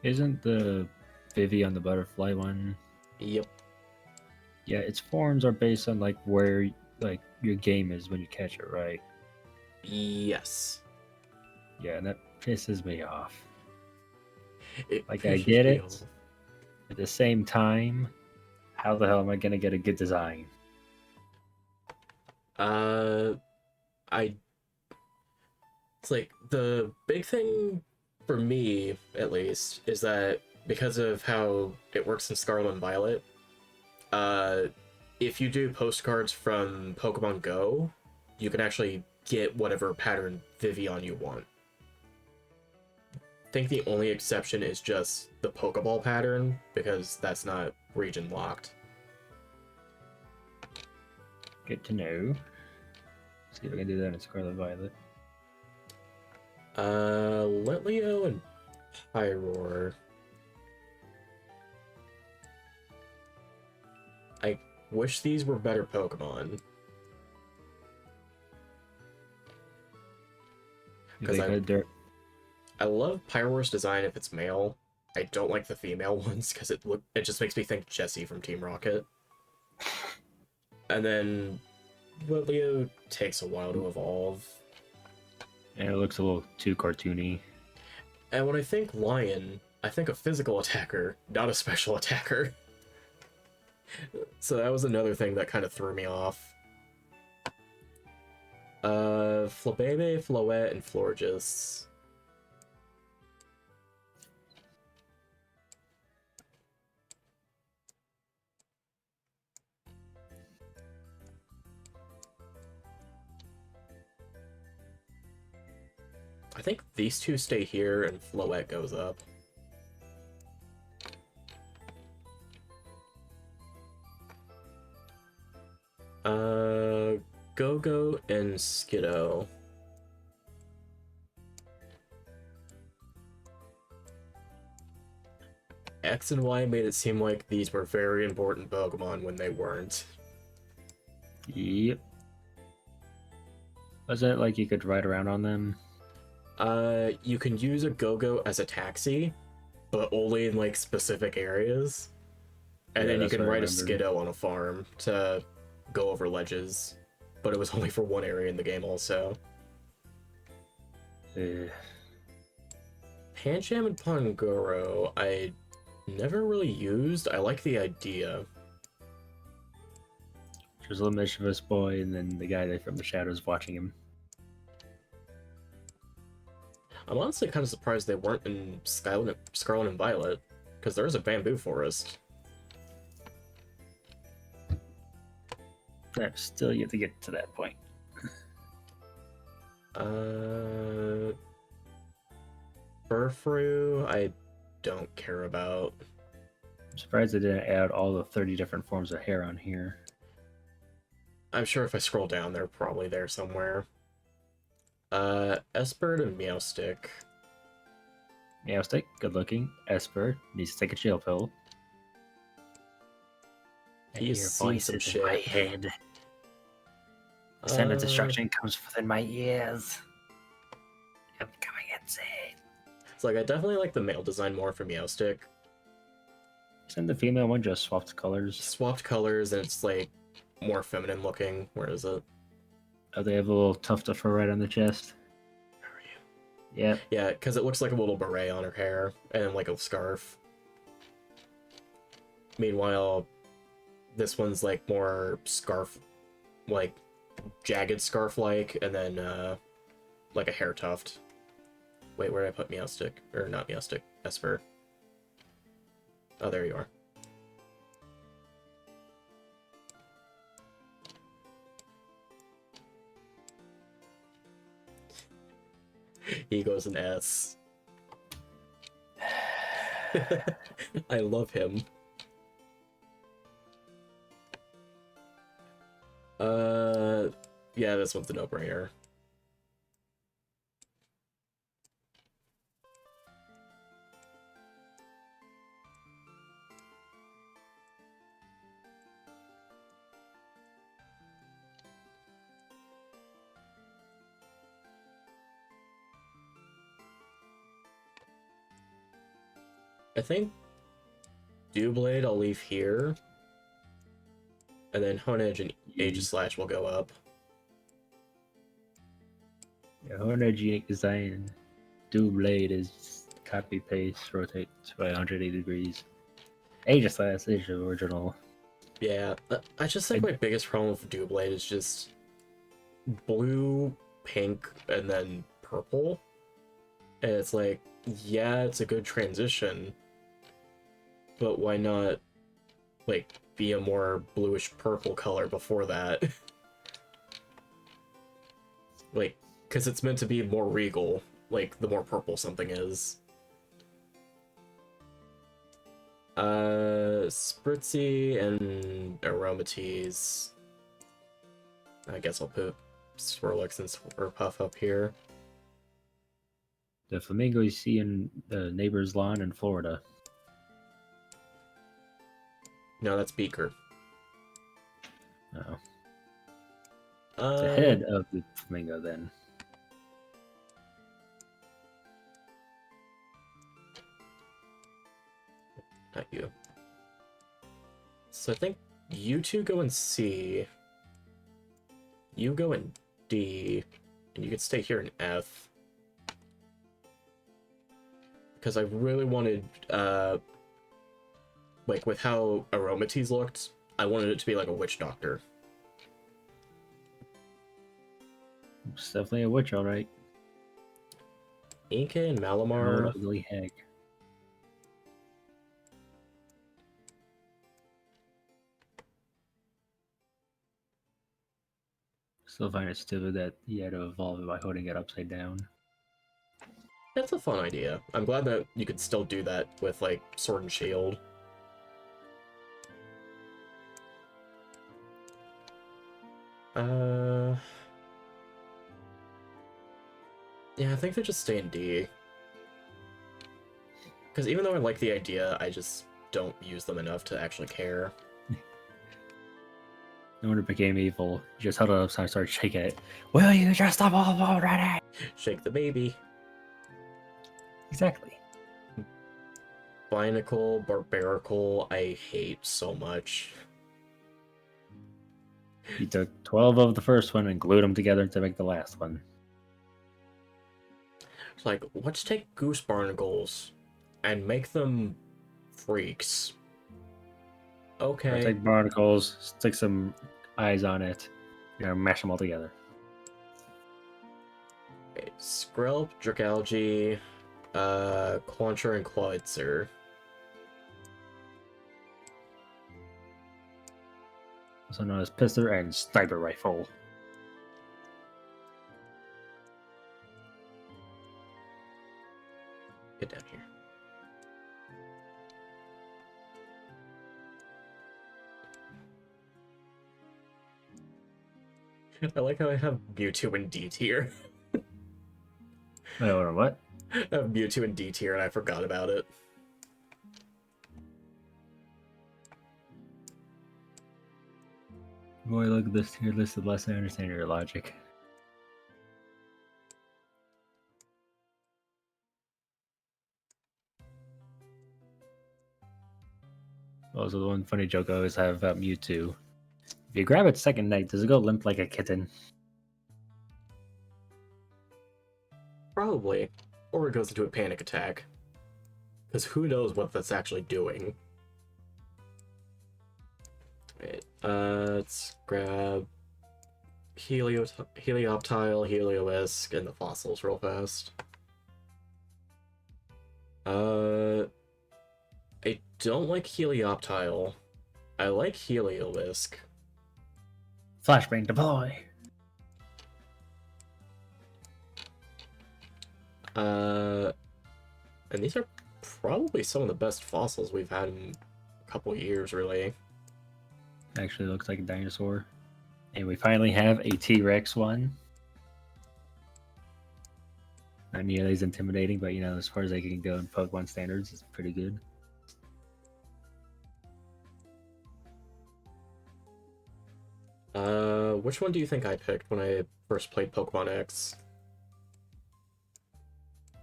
Isn't the Vivian the butterfly one? Yep. Yeah, its forms are based on like where like your game is when you catch it, right? Yes. Yeah, and that pisses me off. It Like, I pisses get me it. off. At the same time, how the hell am I gonna get a good design? I it's like the big thing for me, at least, is that because of how it works in Scarlet and Violet, if you do postcards from Pokemon Go, you can actually get whatever pattern Vivian you want. I think the only exception is just the Pokeball pattern, because that's not region locked. Good to know. See if I can do that in Scarlet Violet. Litleo and Pyroar. I wish these were better Pokemon. Because I love Pyroar's design if it's male. I don't like the female ones because it just makes me think Jessie from Team Rocket. And then Litleo takes a while to evolve. And it looks a little too cartoony. And when I think Lion, I think a physical attacker, not a special attacker. So that was another thing that kind of threw me off. Flabebe, Floette, and Florges. I think these two stay here and Floette goes up. Go-Go and Skiddo. X and Y made it seem like these were very important Pokemon when they weren't. Yep. Wasn't it like you could ride around on them? You can use a Go-Go as a taxi, but only in like specific areas. And Yeah, then you that's can what I ride a remember. Skiddo on a farm to go over ledges. But it was only for one area in the game also. Pancham and Pangoro, I never really used. I like the idea. There's a little mischievous boy, and then the guy there from the shadows watching him. I'm honestly kind of surprised they weren't in Scarlet and Violet, because there is a bamboo forest. I've still yet to get to that point. Furfrou, I don't care about. I'm surprised they didn't add all the 30 different forms of hair on here. I'm sure if I scroll down, they're probably there somewhere. Espurd and Meowstick. Meowstick, good looking. Esper needs to take a chill pill. He has seen some shit. my head. The sound of destruction comes within my ears. I'm going insane. It's like, I definitely like the male design more for Meowstick. Isn't the female one just swapped colors? Swapped colors, and it's like more feminine looking. Where is it? Oh, they have a little tuft of fur right on the chest. Where are you? Yeah. Yeah, because it looks like a little beret on her hair, and like a scarf. Meanwhile, this one's like more scarf, like jagged scarf-like, and then like a hair tuft Wait, where did I put Meowstic? Or not Meowstic, Esper. Oh, there you are. He goes an S. I love him. Yeah, this one's a no-brainer. I think Doublade I'll leave here. And then Honedge and Aegislash will go up. Yeah, Hornage unique design. Doublade is copy paste, rotate by 180 degrees. Aegislash is the original. Yeah, I just think my biggest problem with Doublade is just blue, pink, and then purple. And it's like, yeah, it's a good transition, but why not, like, be a more bluish purple color before that? Like, because it's meant to be more regal, like, the more purple something is. Spritzy and Aromatise. I guess I'll put Swirlix and Swirlpuff up here. The flamingo you see in the neighbor's lawn in Florida. No, that's Beaker. Oh. It's ahead of the flamingo then. Not you. So I think you two go in C. You go in D. And you can stay here in F. Because I really wanted, like, with how Aromatise looked, I wanted it to be like a witch doctor. It's definitely a witch, alright. Inkay and Or Malamar. ugly hag. Still find it stupid that you had to evolve it by holding it upside down. That's a fun idea. I'm glad that you could still do that with, like, Sword and Shield. Yeah, I think they just stay in D. Because even though I like the idea, I just don't use them enough to actually care. No one became evil. You just held it upside and started shaking it. Will you just evolve already? Shake the baby. Exactly. Binacle, Barbarical, I hate so much. You took 12 of the first one and glued them together to make the last one. It's like, let's take Goose Barnacles and make them freaks. Okay. Or take barnacles, stick some eyes on it, mash them all together. Okay, Skrelp, Dragalge, Clauncher, and Clawitzer. Also known as pistol and sniper rifle. Get down here. I like how I have Mewtwo in D tier. Wait, hold on, what? I have Mewtwo in D tier and I forgot about it. Boy, look at this tier list, the less I understand your logic. Also, the one funny joke I always have about Mewtwo. If you grab its second neck, does it go limp like a kitten? Probably. Or it goes into a panic attack. Because who knows what that's actually doing. Wait, let's grab Helioptile, Helioisk, and the fossils real fast. Uh, I don't like Helioptile. I like Heliolisk. Flashbang deploy. And these are probably some of the best fossils we've had in a couple years, really. Actually looks like a dinosaur. And we finally have a T-Rex one. Not nearly as intimidating, but you know, as far as they can go in Pokemon standards, it's pretty good. Which one do you think I picked when I first played Pokemon X?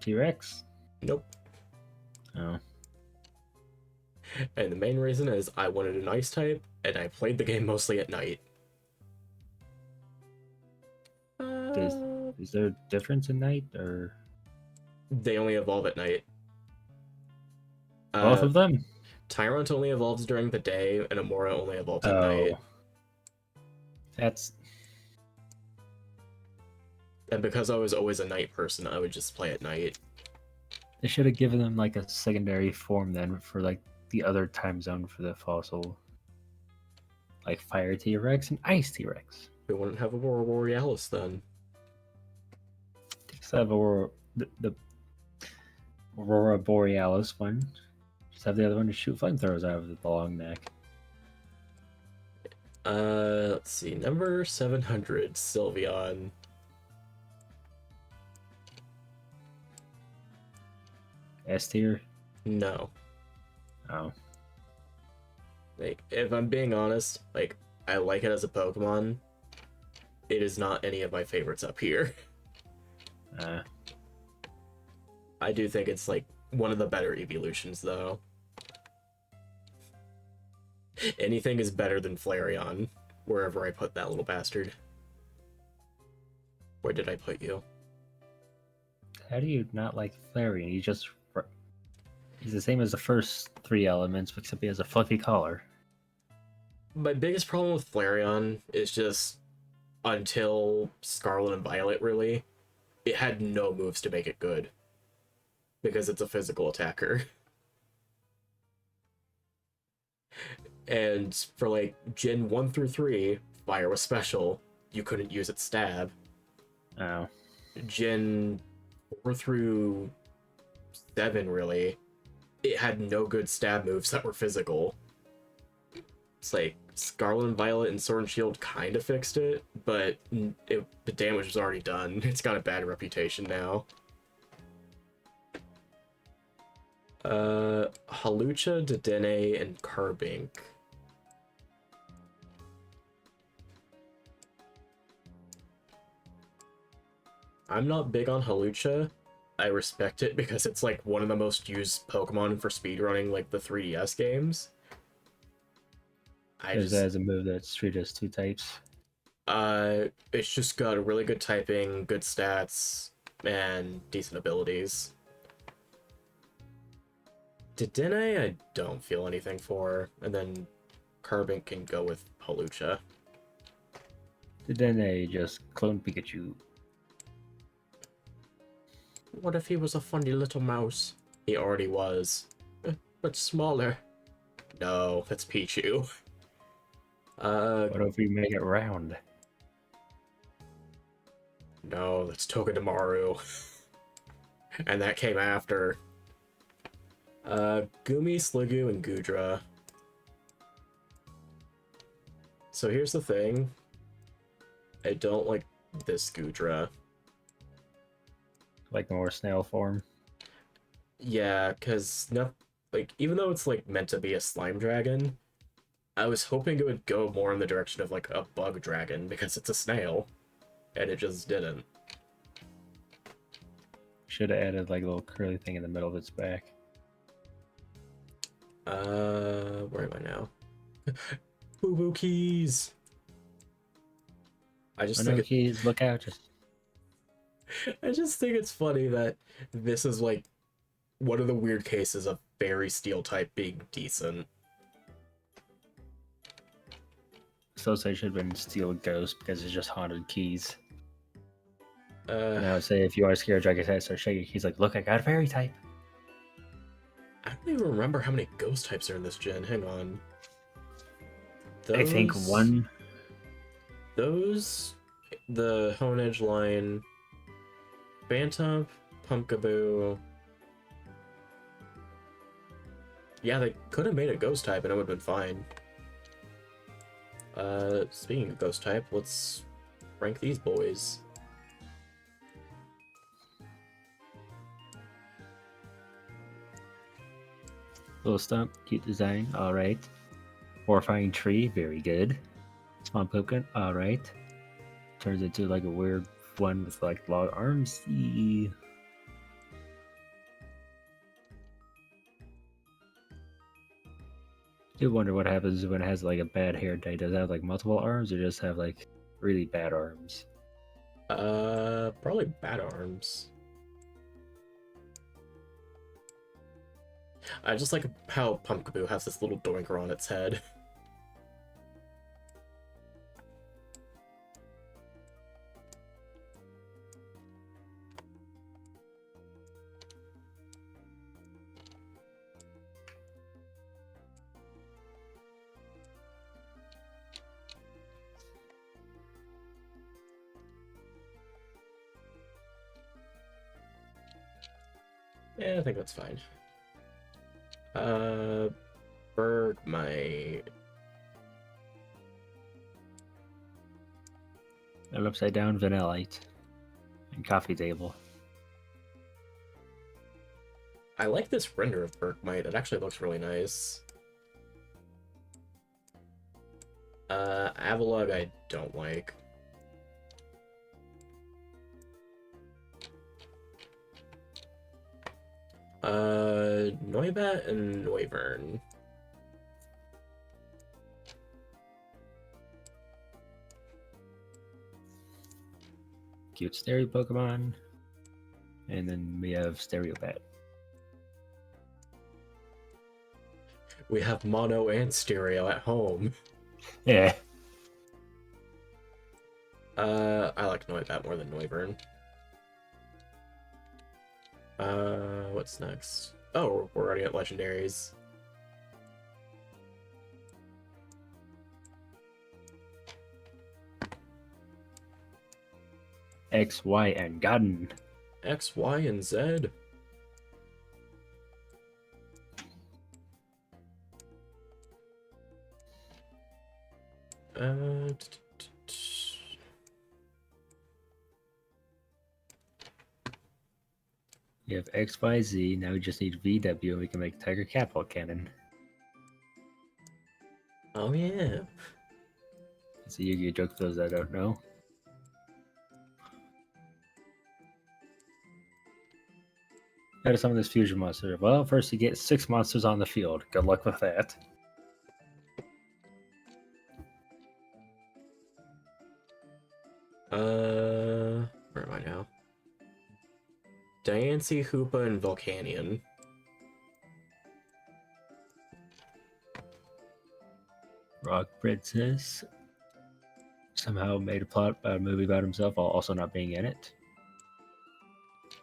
T-Rex? Nope. Oh. And the main reason is I wanted an ice type, and I played the game mostly at night. Is there a difference in night, or They only evolve at night. both of them? Tyrant only evolves during the day, and Amora only evolves at night. That's And because I was always a night person, I would just play at night. they should have given them like a secondary form then for like the other time zone for the fossil, like Fire T-Rex and Ice T-Rex. We wouldn't have Aurora Borealis then. Just have the Aurora Borealis one. Just have the other one to shoot flamethrowers out of the long neck. Let's see. Number 700, Sylveon. S tier? No. Oh. Like, if I'm being honest, like, I like it as a Pokemon. It is not any of my favorites up here. I do think it's, like, one of the better evolutions, though. Anything is better than Flareon, wherever I put that little bastard. Where did I put you? How do you not like Flareon? He's the same as the first three elements, except he has a fluffy collar. My biggest problem with Flareon is just until Scarlet and Violet, really, it had no moves to make it good. Because it's a physical attacker. And for like Gen 1 through 3, Fire was special. You couldn't use its stab. Oh. Gen 4 through 7, really, it had no good stab moves that were physical. It's like Scarlet and Violet and Sword and Shield kind of fixed it, but the damage was already done. It's got a bad reputation now. Halucha, Dedenne, and Carbink. I'm not big on Halucha. I respect it because it's like one of the most used Pokemon for speedrunning like the 3DS games. There's as a move that's treated as two types. It's just got a really good typing, good stats, and decent abilities. Dedenne, I don't feel anything for, and then Carbink can go with Halucha. Dedenne just clone Pikachu. What if he was a funny little mouse? He already was. But smaller. No, that's Pichu. What if we make it round? No, that's Togedemaru. And that came after. Gumi, Sliggoo, and Gudra. So here's the thing. I don't like this Gudra. Like the more snail form? Yeah, because like, even though it's like meant to be a slime dragon, I was hoping it would go more in the direction of like a bug dragon because it's a snail, and it just didn't. Should have added like a little curly thing in the middle of its back. Where am I now? Boo Boo Keys! I just think keys, look out. I just think it's funny that this is like one of the weird cases of fairy steel type being decent. So it should have been Steel Ghost because it's just haunted keys. And I Uh, would say if you are scared, Dragon Type starts shaking. He's like, look, I got a fairy type. I don't even remember how many ghost types are in this gen. Hang on. I think one. Those, the Hone Edge line, Phantom, Pumpkaboo. Yeah, they could have made a ghost type and it would have been fine. Speaking of ghost type, let's rank these boys. Little stump, cute design, alright. Horrifying tree, very good. Spawn pumpkin, alright. Turns into like a weird one with like long arms. You do wonder what happens when it has like a bad hair dye. Does it have like multiple arms or just have like really bad arms? Probably bad arms. I just like how Pumpkaboo has this little doinker on its head. Yeah, I think that's fine. Bergmite. An upside down vanillite. And coffee table. I like this render of Bergmite. It actually looks really nice. Avalugg I don't like. Noibat and Noivern. Cute stereo Pokemon. And then we have Stereobat. We have mono and stereo at home. Yeah. I like Noibat more than Noivern. What's next? Oh, we're already at legendaries. X, Y, and Garden. X, Y, and Z. Uh, We have X, Y, Z. Now we just need VW and we can make Tiger Capital Cannon. Oh yeah. It's a Yu-Gi-Oh joke for those that don't know. How to summon this fusion monster? Well, first you get 6 monsters on the field. Good luck with that. Where am I now? Diancie, Hoopa, and Volcanion. Rock Princess somehow made a plot about a movie about himself while also not being in it.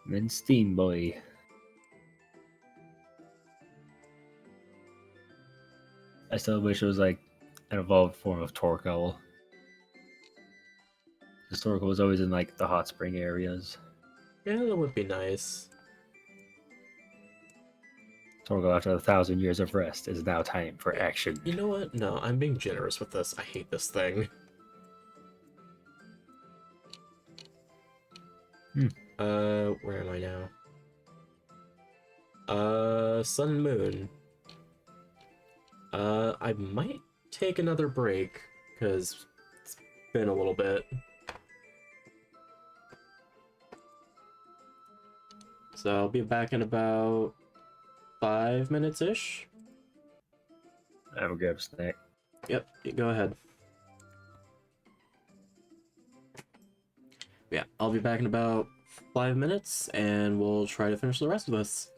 And then Steam Boy. I still wish it was like an evolved form of Torkoal. Because Torkoal was always in like the hot spring areas. Yeah, that would be nice. Torkoal, after 1,000 years of rest, is now time for action. You know what? No, I'm being generous with this. I hate this thing. Where am I now? Sun and Moon. I might take another break, because it's been a little bit. So I'll be back in about 5 minutes-ish. I will grab a snack. Yep, go ahead. Yeah, I'll be back in about 5 minutes, and we'll try to finish the rest of this.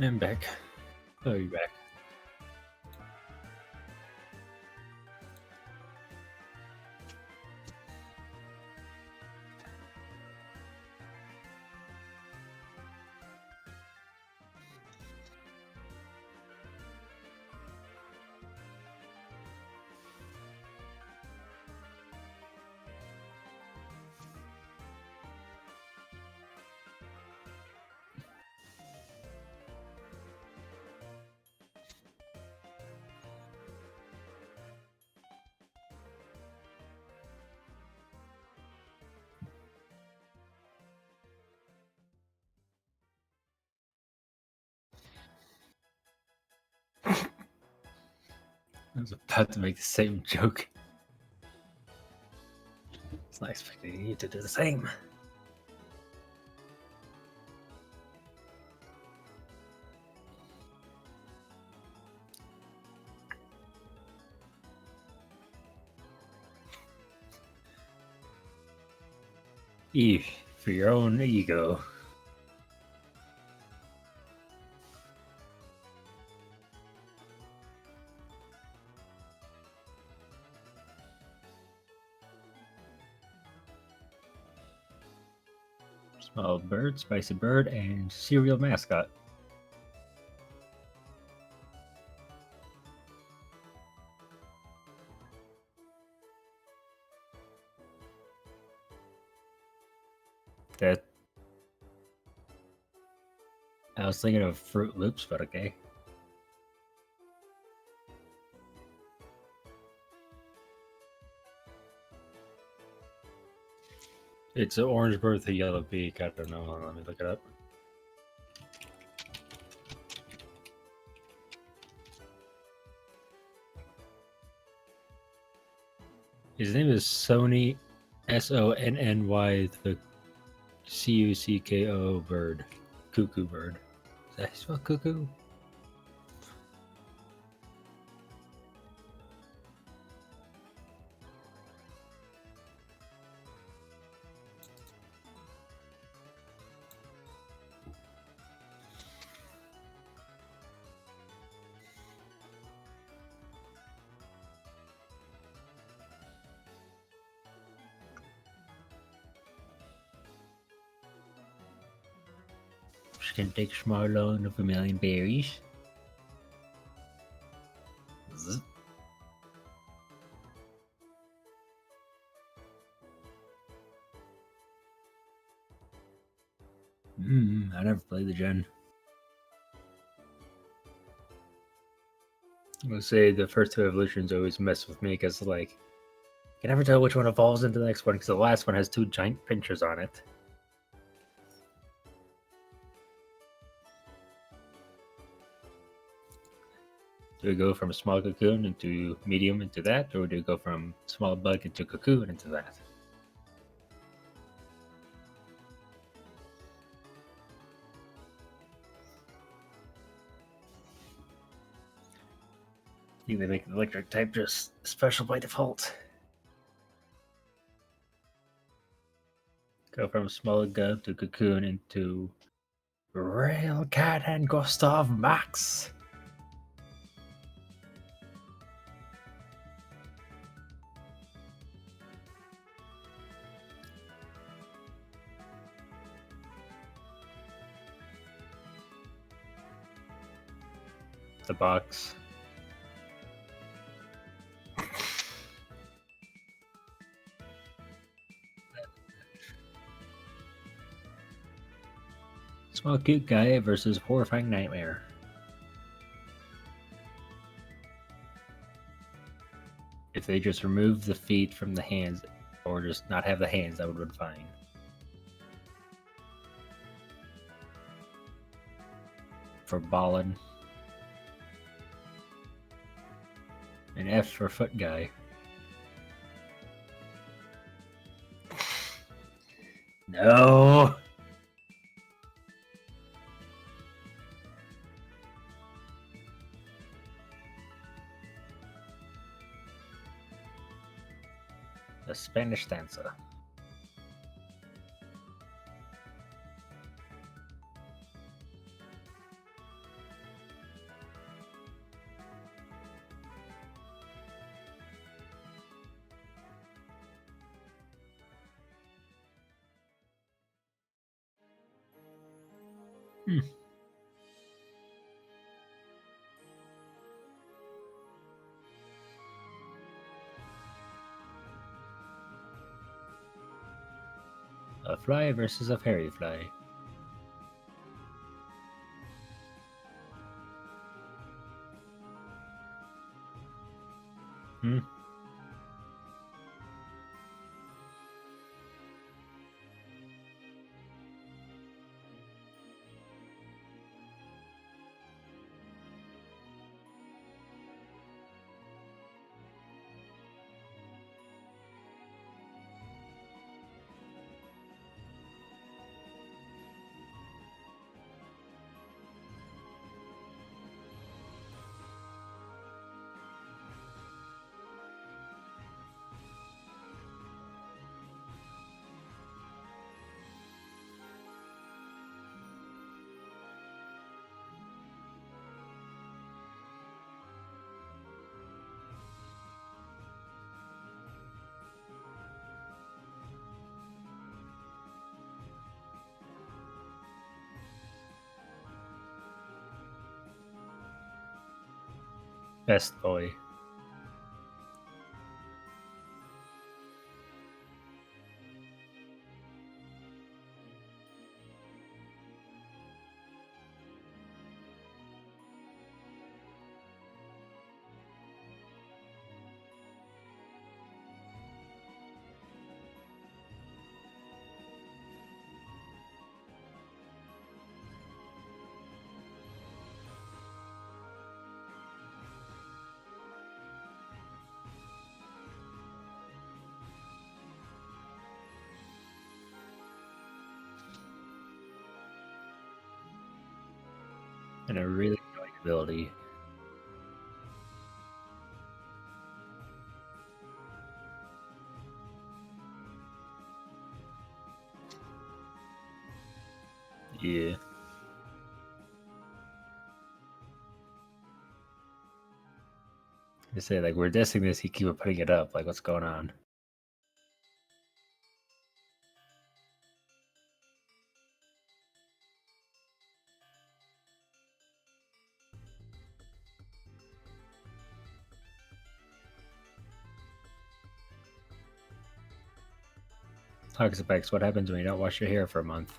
I'm back. Oh, you're back. I was about to make the same joke. It's not expecting you to do the same. For your own ego. Small bird, spicy bird, and cereal mascot. That I was thinking of Fruit Loops, but okay. It's an orange bird with a yellow beak. I don't know. Let me look it up. His name is Sony, Sonny, the Cucko bird. Cuckoo bird. Is that spelled cuckoo? She can take a small loan of 1,000,000 berries. Zzz. I never played the gen. I would say the first two evolutions always mess with me because, like, you can never tell which one evolves into the next one because the last one has two giant pinchers on it. Do we go from a small cocoon into medium into that, or do we go from small bug into cocoon into that? I think they make the electric type just special by default. Go from small gub to cocoon into Railcat and Gustav Max. The box. Small cute guy versus horrifying nightmare. If they just remove the feet from the hands, or just not have the hands, that would have been fine. For ballin'. An F for foot guy. No! The Spanish dancer. Hmm. A fly versus a fairy fly. Hmm. Best boy. And a really annoying ability. Yeah. I say, like, we're dissing this, he keep putting it up. Like, what's going on? Toxapex, what happens when you don't wash your hair for a month?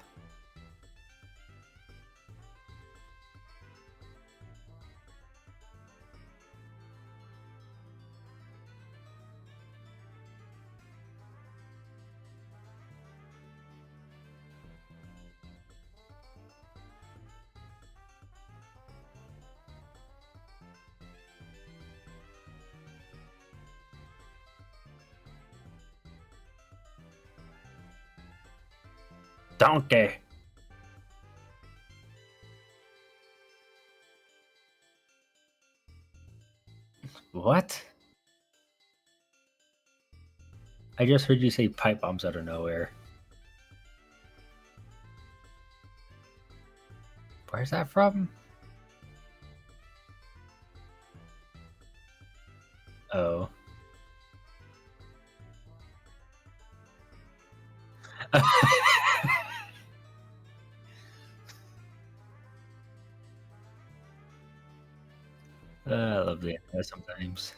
Donkey! What? I just heard you say pipe bombs out of nowhere. Where's that from? Oh. I love the anime sometimes.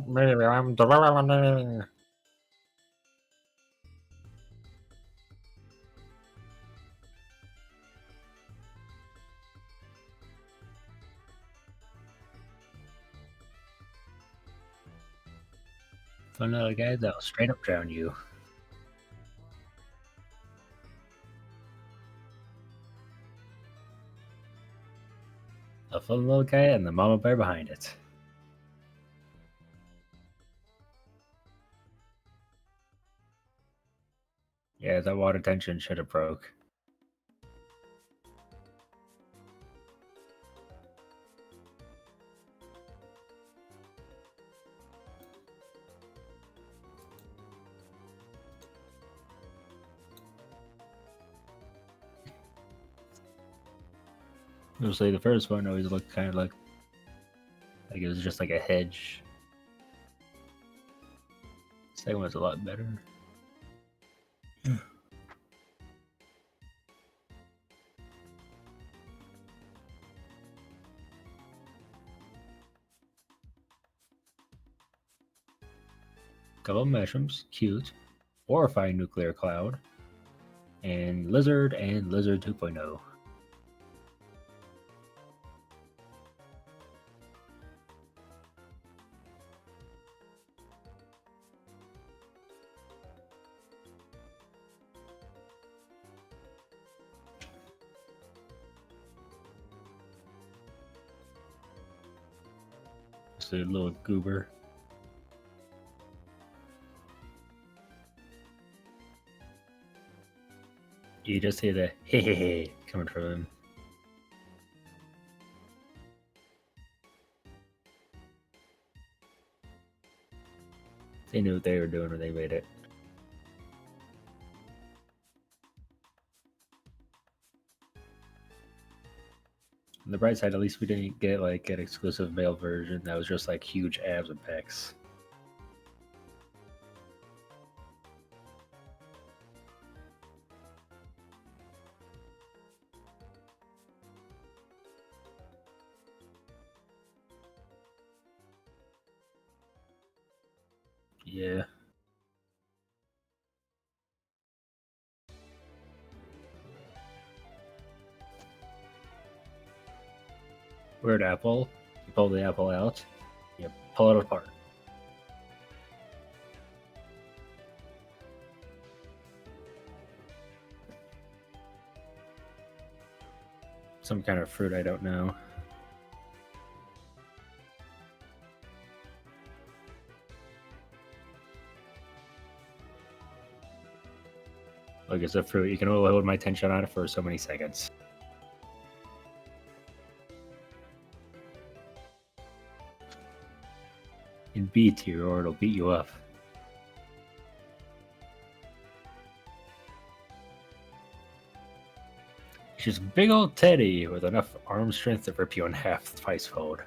Maybe I'm the fun little guy that'll straight up drown you. A fun little guy and the mama bear behind it. Yeah, that water tension should have broke. I'll say the first one always looked kind of like it was just like a hedge. Second one's a lot better. Couple of mushrooms, cute. Horrifying nuclear cloud. And Lizard 2.0. Just a little goober. You just hear the hey hey hey coming from him. They knew what they were doing when they made it. On the bright side, at least we didn't get like an exclusive male version that was just like huge abs and pecs. Yeah. Weird apple. You pull the apple out, you pull it apart. Some kind of fruit, I don't know. Like it's a fruit. You can only hold my attention on it for so many seconds. In B tier, or it'll beat you up. It's just big old Teddy with enough arm strength to rip you in half twice fold.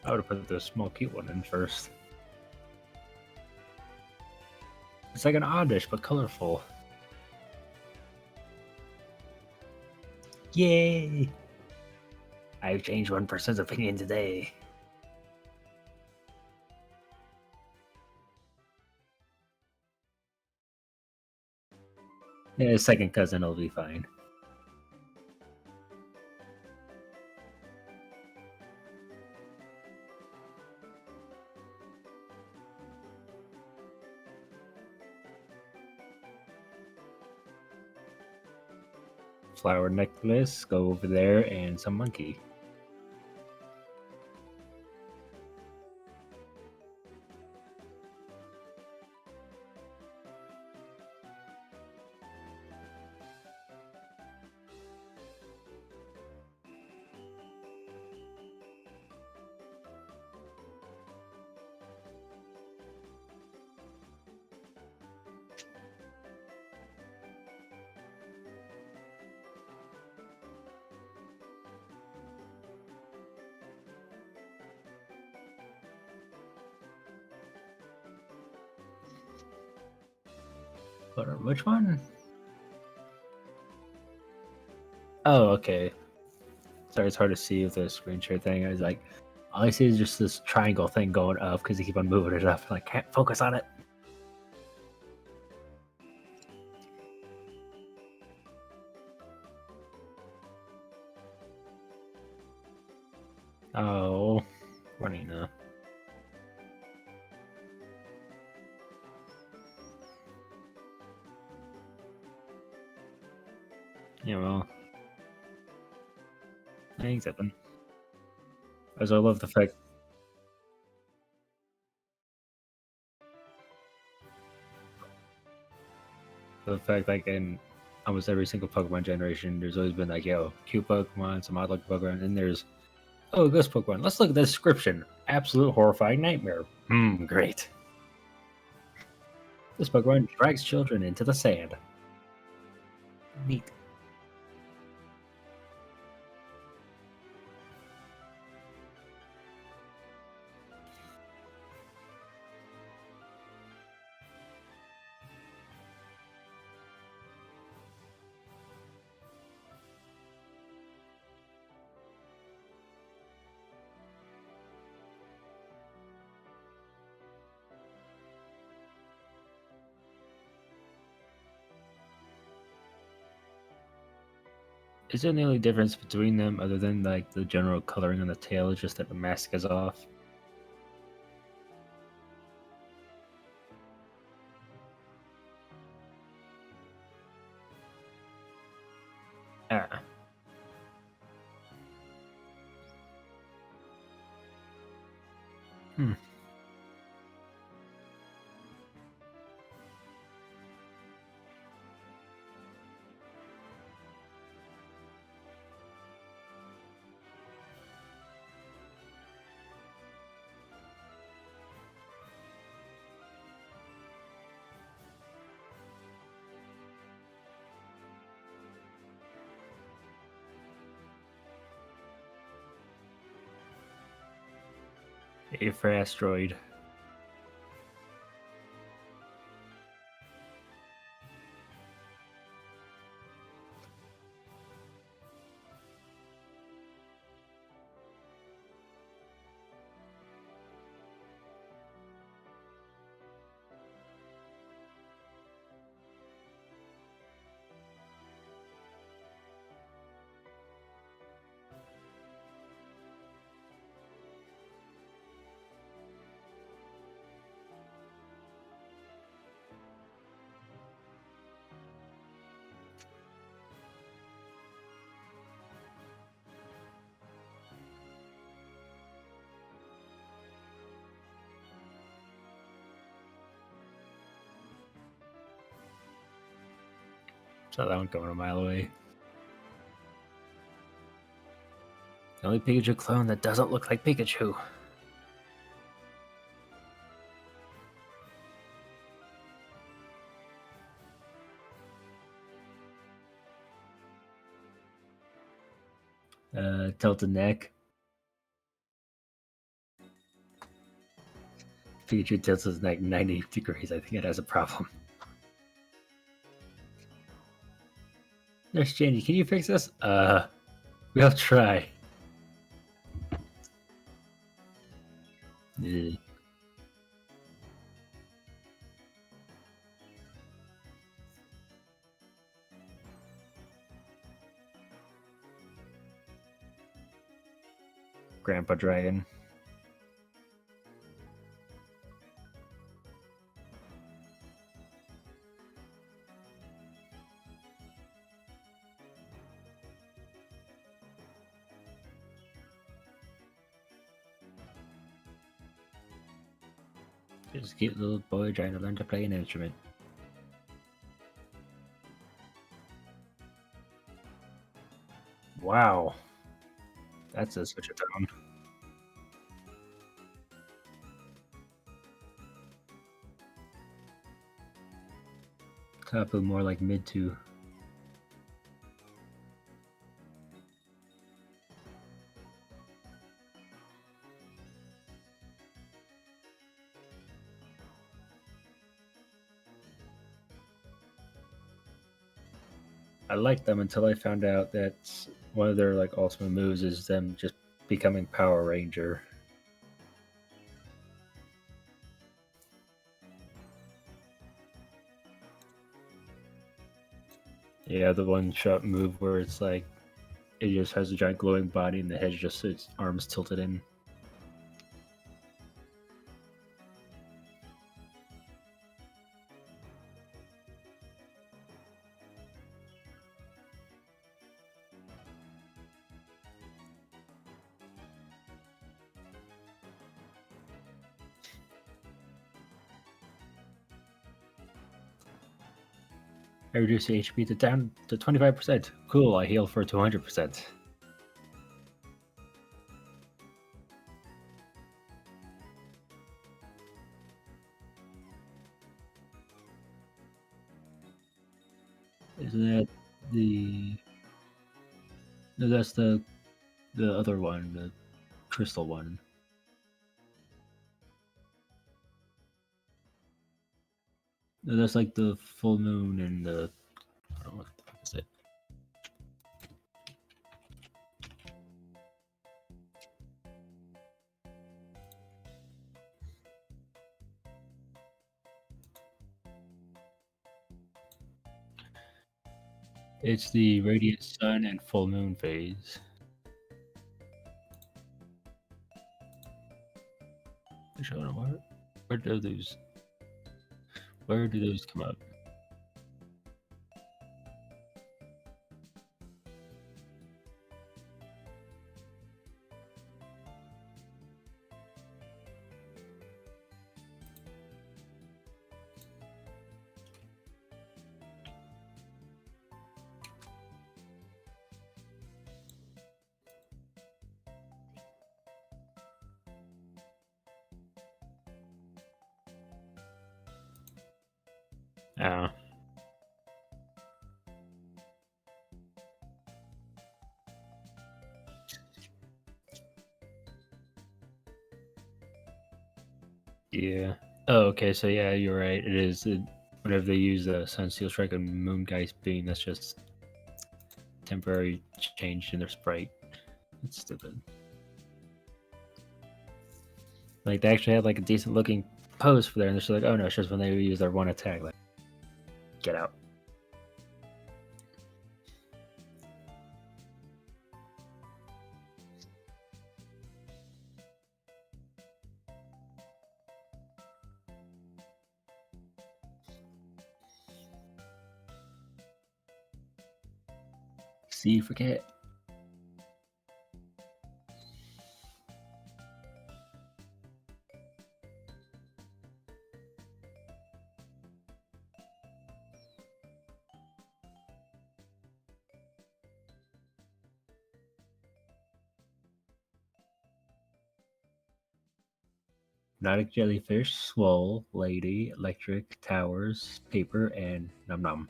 I would have put the small cute one in first. It's like an oddish but colorful. Yay! I've changed one person's opinion today. Yeah, his second cousin will be fine. Flower necklace, go over there, and some monkey. But which one? Oh, okay. Sorry, it's hard to see with the screen share thing. I was like, all I see is just this triangle thing going up because they keep on moving it up. I can't focus on it. Oh, running now. Yeah, well, thanks, Evan. As I love the fact The fact like in almost every single Pokemon generation, there's always been like, yo, cute Pokemon, some odd looking Pokemon, and there's this Pokemon. Let's look at the description. Absolute horrifying nightmare. Great. This Pokemon drags children into the sand. Neat. Is there any only difference between them other than like the general coloring on the tail is just that the mask is off? Ah. Hmm. A for asteroid. Saw that one going a mile away. The only Pikachu clone that doesn't look like Pikachu. Tilted neck. Pikachu tilts his neck 90 degrees. I think it has a problem. Nurse Jandy, can you fix this? We'll try. Ugh. Grandpa Dragon. Just a cute little boy trying to learn to play an instrument. Wow. That's a switch of tone. Top of more like mid two. I liked them until I found out that one of their like ultimate moves is them just becoming Power Ranger. Yeah, the one shot move where it's like it just has a giant glowing body and the head just its arms tilted in. I reduced the HP down to 25%. Cool, I heal for 200%. Isn't that the... No, that's the other one, the crystal one. No, that's like the full moon and the... I don't know what the fuck is it. It's the radiant sun and full moon phase. Actually, I don't know where do those... Where do those come up? Oh. Yeah. Oh, okay. So yeah, you're right. It is. Whenever they use the Sun Steel Strike and Moon Geist Beam, that's just temporary change in their sprite. It's stupid. Like they actually had like a decent looking pose for there, and they're just like, oh no, it's just when they use their one attack. Like, get out. See, forget. Hypnotic Jellyfish, Swole, Lady, Electric, Towers, Paper, and Num Num.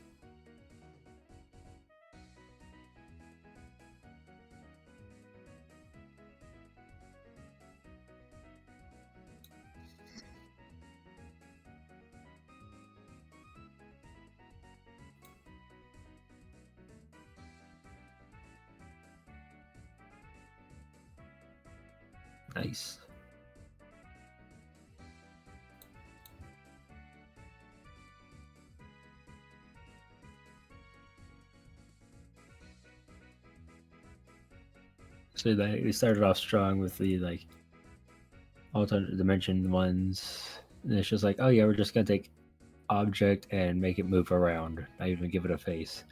Nice. So they started off strong with the like alternate dimension ones. And it's just like, oh yeah, we're just gonna take object and make it move around, not even give it a face.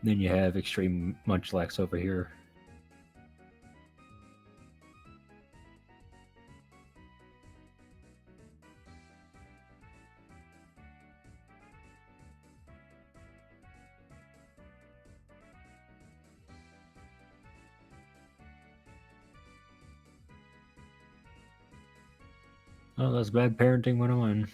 Then you have Extreme Munchlax over here. Oh, that's bad parenting 101.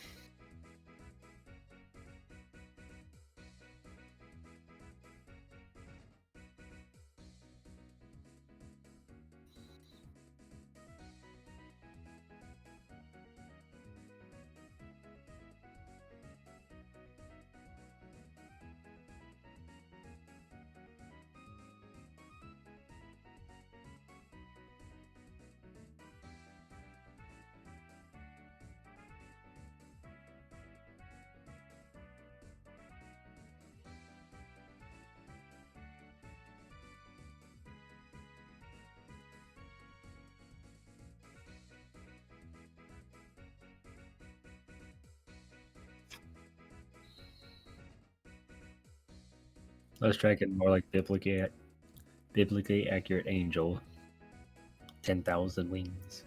Let's try getting more like biblically accurate angel. 10,000 wings.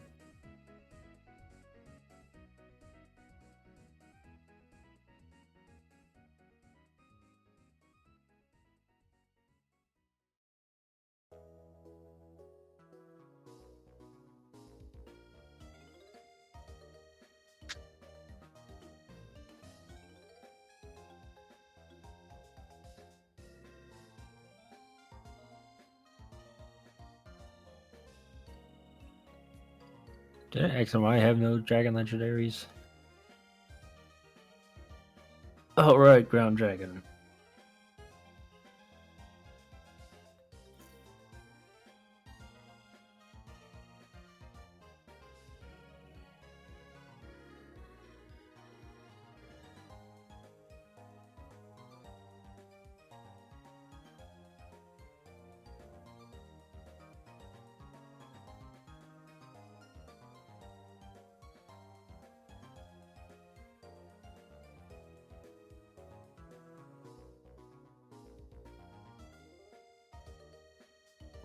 Did I ask him why I have no dragon legendaries? Oh, right, ground dragon.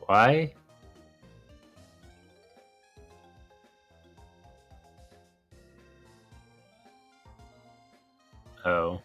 Why? Oh.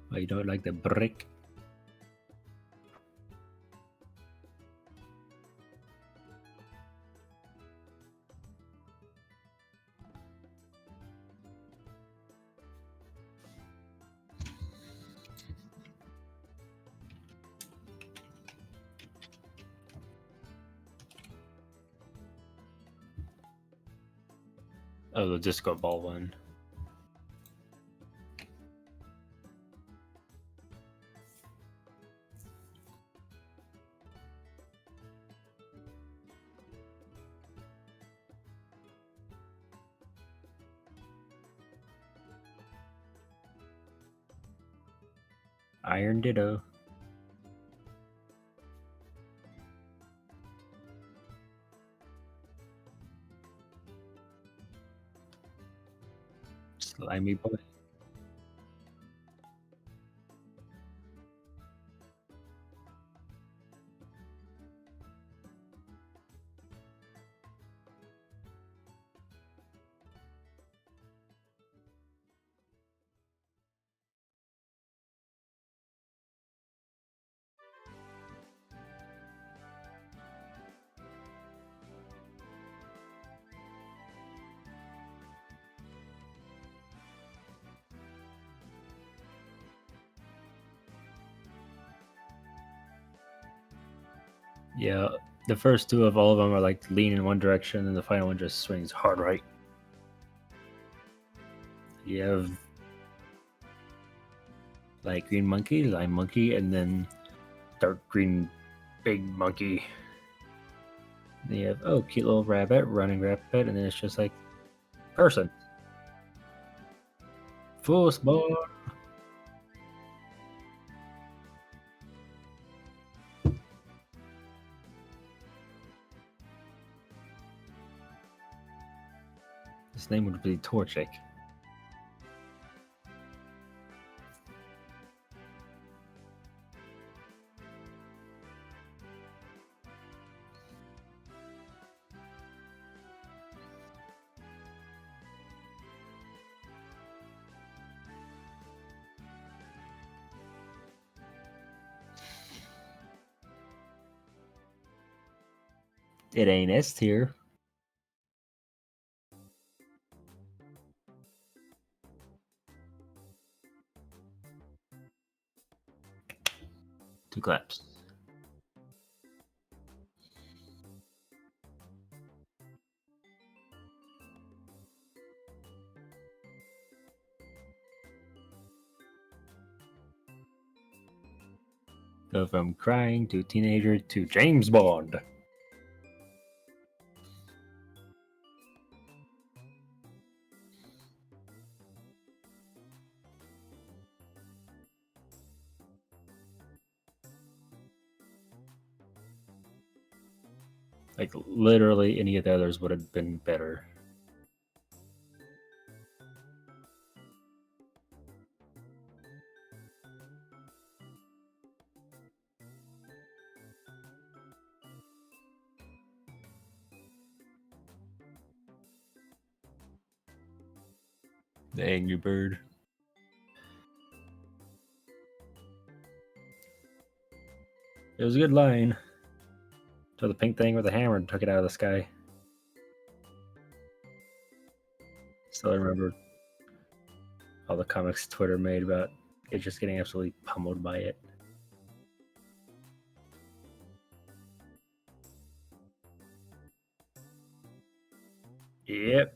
Why you don't like the brick? Oh, the disco ball one. Iron Ditto. Slimy boy. Yeah, the first two of all of them are like lean in one direction, and the final one just swings hard right. You have like green monkey, lime monkey, and then dark green big monkey. Then you have cute little rabbit, running rabbit, and then it's just like person. Full small. His name would be Torchic. It ain't S tier. Two claps. Go from crying to teenager to James Bond. Like, literally any of the others would have been better. The Angry Bird. It was a good line. So the pink thing with the hammer and took it out of the sky. Still remember all the comics Twitter made about it just getting absolutely pummeled by it. Yep.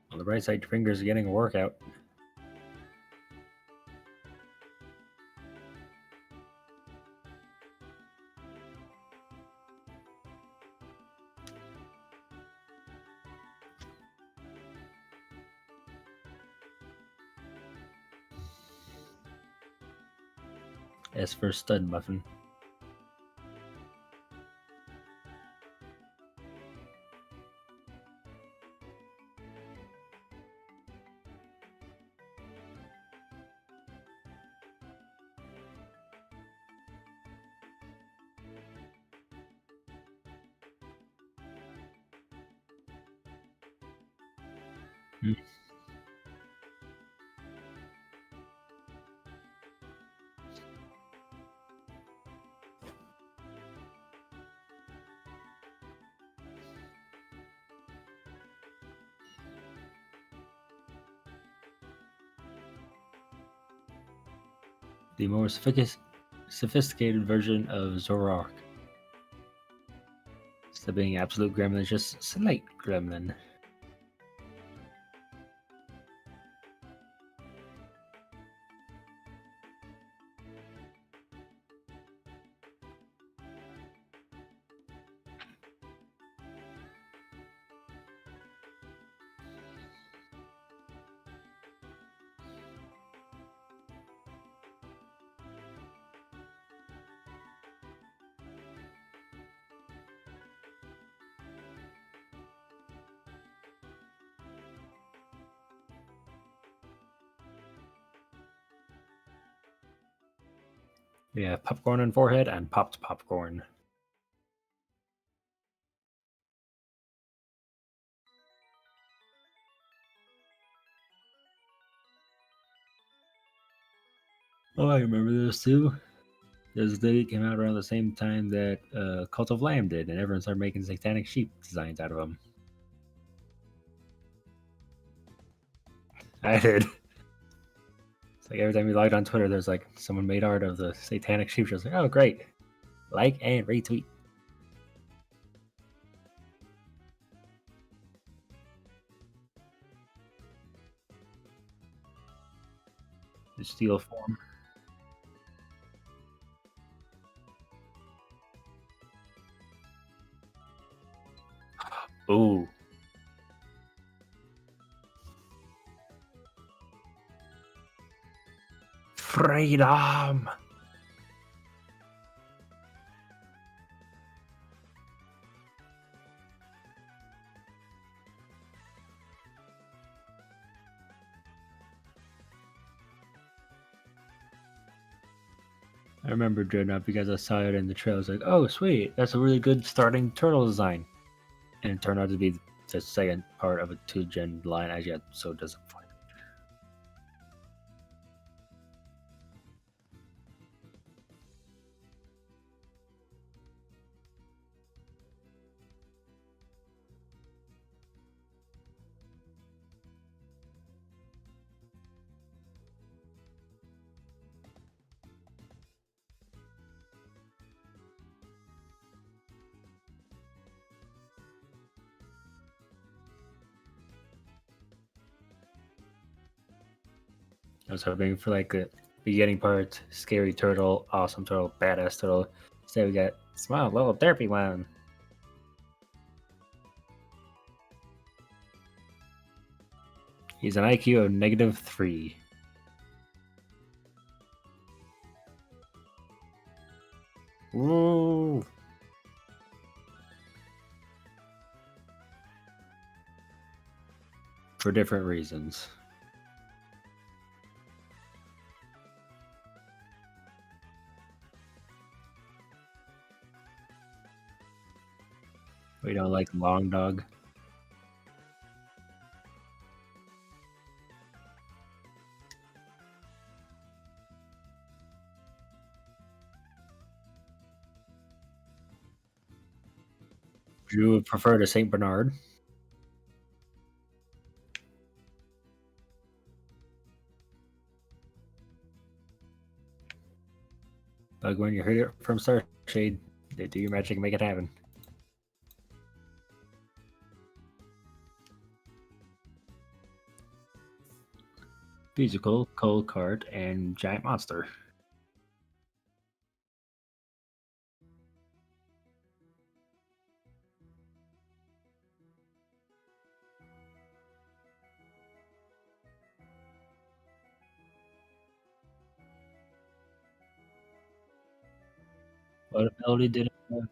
On the bright side, your fingers are getting a workout. S for stud muffin. The more sophisticated version of Zoroark. Instead of being absolute gremlin, it's just slight gremlin. Yeah, popcorn on forehead and popped popcorn. Oh, I remember this too. This day came out around the same time that Cult of Lamb did, and everyone started making satanic sheep designs out of them. I did. It's like every time you logged on Twitter, there's like someone made art of the satanic sheep. Just like, oh, great. Like and retweet. The steel form. Ooh. Freedom! I remember Dreadnought because I saw it in the trail. I was like, oh, sweet. That's a really good starting turtle design. And it turned out to be the second part of a 2-gen line. I get so disappointed. I was hoping for like the beginning part, scary turtle, awesome turtle, badass turtle. Instead we got smile little derpy one. He's an IQ of -3. Ooh. For different reasons. We don't like long dog. You would prefer to Saint Bernard. But when you heard it from StarShade, they do your magic and make it happen. Musical, cold card, and giant monster. What ability did it have?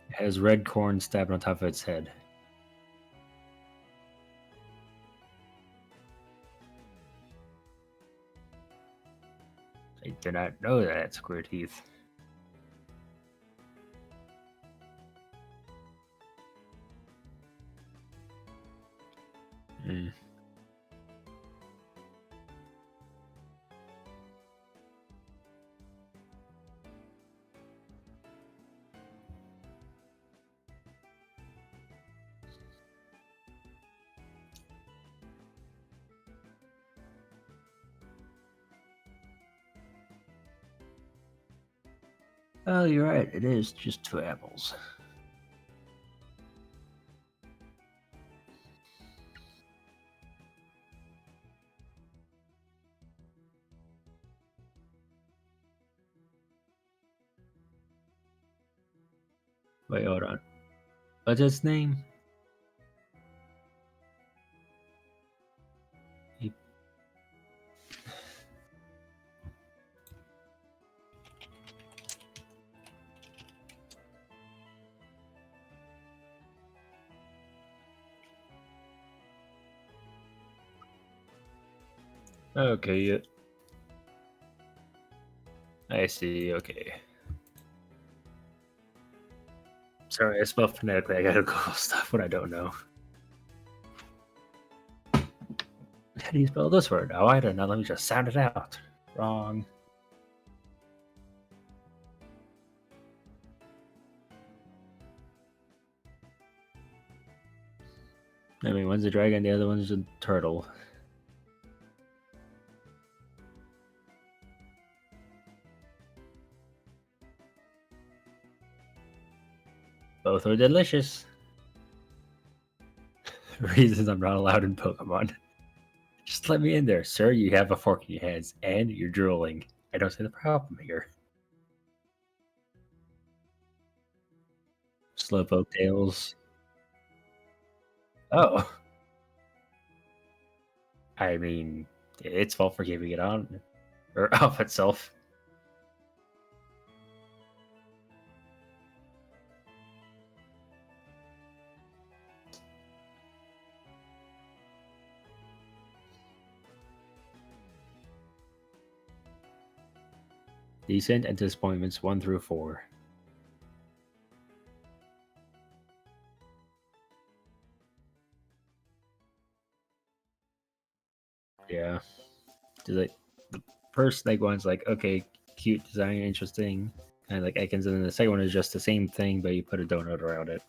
It has red corn stabbed on top of its head. I do not know that, Square Teeth. Hmm. Oh, you're right. It is just 2 apples. Wait, hold on. What's its name? Okay, yeah. I see, okay. Sorry, I spell phonetically. I gotta Google stuff when I don't know. How do you spell this word? Oh, I don't know. Let me just sound it out. Wrong. I mean, one's a dragon, the other one's a turtle. Both are delicious. Reasons I'm not allowed in Pokemon. Just let me in there, sir. You have a fork in your hands, and you're drooling. I don't see the problem here. Slowpoke tails. Oh. I mean, its fault for keeping it on. Or off itself. Decent and disappointments 1 through 4. Just like the first like one's like okay, cute design, interesting, kind of like icons, and then the second one is just the same thing, but you put a donut around it.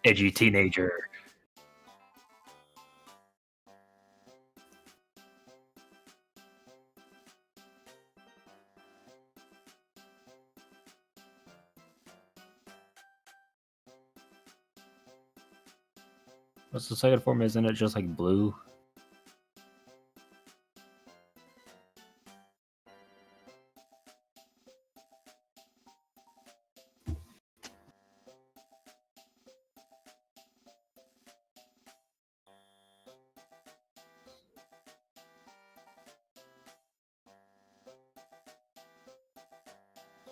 Edgy teenager. What's the second form? Isn't it just like blue?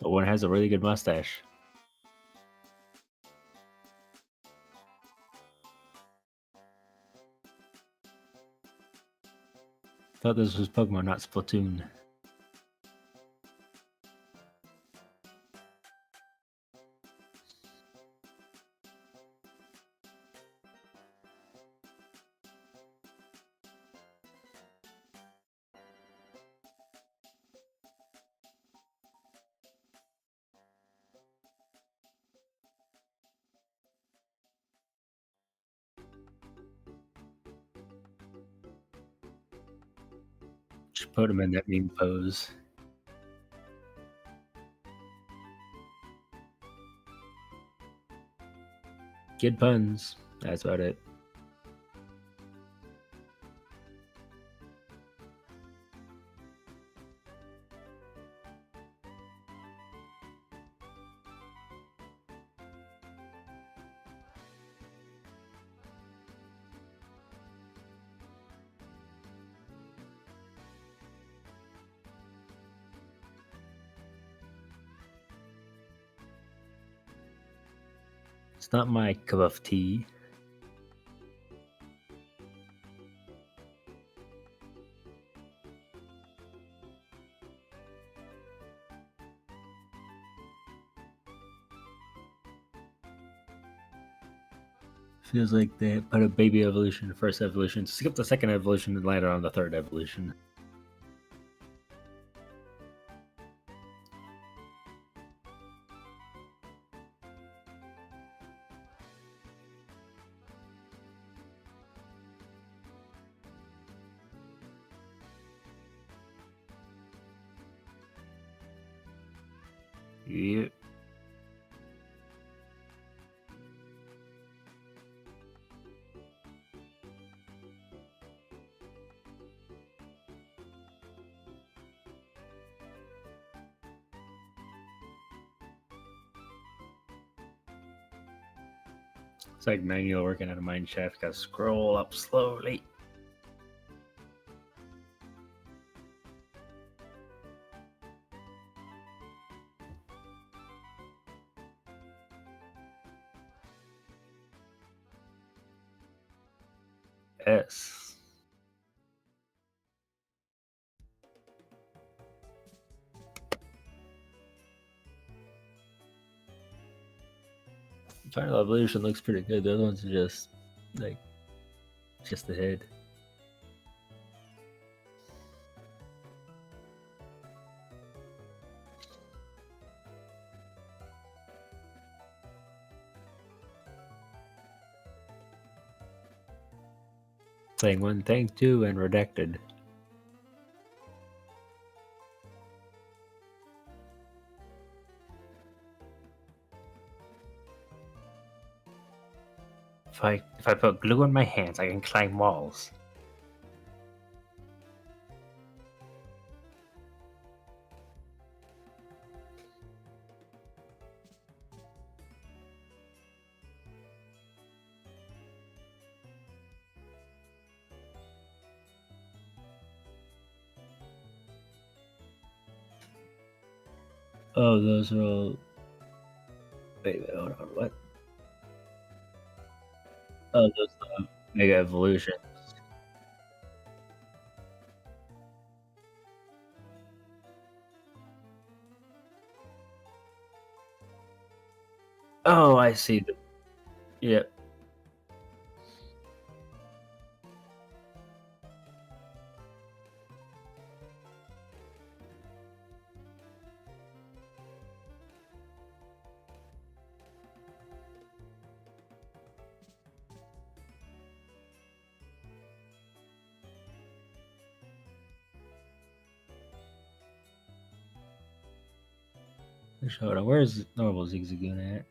But one has a really good mustache. Thought this was Pokemon, not Splatoon. Just put him in that meme pose. Good puns. That's about it. It's not my cup of tea. Feels like they put a baby evolution in the first evolution, skip the second evolution, and landed on the third evolution. Yep. It's like manual working at a mine shaft. Gotta scroll up slowly. S. Final evolution looks pretty good. The other ones are just like just the head. Thing 1, thing 2, and redacted. If I put glue on my hands, I can climb walls. Oh, those are all. Wait, hold on. What? Oh, those are mega evolutions. Oh, I see. Yep. Hold on. Where's normal Zigzagoon at?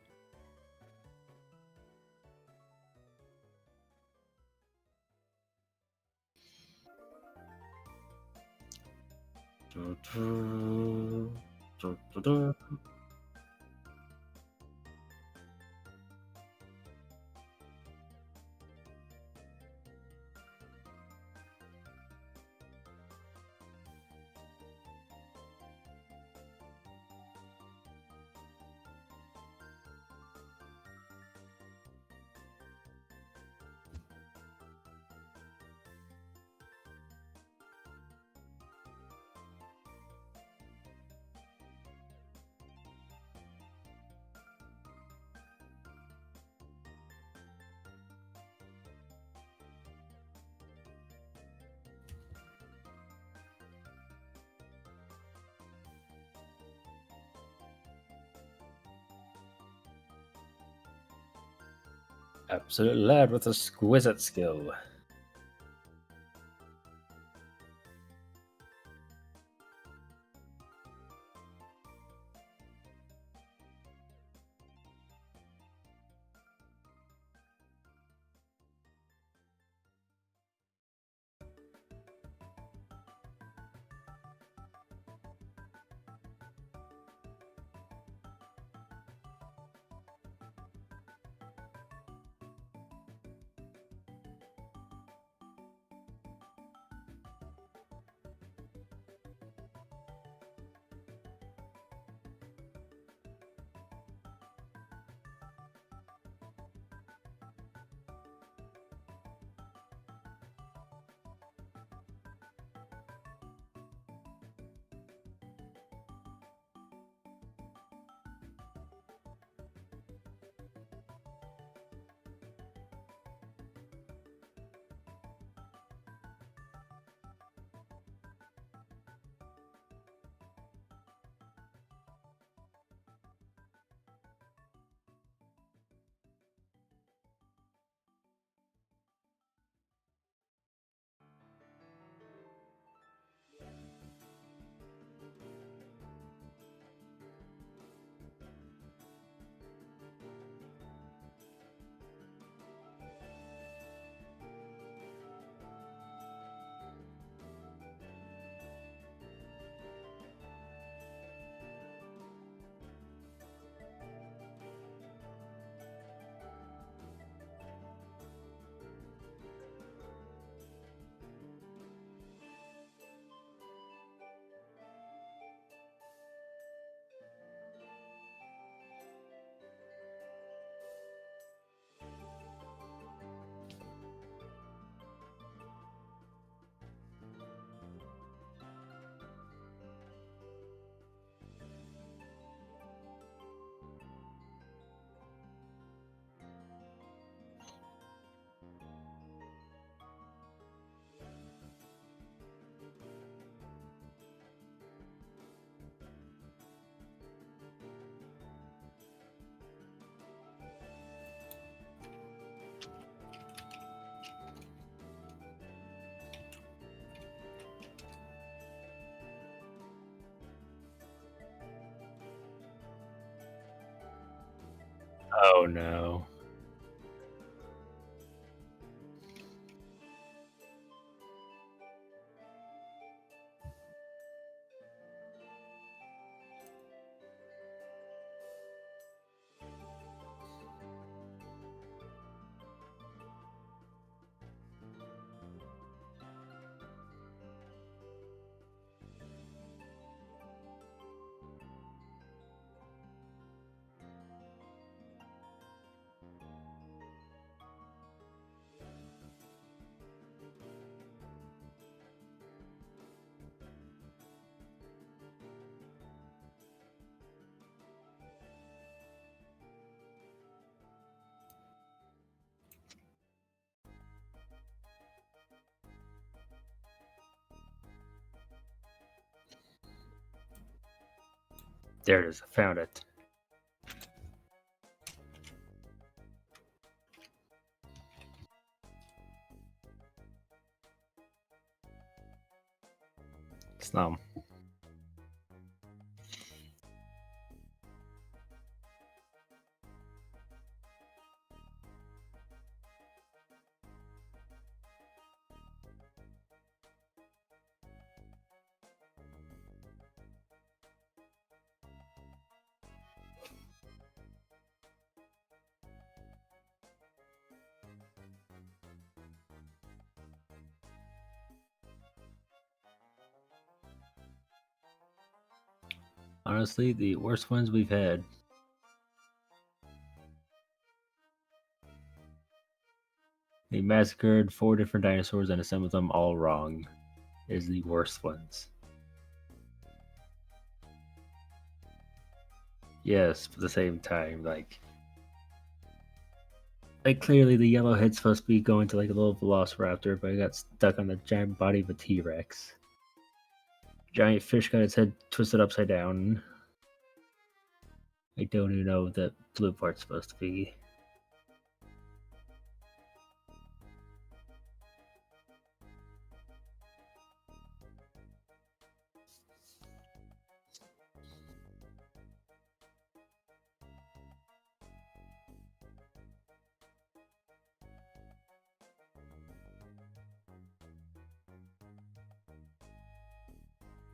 Absolute lad with exquisite skill. Oh no. There it is. I found it. Slum. Honestly, the worst ones we've had. They massacred 4 different dinosaurs and assembled them all wrong. Is the worst ones. Yes, but at the same time, like clearly the yellow head's supposed to be going to like a little velociraptor, but it got stuck on the giant body of a T-Rex. Giant fish got its head twisted upside down. I don't even know what that blue part's supposed to be.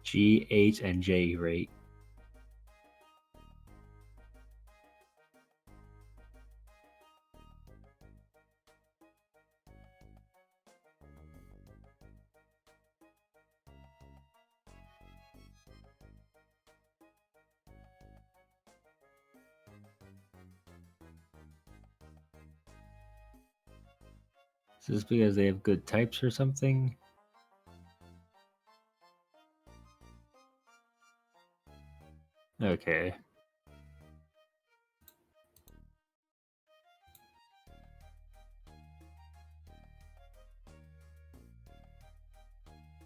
G, H, and J rate. Is this because they have good types or something? Okay.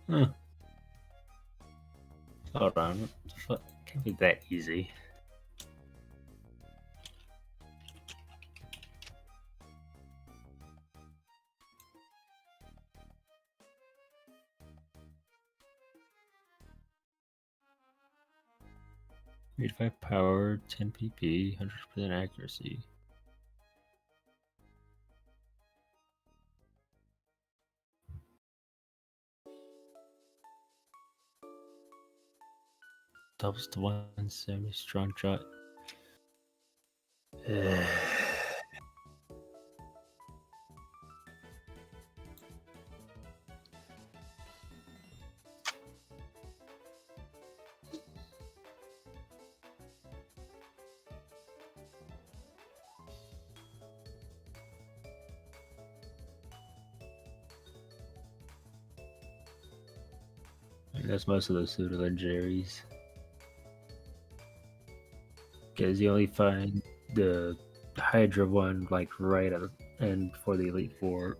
Huh. Hold on. Can't be that easy. Read 5 power, 10 PP, 100% accuracy. Doubles to 170 strong shot. I guess most of those suit are legendaries. Because you only find the Hydra one like right at the end before the Elite Four.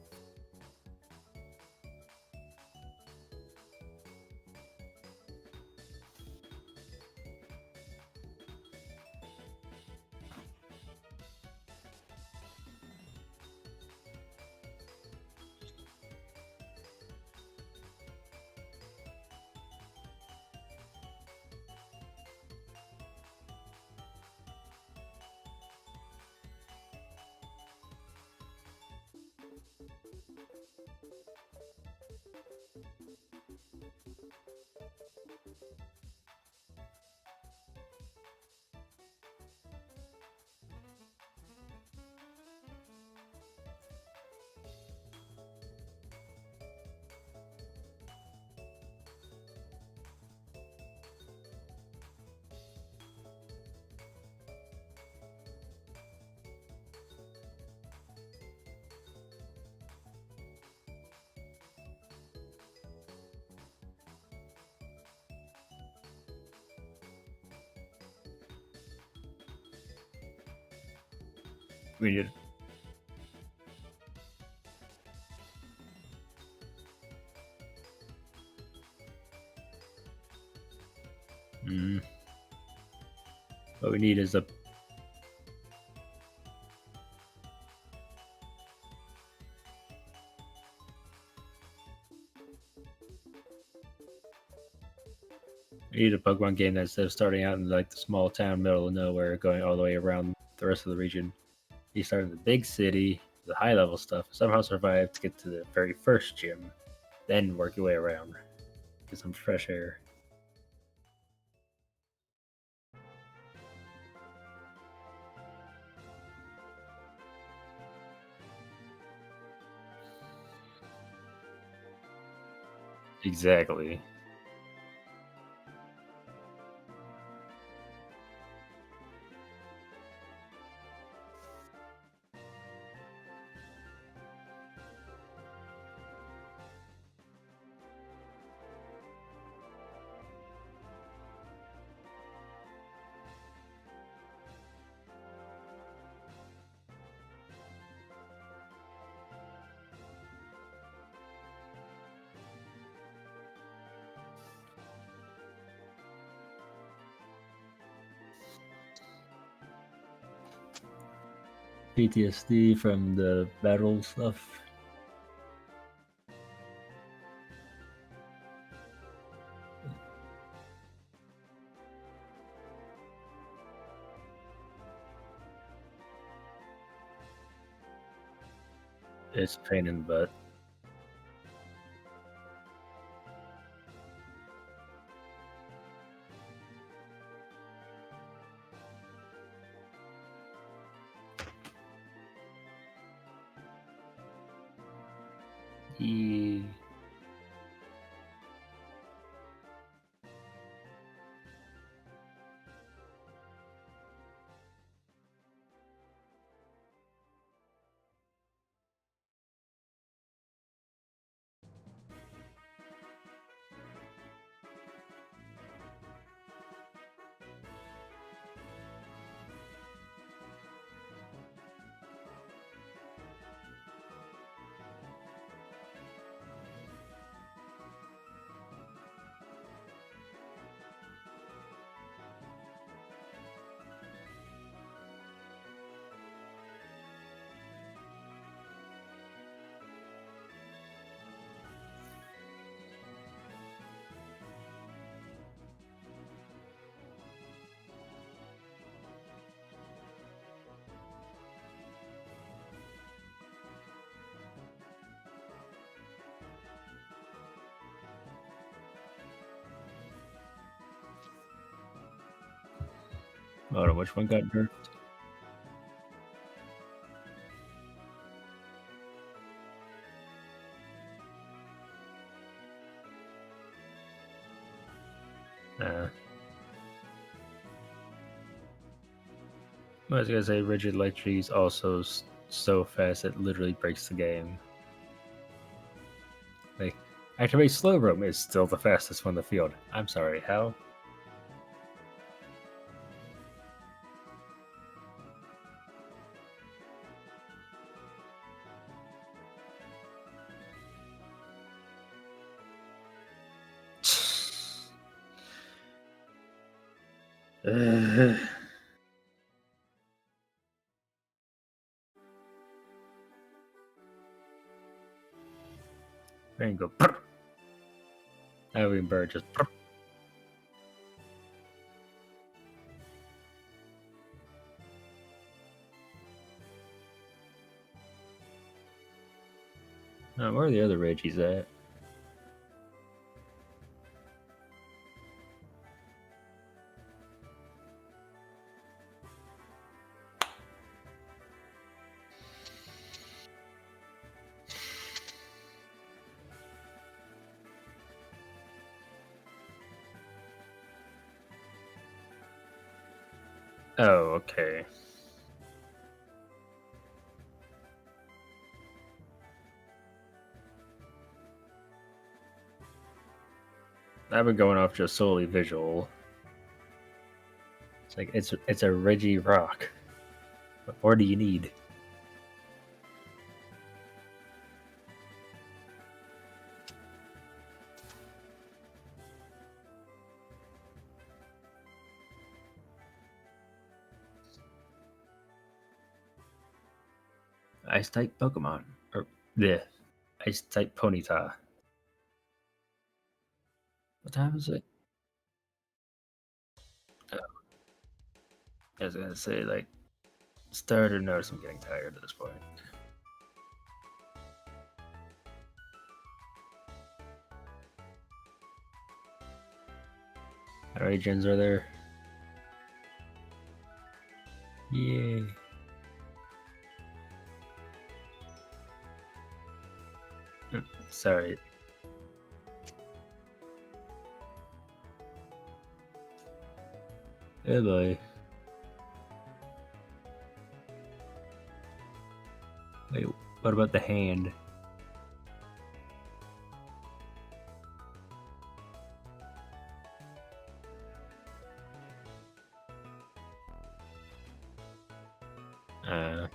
We did. What we need is a Pokemon game that instead of starting out in like the small town middle of nowhere, going all the way around the rest of the region, you start in the big city, the high level stuff, somehow survive to get to the very first gym, then work your way around. Get some fresh air. Exactly. PTSD from the battle stuff. It's a pain in the butt. Yeah. Hold on, which one got nerfed? I was gonna say rigid electricity is also so fast it literally breaks the game. Like, activate slow roam is still the fastest one in the field. I'm sorry, how? And go. Irene Bird just. Where are the other Reggies at? Oh, okay. I've been going off just solely visual. It's like it's a Reggie rock. What more do you need? Ice type Pokemon. Or the Ice type Ponyta. What time is it? Oh, I was gonna say, like, started to notice I'm getting tired at this point. Alright, gens are there. Yay. Sorry. Hey boy. Wait, what about the hand? Uh,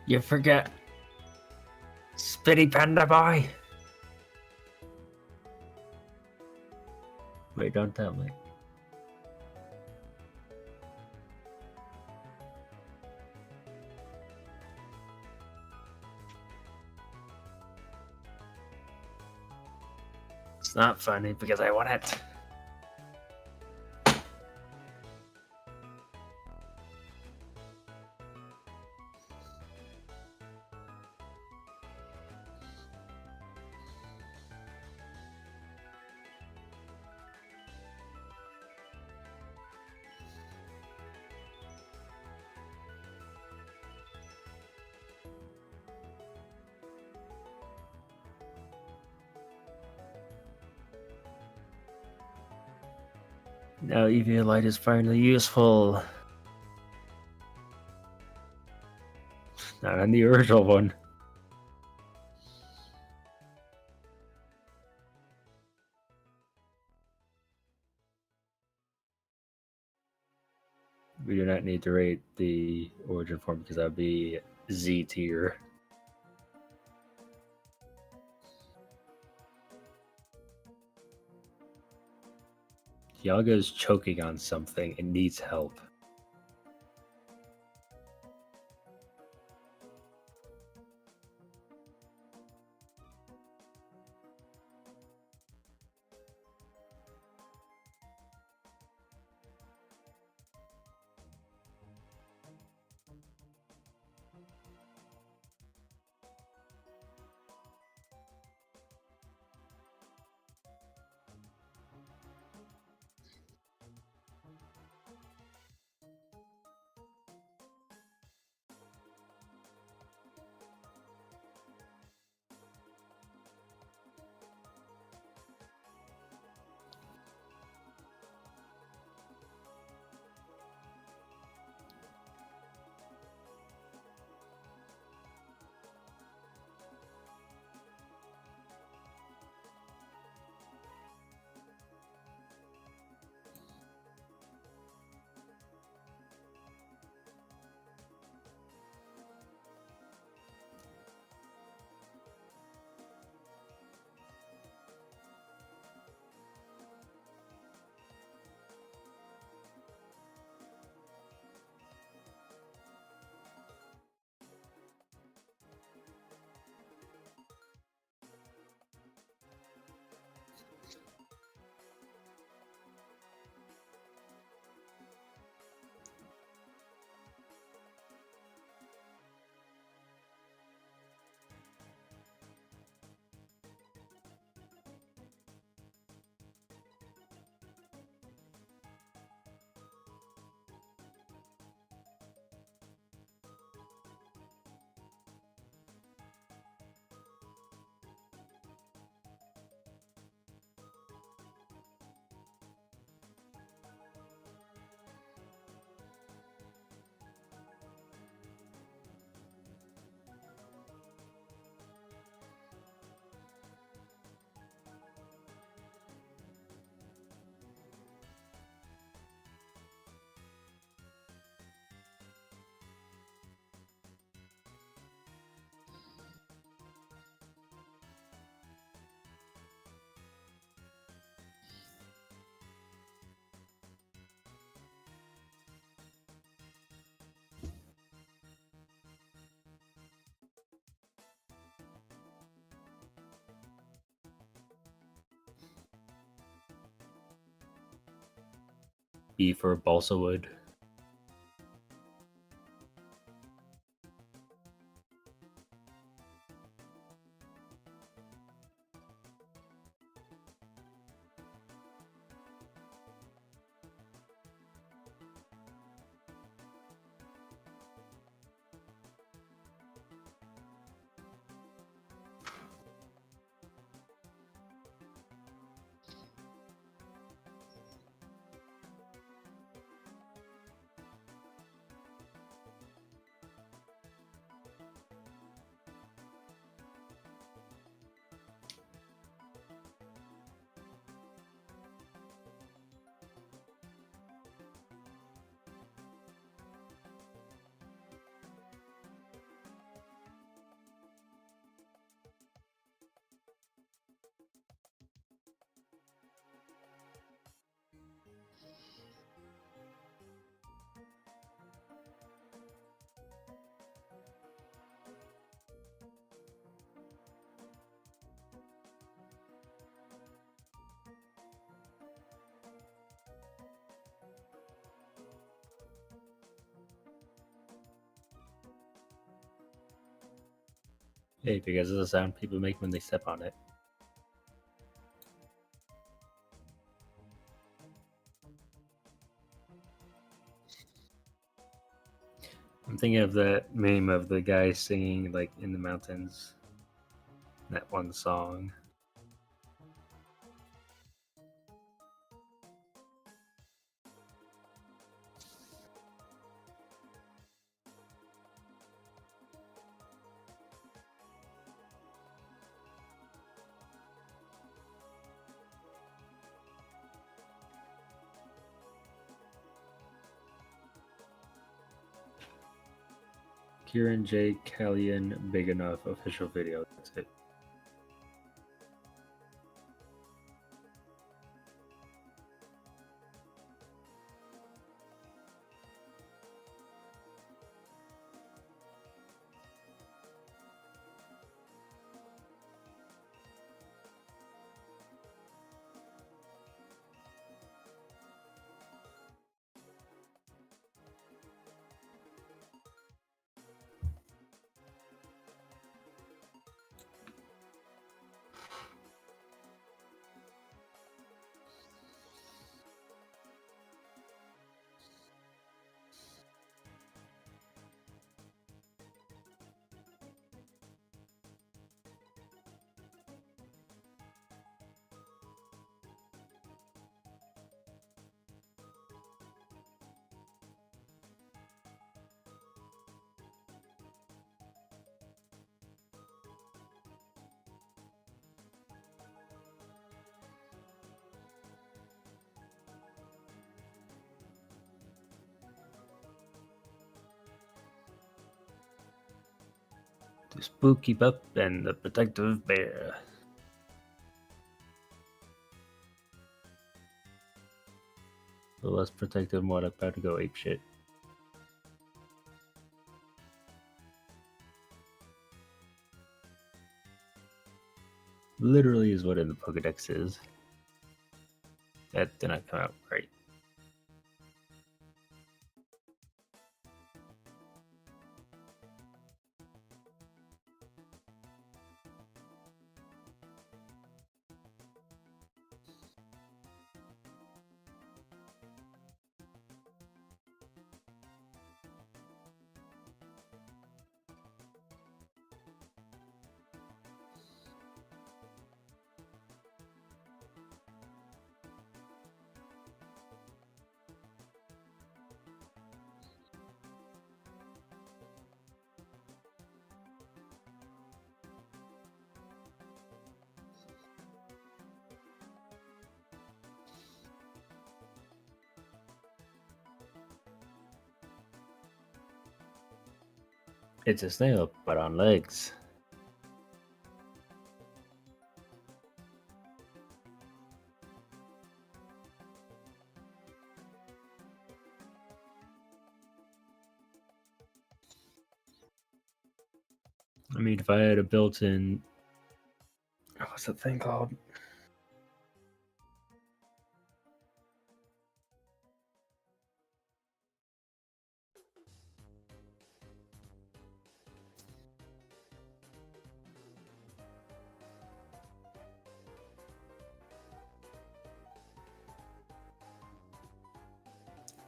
you forget Spitty Panda Boy. Wait, don't tell me. It's not funny because I want it. Now EV light is finally useful. Not on the original one. We do not need to rate the origin form because that would be Z tier. Yaga's choking on something and needs help. B for balsa wood. Hey, because of the sound people make when they step on it. I'm thinking of that meme of the guy singing like in the mountains. That one song. Kieran J. Callian Big Enough official video. That's it. The Spooky Pup and the Protective Bear. The less protective one about to go apeshit. Literally is what in the Pokedex is. That did not come out right. It's a snail, but on legs. I mean, if I had a built-in, what's that thing called?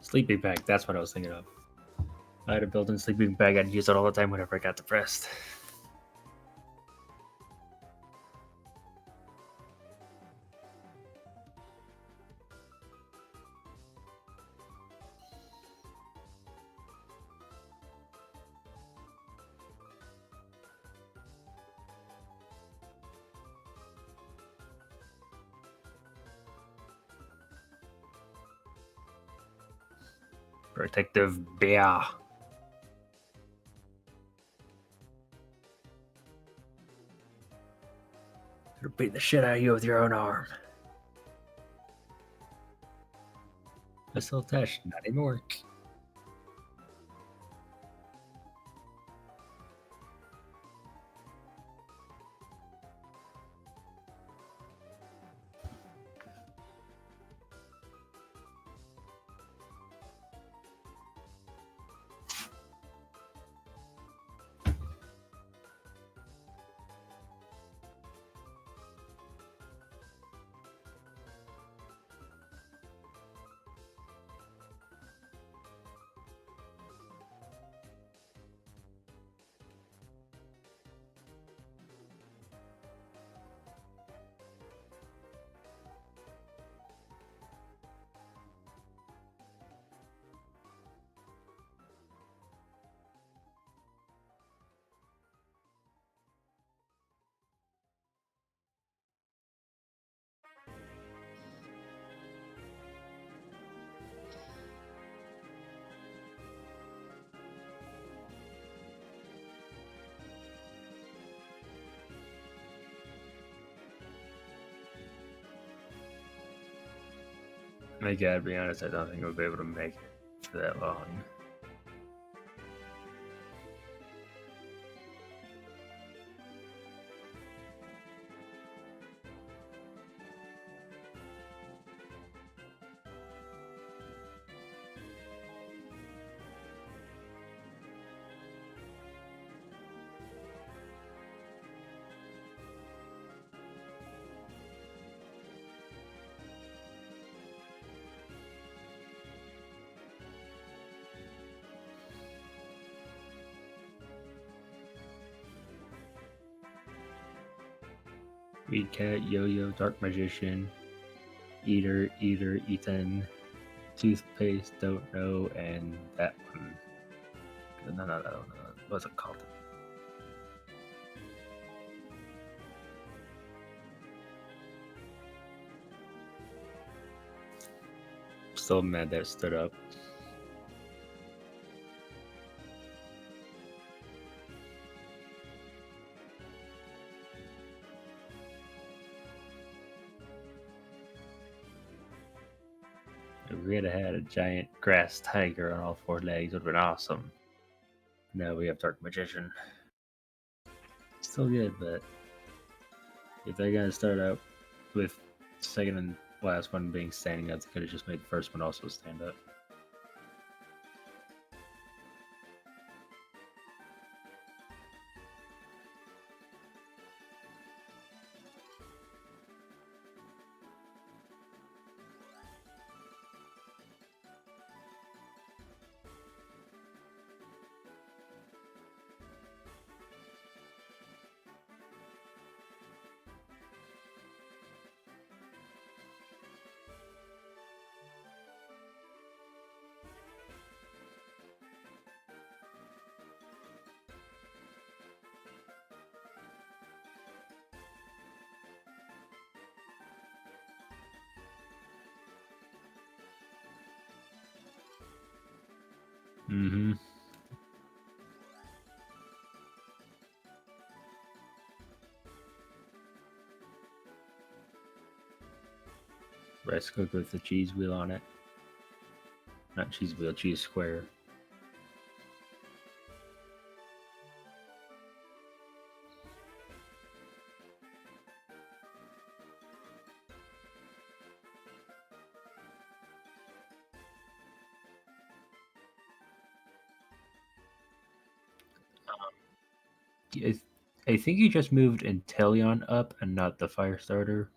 Sleeping bag, that's what I was thinking of. I had a built-in sleeping bag. I'd use it all the time whenever I got depressed. Protective bear. It'll beat the shit out of you with your own arm. I still attached, not anymore. I gotta be honest, I don't think I'll be able to make it for that long. Weed Cat, Yo-Yo, Dark Magician, Eater, Ethan, Toothpaste, Don't Know, and that one. No. What's it called? Still mad that it stood up. If we had had a giant grass tiger on all four legs, it would have been awesome. Now we have Dark Magician. Still good, but if they're gonna start out with second and last one being standing up, they could have just made the first one also stand up. Mm-hmm. Rice cooker with the cheese wheel on it. Not cheese wheel, cheese square. I think you just moved Inteleon up and not the fire starter.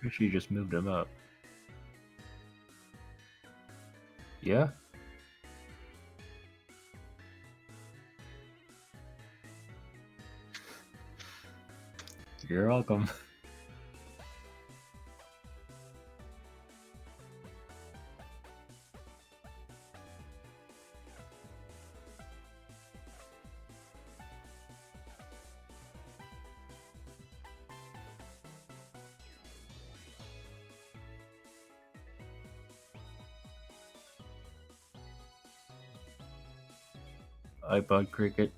Pretty sure you just moved him up. Yeah? You're welcome. iPod Cricket.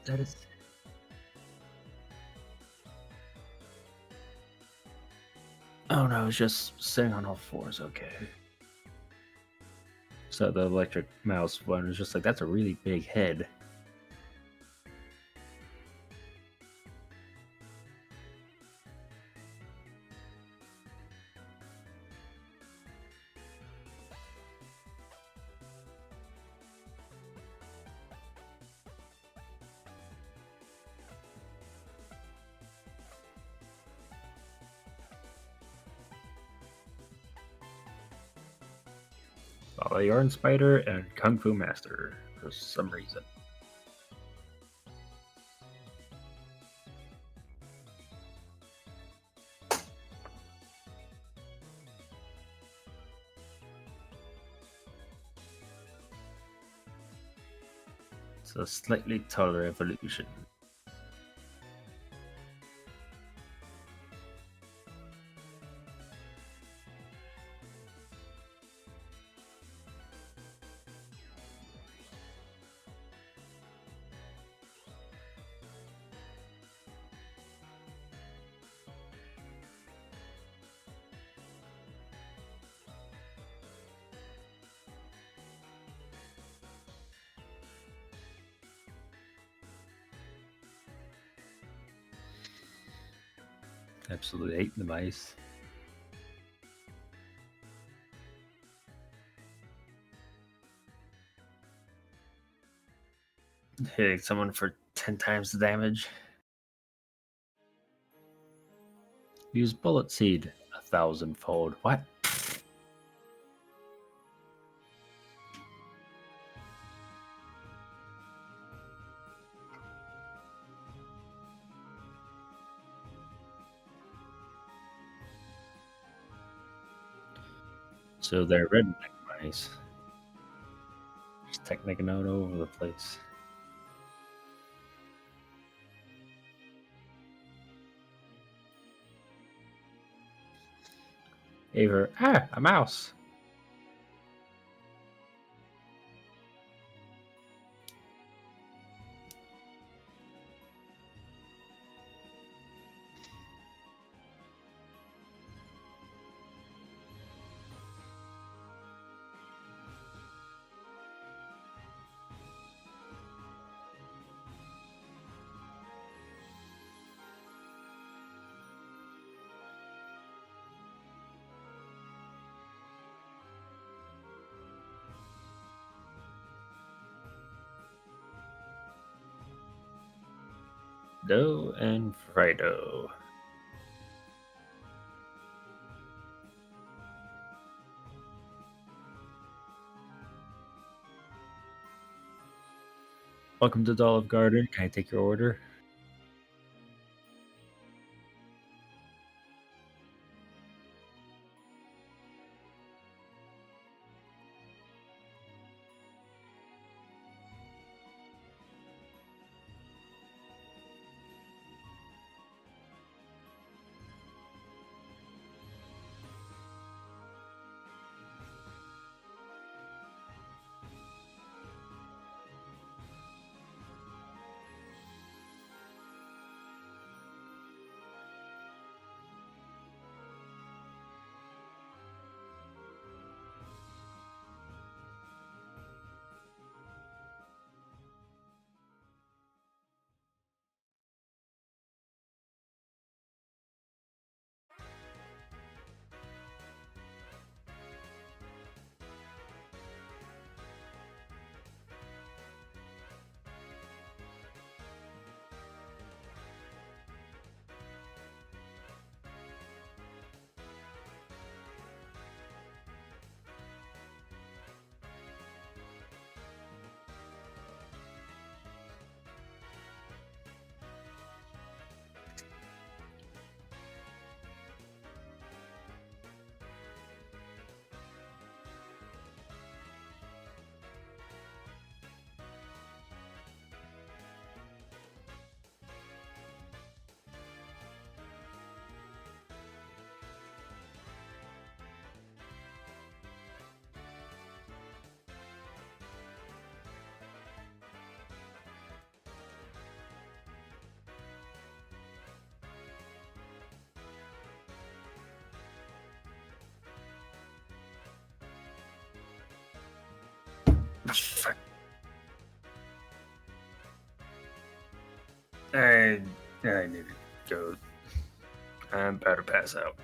That is. Oh no, it's just sitting on all fours. Okay. So the electric mouse one was just like, that's a really big head. Baba Yarn Spider and Kung Fu Master for some reason. It's a slightly taller evolution. Absolutely hate the mice. Hitting someone for 10 times the damage. Use Bullet Seed 1,000-fold. What? So they're redneck mice. Just technicking out all over the place. Aver, a mouse. Doe and Frido. Welcome to Olive Garden. Can I take your order? I need to go. I'm about to pass out.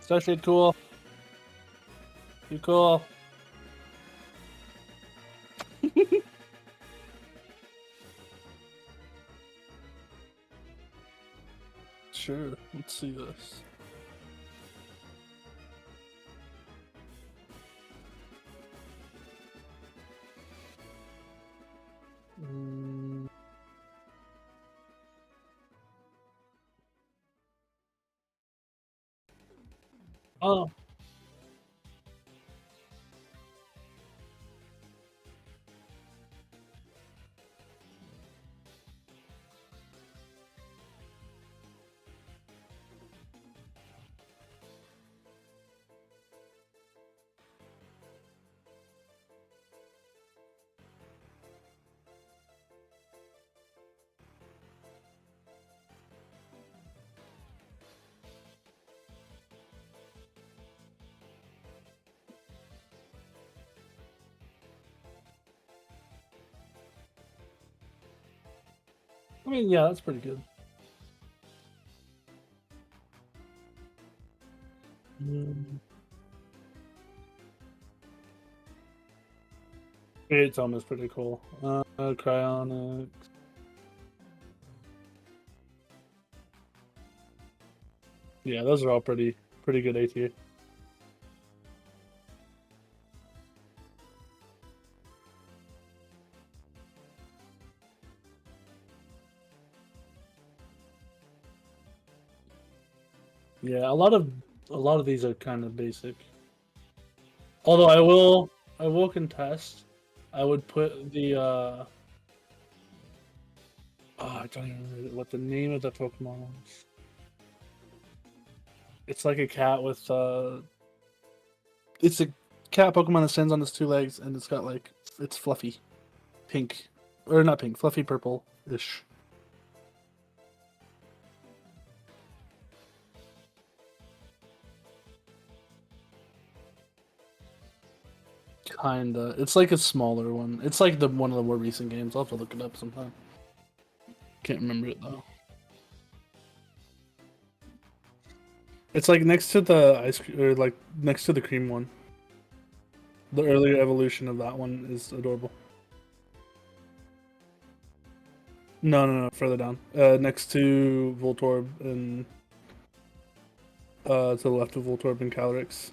StarShade cool. You cool. Sure, let's see this. Oh. I mean, yeah, that's pretty good. It's almost pretty cool. Cryonics. Yeah, those are all pretty good A tier. Yeah, a lot of these are kind of basic. Although I will contest. I would put the I don't even remember what the name of the Pokemon is. It's like a cat with it's a cat Pokemon that stands on its two legs and it's got like it's fluffy. Pink. Or not pink, fluffy purple-ish. Kinda. It's like a smaller one. It's like the one of the more recent games. I'll have to look it up sometime. Can't remember it though. It's like next to the ice cream, or like next to the cream one. The earlier evolution of that one is adorable. No, further down. Next to Voltorb and to the left of Voltorb and Calyrex.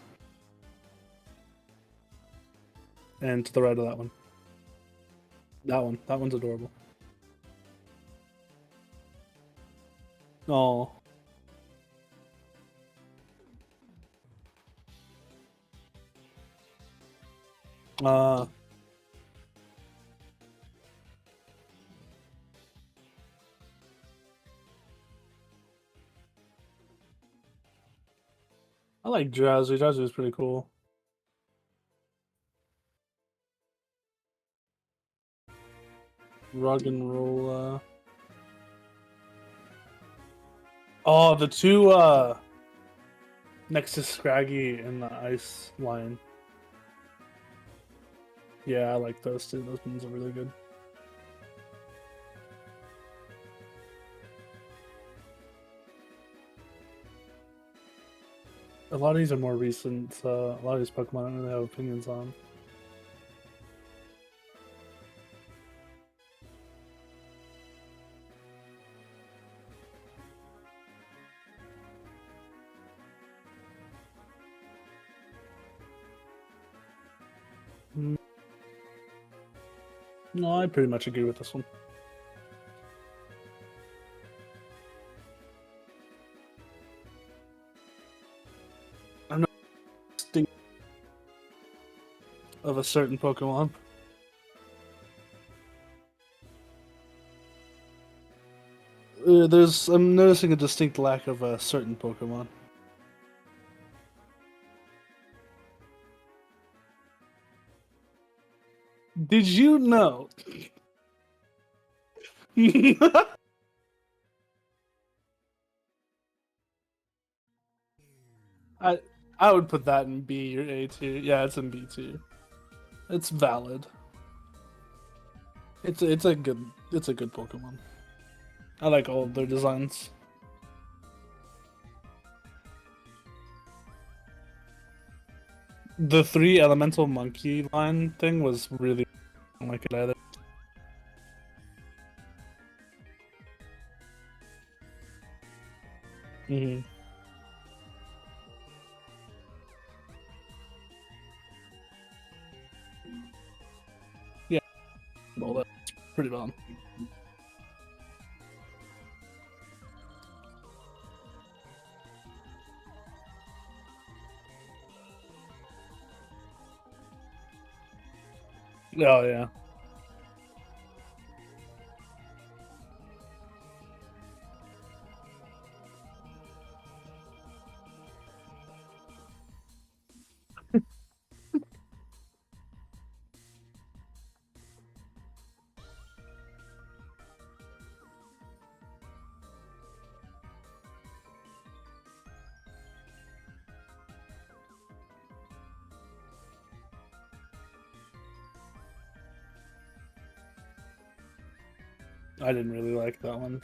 And to the right of that one. That one. That one's adorable. Oh. I like Drowsy. Drowsy is pretty cool. Rug and Roll. Oh, the two next to Scraggy and the Ice Lion. Yeah, I like those two. Those ones are really good. A lot of these are more recent. A lot of these Pokemon I don't really have opinions on. No, I pretty much agree with this one. I'm not distinct of a certain Pokemon. I'm noticing a distinct lack of a certain Pokemon. Did you know? I would put that in B or A tier. Yeah, it's in B tier. It's valid. It's a good Pokemon. I like all of their designs. The three elemental monkey line thing was really I don't like it either. Mm-hmm. Yeah, well, that's pretty bad. Oh yeah. I didn't really like that one.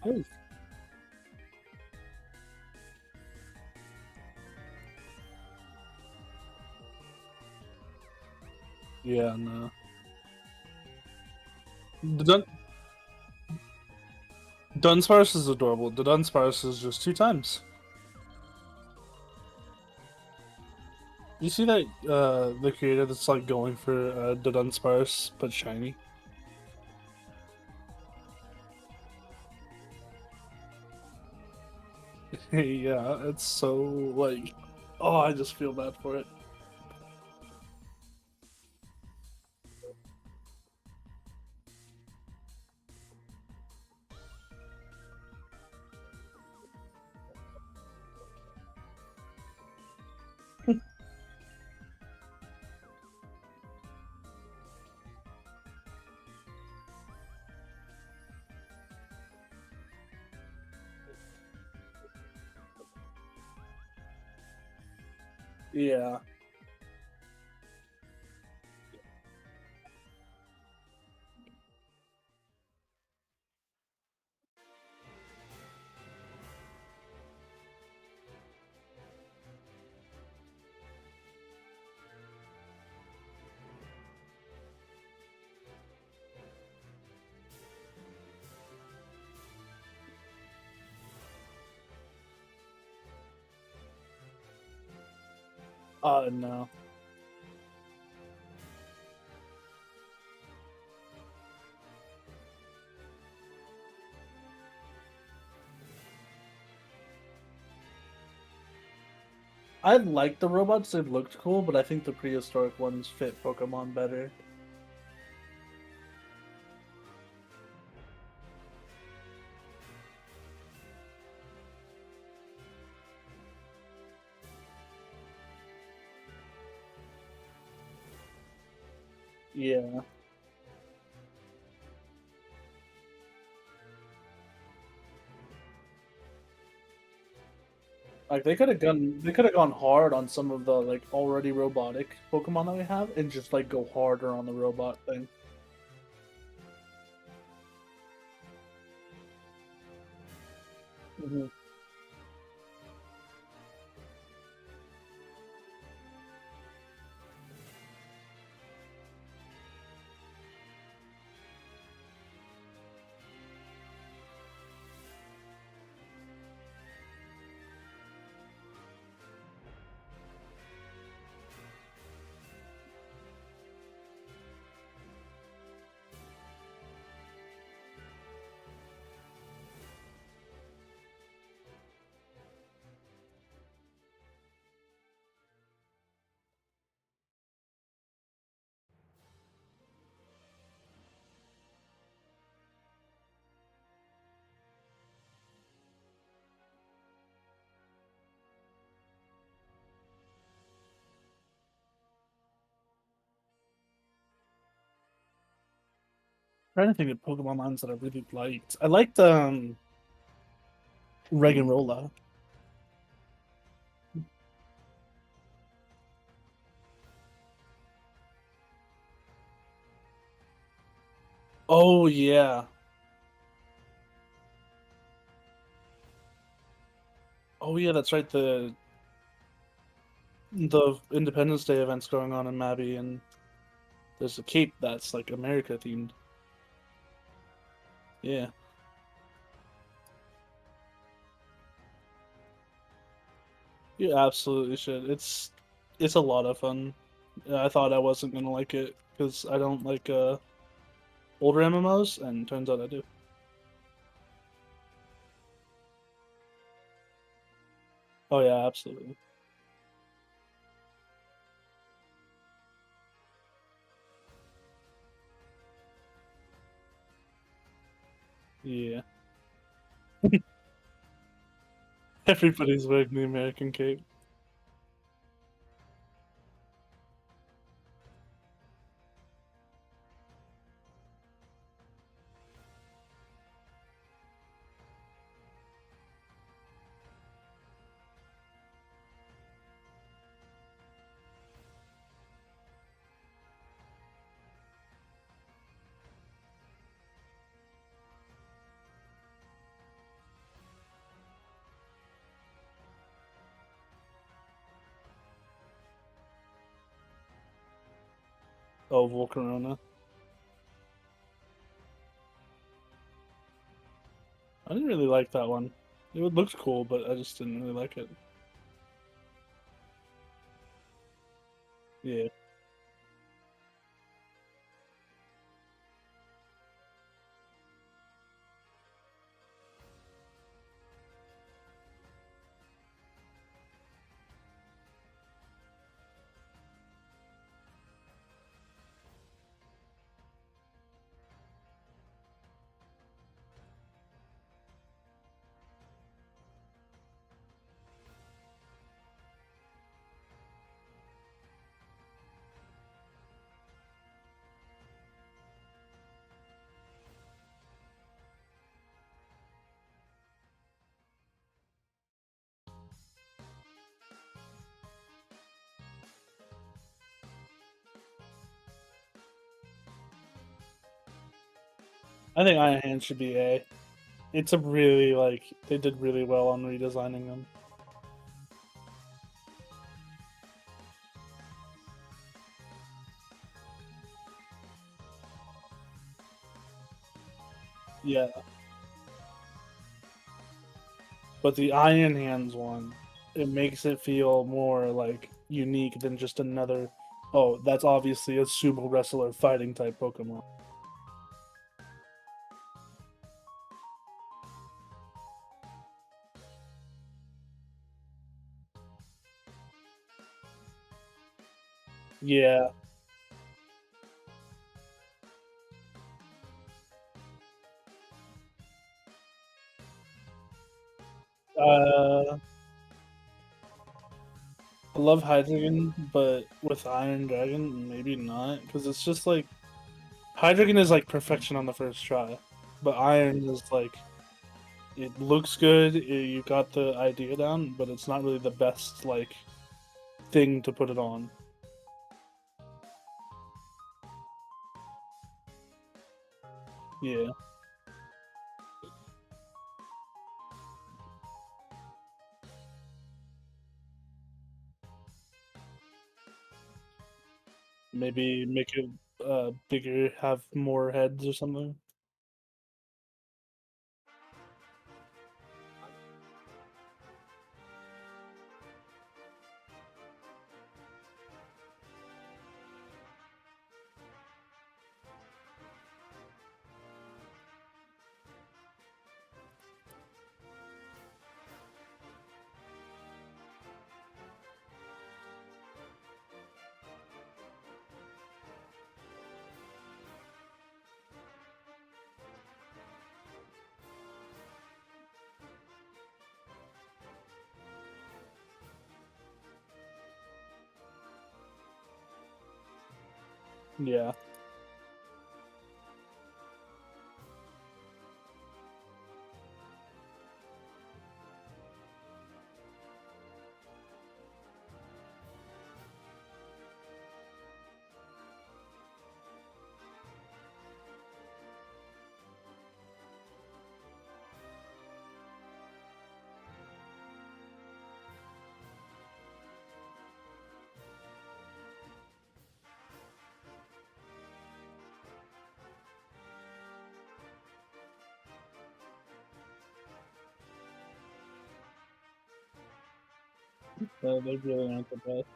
Oh. Yeah, no. The Dunsparce is adorable. The Dunsparce is just 2 times. You see that the creator that's like going for the Dunsparce but shiny? Yeah, it's so like oh I just feel bad for it. Yeah. No. I like the robots, they looked cool, but I think the prehistoric ones fit Pokemon better. Yeah. Like they could have gone hard on some of the like already robotic Pokemon that we have and just like go harder on the robot thing. Mhm. Trying to think of Pokemon lines that I really liked. I liked Regirola. Oh yeah. Oh yeah, that's right. The the Independence Day events going on in Mabby, and there's a cape that's like America themed. Yeah. You absolutely should. It's a lot of fun. I thought I wasn't gonna like it because I don't like older MMOs, and turns out I do. Oh yeah, absolutely. Yeah. Everybody's wearing the American cape. Oh, Volcarona. I didn't really like that one. It looked cool, but I just didn't really like it. Yeah. I think Iron Hand should be A. It's a really, like, they did really well on redesigning them. Yeah. But the Iron Hands one, it makes it feel more, like, unique than just another, oh, that's obviously a sumo wrestler fighting type Pokemon. Yeah. I love Hydreigon, but with Iron Dragon, maybe not, because it's just like Hydreigon is like perfection on the first try, but Iron is like it looks good, you got the idea down, but it's not really the best like thing to put it on. Yeah, maybe make it bigger, have more heads or something. Yeah, They really aren't the best.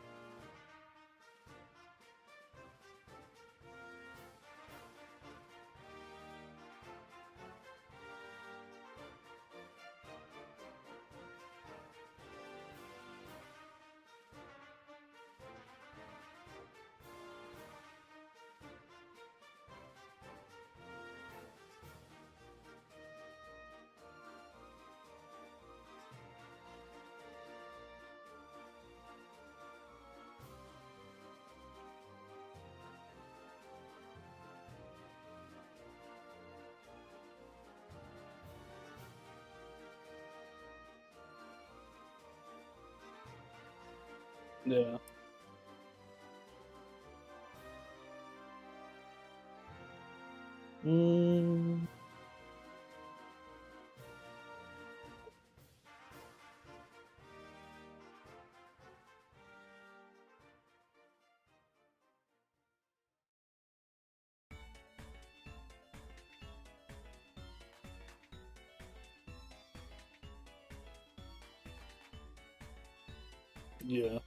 Yeah. Mm, yeah.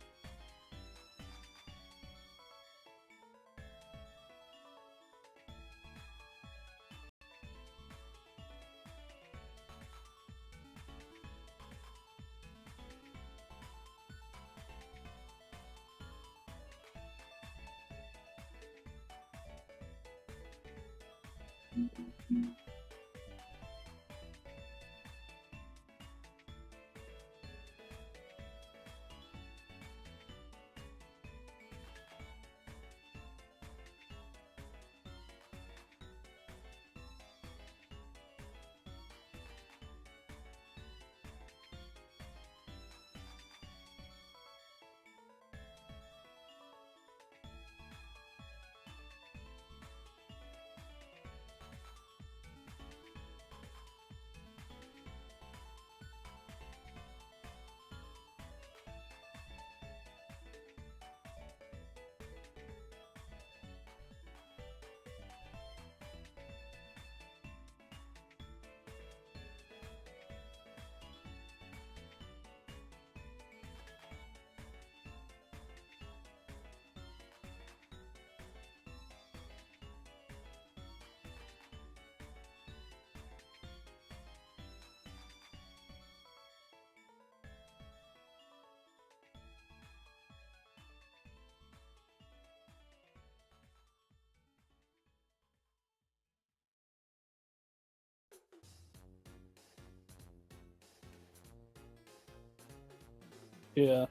Yeah.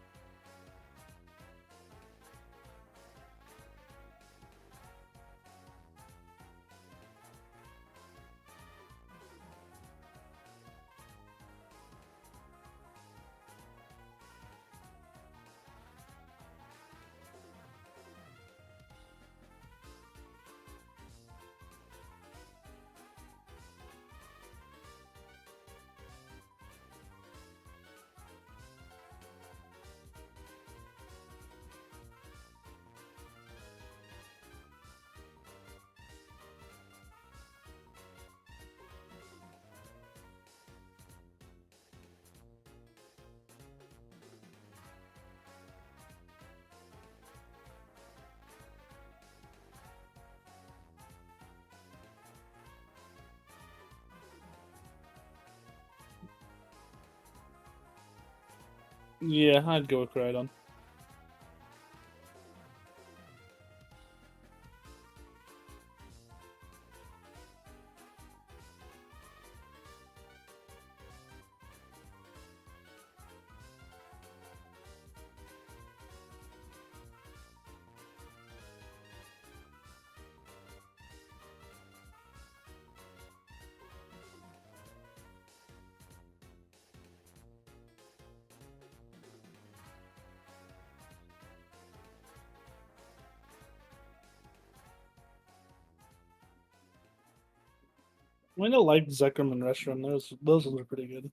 Yeah, I'd go with Rhydon. I mean, I like Zekrom and Reshiram. Those are pretty good.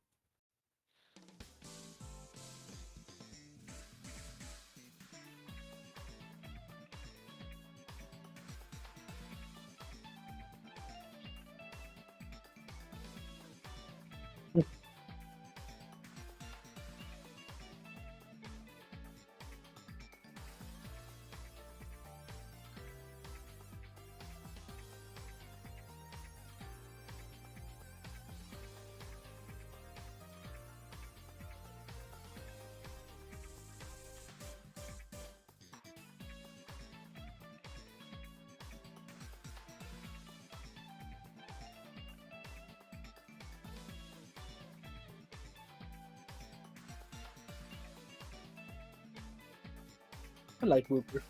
I like Looper.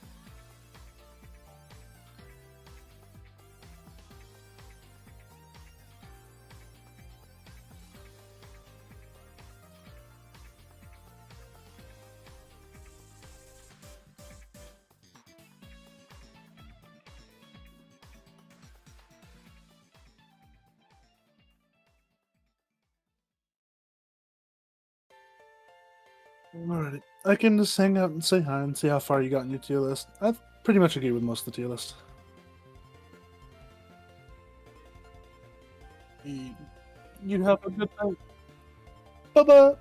Alrighty. I can just hang out and say hi and see how far you got in your tier list. I pretty much agree with most of the tier list. You have a good night. Bye-bye.